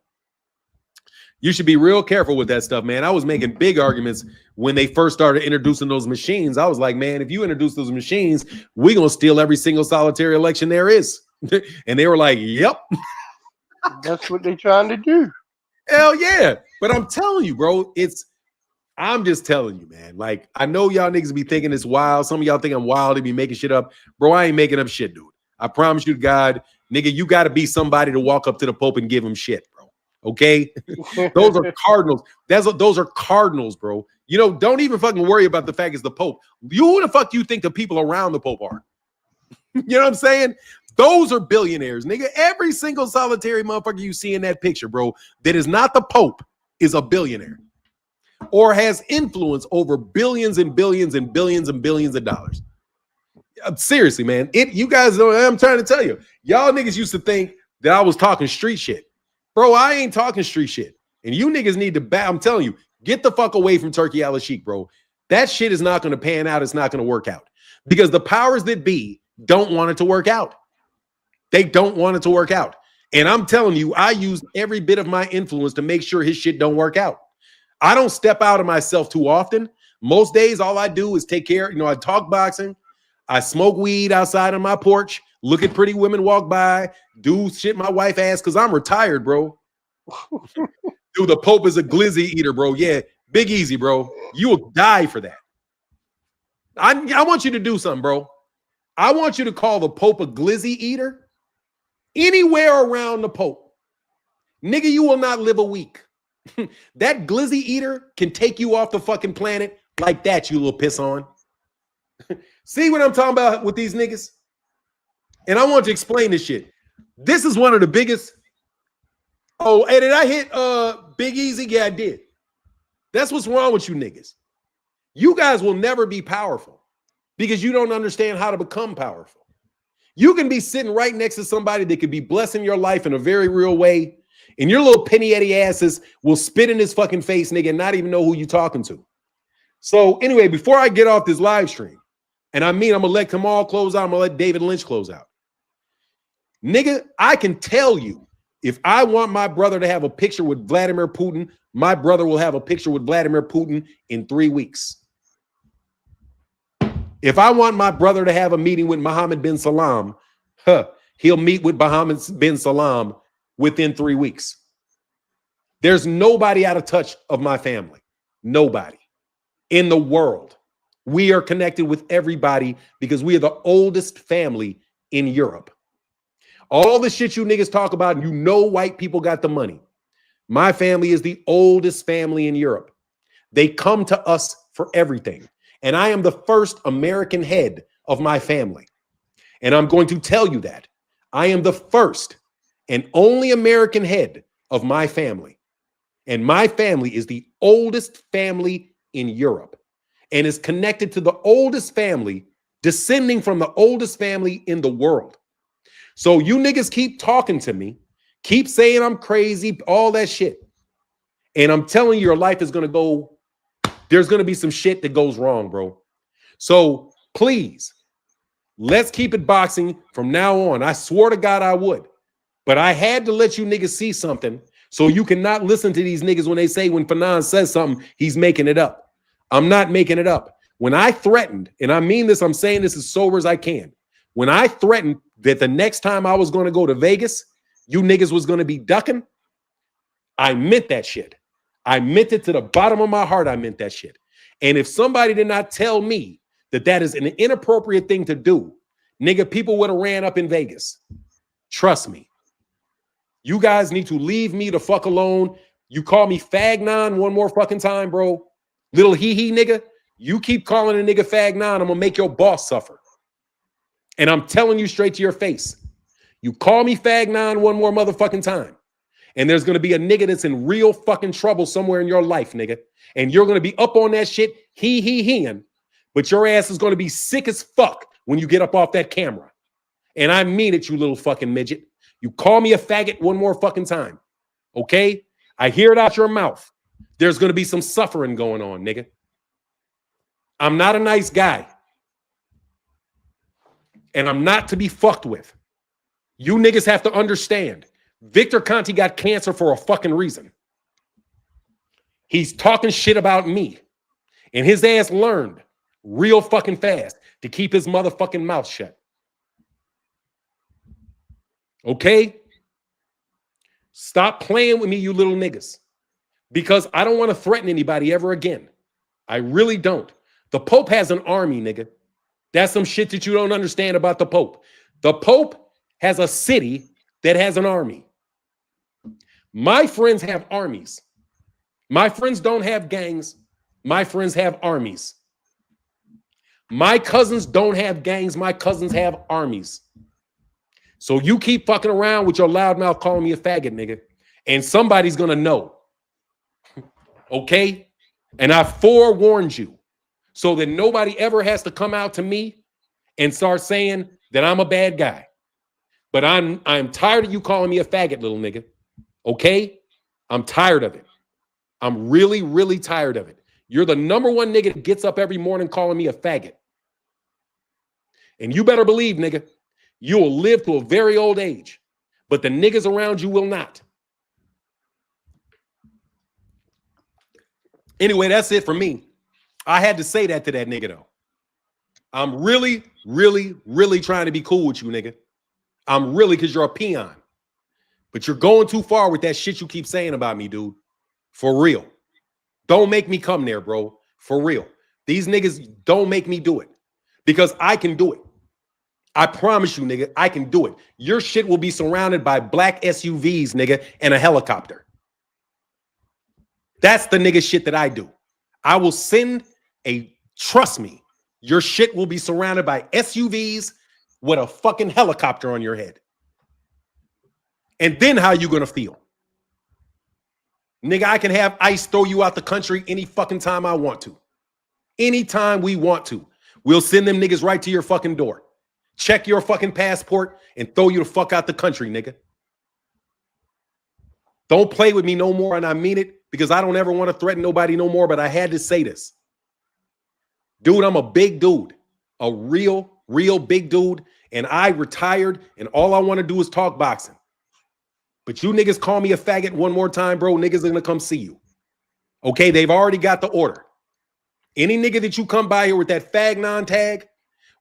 you should be real careful with that stuff, man. I was making big arguments when they first started introducing those machines. I was like, man, if you introduce those machines, we're going to steal every single solitary election there is. And they were like, yep. That's what they're trying to do. Hell yeah. But I'm telling you, bro, I'm just telling you, man. Like, I know y'all niggas be thinking it's wild. Some of y'all think I'm wild to be making shit up. Bro, I ain't making up shit, dude. I promise you to God, nigga, you got to be somebody to walk up to the Pope and give him shit, bro. Okay, those are cardinals. Those are cardinals, bro. You know, don't even fucking worry about the fact it's the Pope. Who the fuck you think the people around the Pope are? You know what I'm saying? Those are billionaires, nigga. Every single solitary motherfucker you see in that picture, bro, that is not the Pope is a billionaire or has influence over billions and billions and billions and billions of dollars. Seriously, man. You guys know, I'm trying to tell you, y'all niggas used to think that I was talking street shit. Bro, I ain't talking street shit. And you niggas need to I'm telling you, get the fuck away from Turkey al-Sheikh, bro. That shit is not going to pan out. It's not going to work out. Because the powers that be don't want it to work out. They don't want it to work out. And I'm telling you, I use every bit of my influence to make sure his shit don't work out. I don't step out of myself too often. Most days, all I do is take care. You know, I talk boxing. I smoke weed outside on my porch, look at pretty women walk by, do shit my wife asks because I'm retired, bro. Dude, the Pope is a glizzy eater, bro. Yeah, big easy, bro. You will die for that. I want you to do something, bro. I want you to call the Pope a glizzy eater anywhere around the Pope. Nigga, you will not live a week. That glizzy eater can take you off the fucking planet like that, you little piss on. See what I'm talking about with these niggas? And I want to explain this shit. This is one of the biggest. Oh, and did I hit Big Easy? Yeah, I did. That's what's wrong with you niggas. You guys will never be powerful because you don't understand how to become powerful. You can be sitting right next to somebody that could be blessing your life in a very real way, and your little penny Eddie asses will spit in his fucking face, nigga, and not even know who you're talking to. So anyway, before I get off this live stream, and I mean, I'm going to let Kamal close out. I'm going to let David Lynch close out. Nigga, I can tell you, if I want my brother to have a picture with Vladimir Putin, my brother will have a picture with Vladimir Putin in 3 weeks. If I want my brother to have a meeting with Mohammed bin Salam, he'll meet with Mohammed bin Salam within 3 weeks. There's nobody out of touch of my family. Nobody in the world. We are connected with everybody because we are the oldest family in Europe. All the shit you niggas talk about, you know white people got the money. My family is the oldest family in Europe. They come to us for everything. And I am the first American head of my family. And I'm going to tell you that. I am the first and only American head of my family. And my family is the oldest family in Europe and is connected to the oldest family, descending from the oldest family in the world. So you niggas keep talking to me, keep saying I'm crazy, all that shit. And I'm telling you, your life is going to go, there's going to be some shit that goes wrong, bro. So please, let's keep it boxing from now on. I swore to God I would. But I had to let you niggas see something so you cannot listen to these niggas when they say when Fanon says something, he's making it up. I'm not making it up. When I threatened, and I mean this, I'm saying this as sober as I can. When I threatened that the next time I was going to go to Vegas, you niggas was going to be ducking, I meant that shit. I meant it to the bottom of my heart. I meant that shit. And if somebody did not tell me that that is an inappropriate thing to do, nigga, people would have ran up in Vegas. Trust me. You guys need to leave me the fuck alone. You call me Fagnon one more fucking time, bro. Little hee nigga. You keep calling a nigga Fagnon, I'm gonna make your boss suffer. And I'm telling you straight to your face. You call me Fagnon one more motherfucking time, and there's gonna be a nigga that's in real fucking trouble somewhere in your life, nigga. And you're gonna be up on that shit, heeing, but your ass is gonna be sick as fuck when you get up off that camera. And I mean it, you little fucking midget. You call me a faggot one more fucking time, okay? I hear it out your mouth. There's going to be some suffering going on, nigga. I'm not a nice guy. And I'm not to be fucked with. You niggas have to understand. Victor Conti got cancer for a fucking reason. He's talking shit about me. And his ass learned real fucking fast to keep his motherfucking mouth shut. Okay? Stop playing with me, you little niggas. Because I don't want to threaten anybody ever again. I really don't. The Pope has an army, nigga. That's some shit that you don't understand about the Pope. The Pope has a city that has an army. My friends have armies. My friends don't have gangs. My friends have armies. My cousins don't have gangs. My cousins have armies. So you keep fucking around with your loudmouth calling me a faggot, nigga. And somebody's going to know. Okay? And I forewarned you so that nobody ever has to come out to me and start saying that I'm a bad guy. But I'm tired of you calling me a faggot, little nigga. Okay? I'm tired of it. I'm really, really tired of it. You're the number one nigga that gets up every morning calling me a faggot. And you better believe, nigga, you will live to a very old age. But the niggas around you will not. Anyway, that's it for me. I had to say that to that nigga, though. I'm really, really, really trying to be cool with you, nigga. I'm really, because you're a peon. But you're going too far with that shit you keep saying about me, dude. For real. Don't make me come there, bro. For real. These niggas don't make me do it. Because I can do it. I promise you, nigga, I can do it. Your shit will be surrounded by black SUVs, nigga, and a helicopter. That's the nigga shit that I do. I will trust me, your shit will be surrounded by SUVs with a fucking helicopter on your head. And then how you gonna feel? Nigga, I can have ICE throw you out the country any fucking time I want to. Anytime we want to. We'll send them niggas right to your fucking door. Check your fucking passport and throw you the fuck out the country, nigga. Don't play with me no more, and I mean it, because I don't ever want to threaten nobody no more, but I had to say this. Dude, I'm a big dude. A real, real big dude, and I retired, and all I want to do is talk boxing. But you niggas call me a faggot one more time, bro, niggas are going to come see you. Okay, they've already got the order. Any nigga that you come by here with that fagnon tag,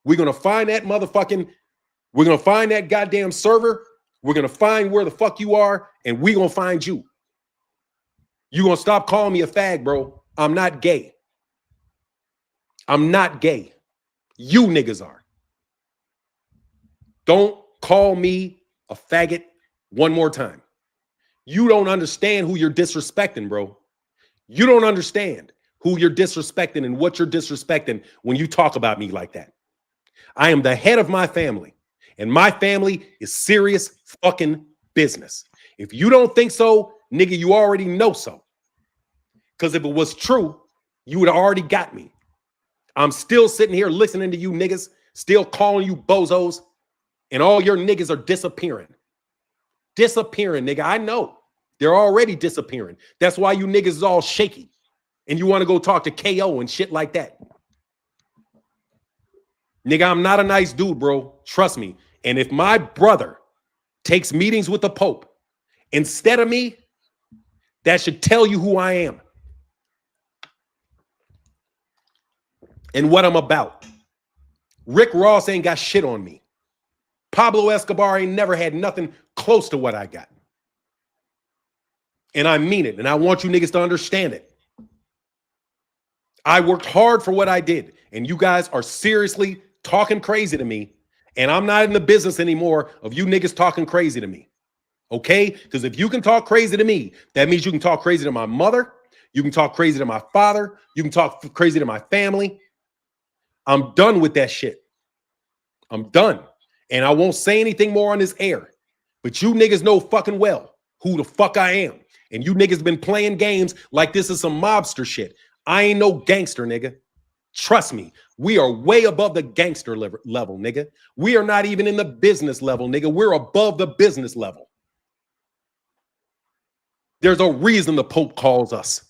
we're going to find that we're going to find that goddamn server. We're going to find where the fuck you are, and we're going to find you. You're going to stop calling me a fag, bro. I'm not gay. I'm not gay. You niggas are. Don't call me a faggot one more time. You don't understand who you're disrespecting, bro. You don't understand who you're disrespecting and what you're disrespecting when you talk about me like that. I am the head of my family, and my family is serious fucking business. If you don't think so, nigga, you already know so. Because if it was true, you would have already got me. I'm still sitting here listening to you niggas, still calling you bozos, and all your niggas are disappearing. Disappearing, nigga. I know. They're already disappearing. That's why you niggas is all shaky, and you want to go talk to KO and shit like that. Nigga, I'm not a nice dude, bro. Trust me. And if my brother takes meetings with the Pope instead of me, that should tell you who I am and what I'm about. Rick Ross ain't got shit on me. Pablo Escobar ain't never had nothing close to what I got. And I mean it. And I want you niggas to understand it. I worked hard for what I did. And you guys are seriously talking crazy to me. And I'm not in the business anymore of you niggas talking crazy to me. Okay? Because if you can talk crazy to me, that means you can talk crazy to my mother. You can talk crazy to my father. You can talk crazy to my family. I'm done with that shit. I'm done. And I won't say anything more on this air. But you niggas know fucking well who the fuck I am. And you niggas been playing games like this is some mobster shit. I ain't no gangster, nigga. Trust me. We are way above the gangster level, nigga. We are not even in the business level, nigga. We're above the business level. There's a reason the Pope calls us.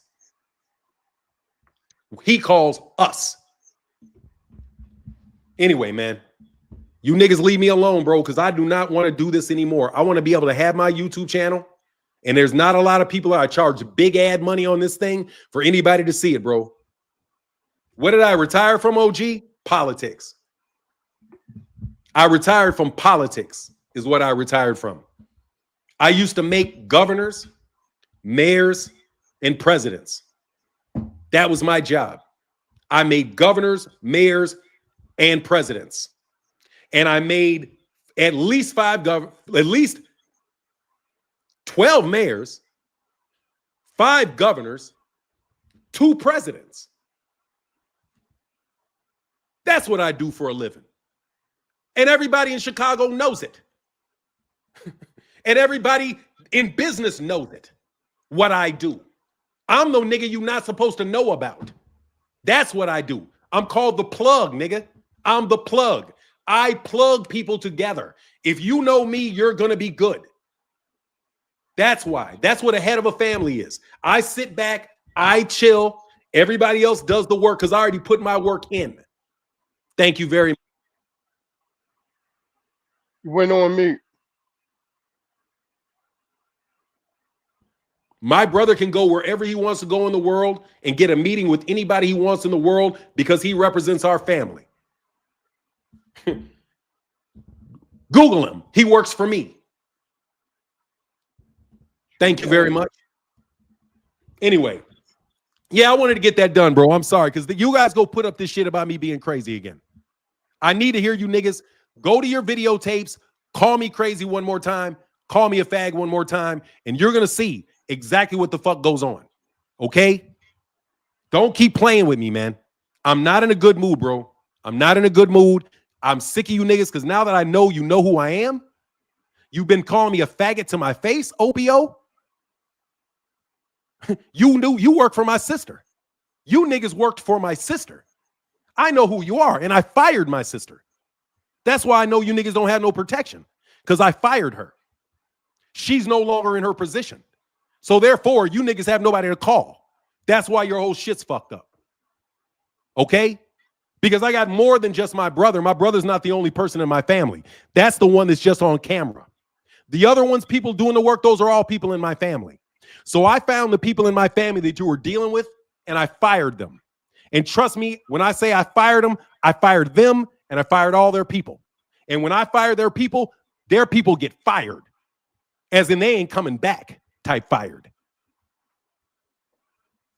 He calls us. Anyway, man, you niggas leave me alone, bro, because I do not want to do this anymore. I want to be able to have my YouTube channel, and there's not a lot of people that I charge big ad money on this thing for anybody to see it, bro. What did I retire from, OG? Politics. I retired from politics is what I retired from. I used to make governors, mayors, and presidents. That was my job. I made governors, mayors, and presidents. And I made at least 12 mayors, 5 governors, 2 presidents. That's what I do for a living. And everybody in Chicago knows it. And everybody in business knows it, what I do. I'm the nigga you not supposed to know about. That's what I do. I'm called the plug, nigga. I'm the plug. I plug people together. If you know me, you're going to be good. That's why. That's what a head of a family is. I sit back, I chill. Everybody else does the work because I already put my work in. Thank you very much. You went on mute. My brother can go wherever he wants to go in the world and get a meeting with anybody he wants in the world because he represents our family. Google him. He works for me. Thank you very much. Anyway, yeah, I wanted to get that done, bro. I'm sorry because you guys go put up this shit about me being crazy again. I need to hear you niggas go to your videotapes, call me crazy one more time, call me a fag one more time, and you're going to see exactly what the fuck goes on. Okay? Don't keep playing with me, man. I'm not in a good mood, bro. I'm not in a good mood. I'm sick of you niggas because now that I know you know who I am, you've been calling me a faggot to my face, OBO. You knew you work for my sister. You niggas worked for my sister. I know who you are, and I fired my sister. That's why I know you niggas don't have no protection because I fired her. She's no longer in her position. So therefore, you niggas have nobody to call. That's why your whole shit's fucked up. Okay? Because I got more than just my brother. My brother's not the only person in my family. That's the one that's just on camera. The other ones, people doing the work, those are all people in my family. So I found the people in my family that you were dealing with, and I fired them. And trust me, when I say I fired them, and I fired all their people. And when I fire their people get fired. As in they ain't coming back type fired.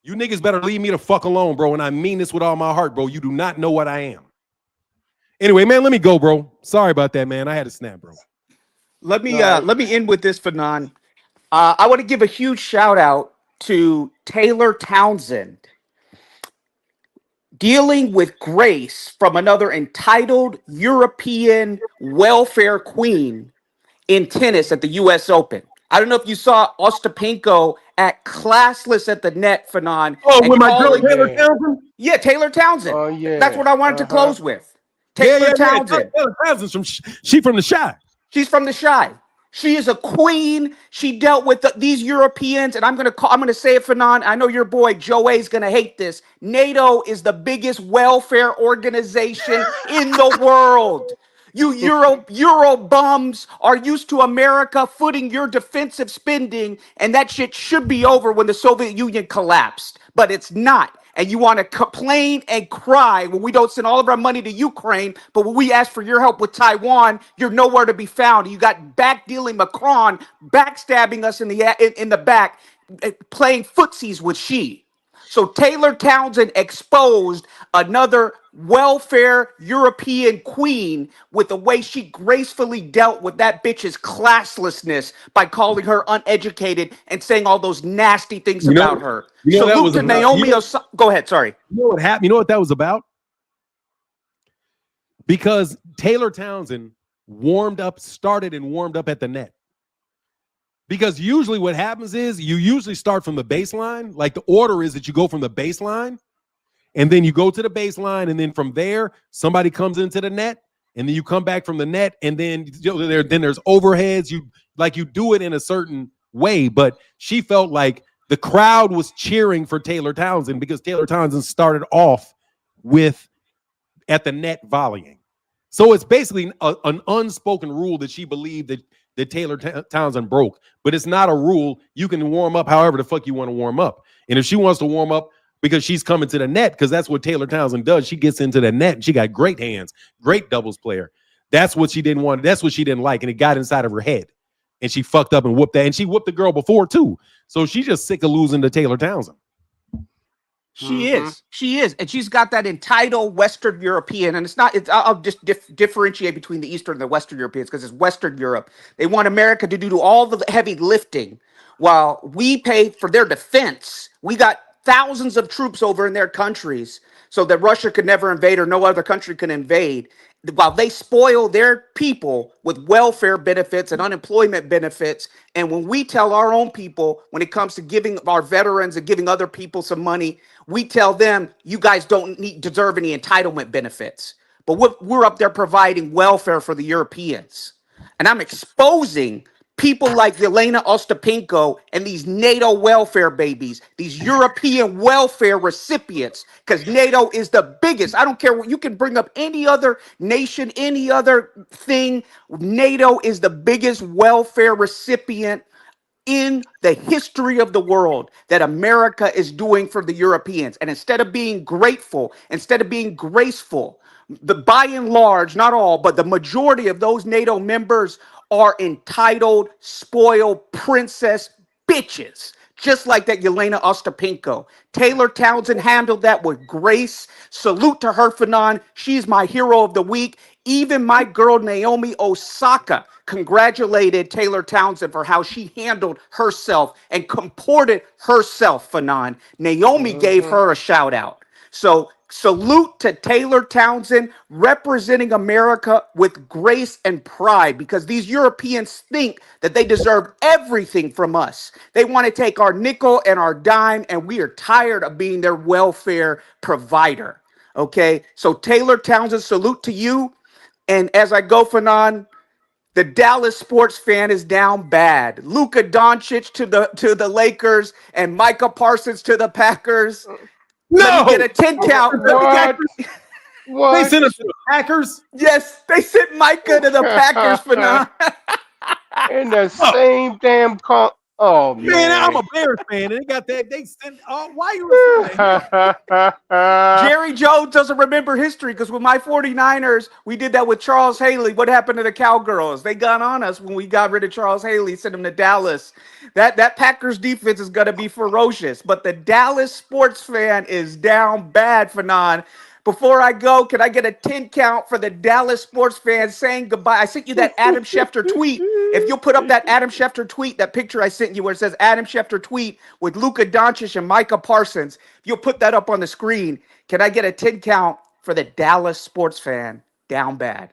You niggas better leave me the fuck alone, bro. And I mean this with all my heart, bro. You do not know what I am. Anyway, man, let me go, bro. Sorry about that, man. I had to snap, bro. Let me end with this, Fanon. I want to give a huge shout out to Taylor Townsend. Dealing with grace from another entitled European welfare queen in tennis at the U.S. Open. I don't know if you saw Ostapenko at classless at the net, Fanon. Oh, with my girl Taylor Townsend? Yeah, Taylor Townsend. Oh, yeah. That's what I wanted to close with. Taylor Townsend. Taylor Townsend's she from the Shy. She's from the Shy. She is a queen. She dealt with these Europeans, and I'm gonna say it, Fanon. I know your boy Joe A is gonna hate this. NATO is the biggest welfare organization in the world. You Euro bums are used to America footing your defensive spending, and that shit should be over when the Soviet Union collapsed. But it's not. And you want to complain and cry when we don't send all of our money to Ukraine, but when we ask for your help with Taiwan, you're nowhere to be found. You got back-dealing Macron backstabbing us in the back, playing footsies with Xi. So Taylor Townsend exposed another welfare European queen with the way she gracefully dealt with that bitch's classlessness by calling her uneducated and saying all those nasty things about her. Salute to Naomi Osaka. Go ahead, sorry. You know what happened? You know what that was about? Because Taylor Townsend started and warmed up at the net. Because usually what happens is you usually start from the baseline. Like the order is that you go from the baseline and then you go to the baseline. And then from there, somebody comes into the net and then you come back from the net. And then, then there's overheads. You do it in a certain way. But she felt like the crowd was cheering for Taylor Townsend because Taylor Townsend started off with at the net volleying. So it's basically an unspoken rule that she believed that Taylor Townsend broke, but it's not a rule. You can warm up however the fuck you want to warm up. And if she wants to warm up because she's coming to the net, because that's what Taylor Townsend does, she gets into the net and she got great hands, great doubles player. That's what she didn't want. That's what she didn't like. And it got inside of her head and she fucked up and whooped that. And she whooped the girl before too. So she's just sick of losing to Taylor Townsend. She is. And she's got that entitled Western European. And I'll just differentiate between the Eastern and the Western Europeans because it's Western Europe. They want America to do all the heavy lifting while we pay for their defense. We got thousands of troops over in their countries so that Russia could never invade or no other country could invade. While they spoil their people with welfare benefits and unemployment benefits. And when we tell our own people, when it comes to giving our veterans and giving other people some money, we tell them, you guys don't deserve any entitlement benefits. But we're up there providing welfare for the Europeans. And I'm exposing people like Yelena Ostapenko and these NATO welfare babies, these European welfare recipients, because NATO is the biggest. I don't care what you can bring up any other nation, any other thing. NATO is the biggest welfare recipient in the history of the world that America is doing for the Europeans. And instead of being grateful, instead of being graceful, by and large, not all, but the majority of those NATO members are entitled, spoiled princess bitches. Just like that Yelena Ostapenko. Taylor Townsend handled that with grace. Salute to her, Fanon. She's my hero of the week. Even my girl Naomi Osaka congratulated Taylor Townsend for how she handled herself and comported herself, Fanon. Naomi gave her a shout out. So salute to Taylor Townsend representing America with grace and pride, because these Europeans think that they deserve everything from us. They want to take our nickel and our dime, and we are tired of being their welfare provider. Okay, so Taylor Townsend, salute to you. And as I go, Fanon, the Dallas sports fan is down bad. Luka Doncic to the Lakers and Micah Parsons to the Packers. Let me get a 10 count. What? They What? sent him to the Packers. Yes, they sent Micah to the Packers for now. In the same damn Oh Man, I'm man. a Bears fan, and they got that. They sent. Oh, why you referring to him? Jerry Jones doesn't remember history because with my 49ers, we did that with Charles Haley. What happened to the Cowgirls? They got on us when we got rid of Charles Haley, sent him to Dallas. That Packers defense is going to be ferocious, but the Dallas sports fan is down bad, Fanon. Before I go, can I get a 10 count for the Dallas sports fans saying goodbye? I sent you that Adam Schefter tweet. If you'll put up that Adam Schefter tweet, that picture I sent you where it says Adam Schefter tweet with Luka Doncic and Micah Parsons, if you'll put that up on the screen, can I get a 10 count for the Dallas sports fan down bad?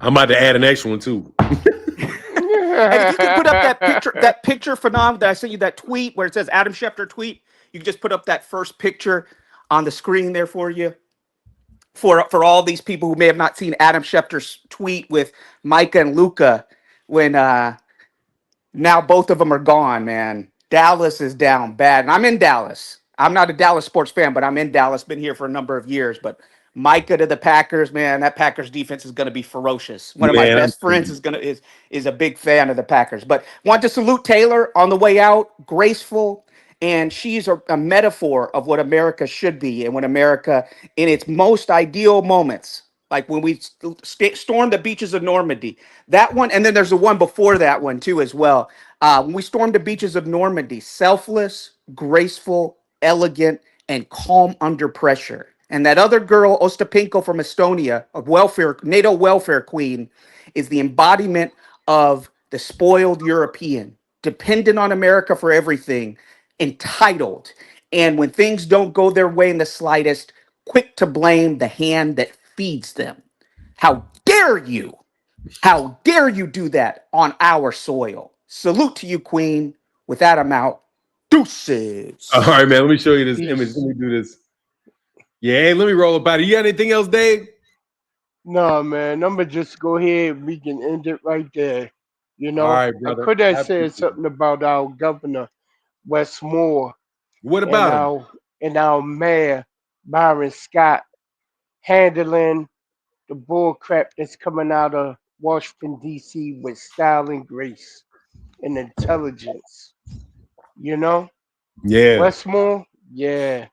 I'm about to add an extra one too. And if you can put up that picture, Fanon, that I sent you that tweet where it says Adam Schefter tweet, you can just put up that first picture on the screen there for you. For all these people who may have not seen Adam Schefter's tweet with Micah and Luka, when now both of them are gone, man. Dallas is down bad. And I'm in Dallas. I'm not a Dallas sports fan, but I'm in Dallas. Been here for a number of years. But Micah to the Packers, man, that Packers defense is going to be ferocious. One of my best friends is a big fan of the Packers. But want to salute Taylor on the way out, graceful, and she's a metaphor of what America should be and when America, in its most ideal moments, like when we stormed the beaches of Normandy, that one, and then there's the one before that one too as well. When we stormed the beaches of Normandy, selfless, graceful, elegant, and calm under pressure. And that other girl, Ostapenko from Estonia, a NATO welfare queen, is the embodiment of the spoiled European, dependent on America for everything, entitled. And when things don't go their way in the slightest, quick to blame the hand that feeds them. How dare you? How dare you do that on our soil? Salute to you, Queen. With that, I'm out. Deuces. All right, man. Let me show you this image. Let me do this. Yeah, hey, let me roll about it. You got anything else, Dave? No, man. I'm gonna just go ahead. We can end it right there. You know, All right, I brother. could have said something about our governor, Wes Moore, What and about him? our mayor, Byron Scott, handling the bull crap that's coming out of Washington, D.C. with style and grace and intelligence. You know? Yeah. Westmore, yeah.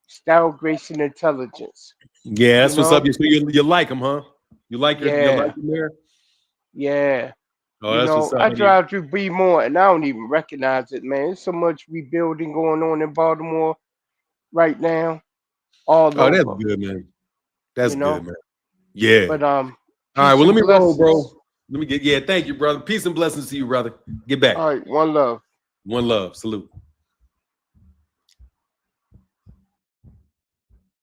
Style, grace, and intelligence. Yeah, that's You what's know? up. So you like him, huh? You like your Yeah. mayor? Yeah. Oh, that's what's up. I drive through Bmore and I don't even recognize it, man. There's so much rebuilding going on in Baltimore right now, all Oh, that's over. good, man. That's You know, good, man. Yeah. but All right. peace Well, let and me roll, blessings. bro. Let me get. Yeah. Thank you, brother. Peace and blessings to you, brother. Get back. All right, one love. One love. Salute.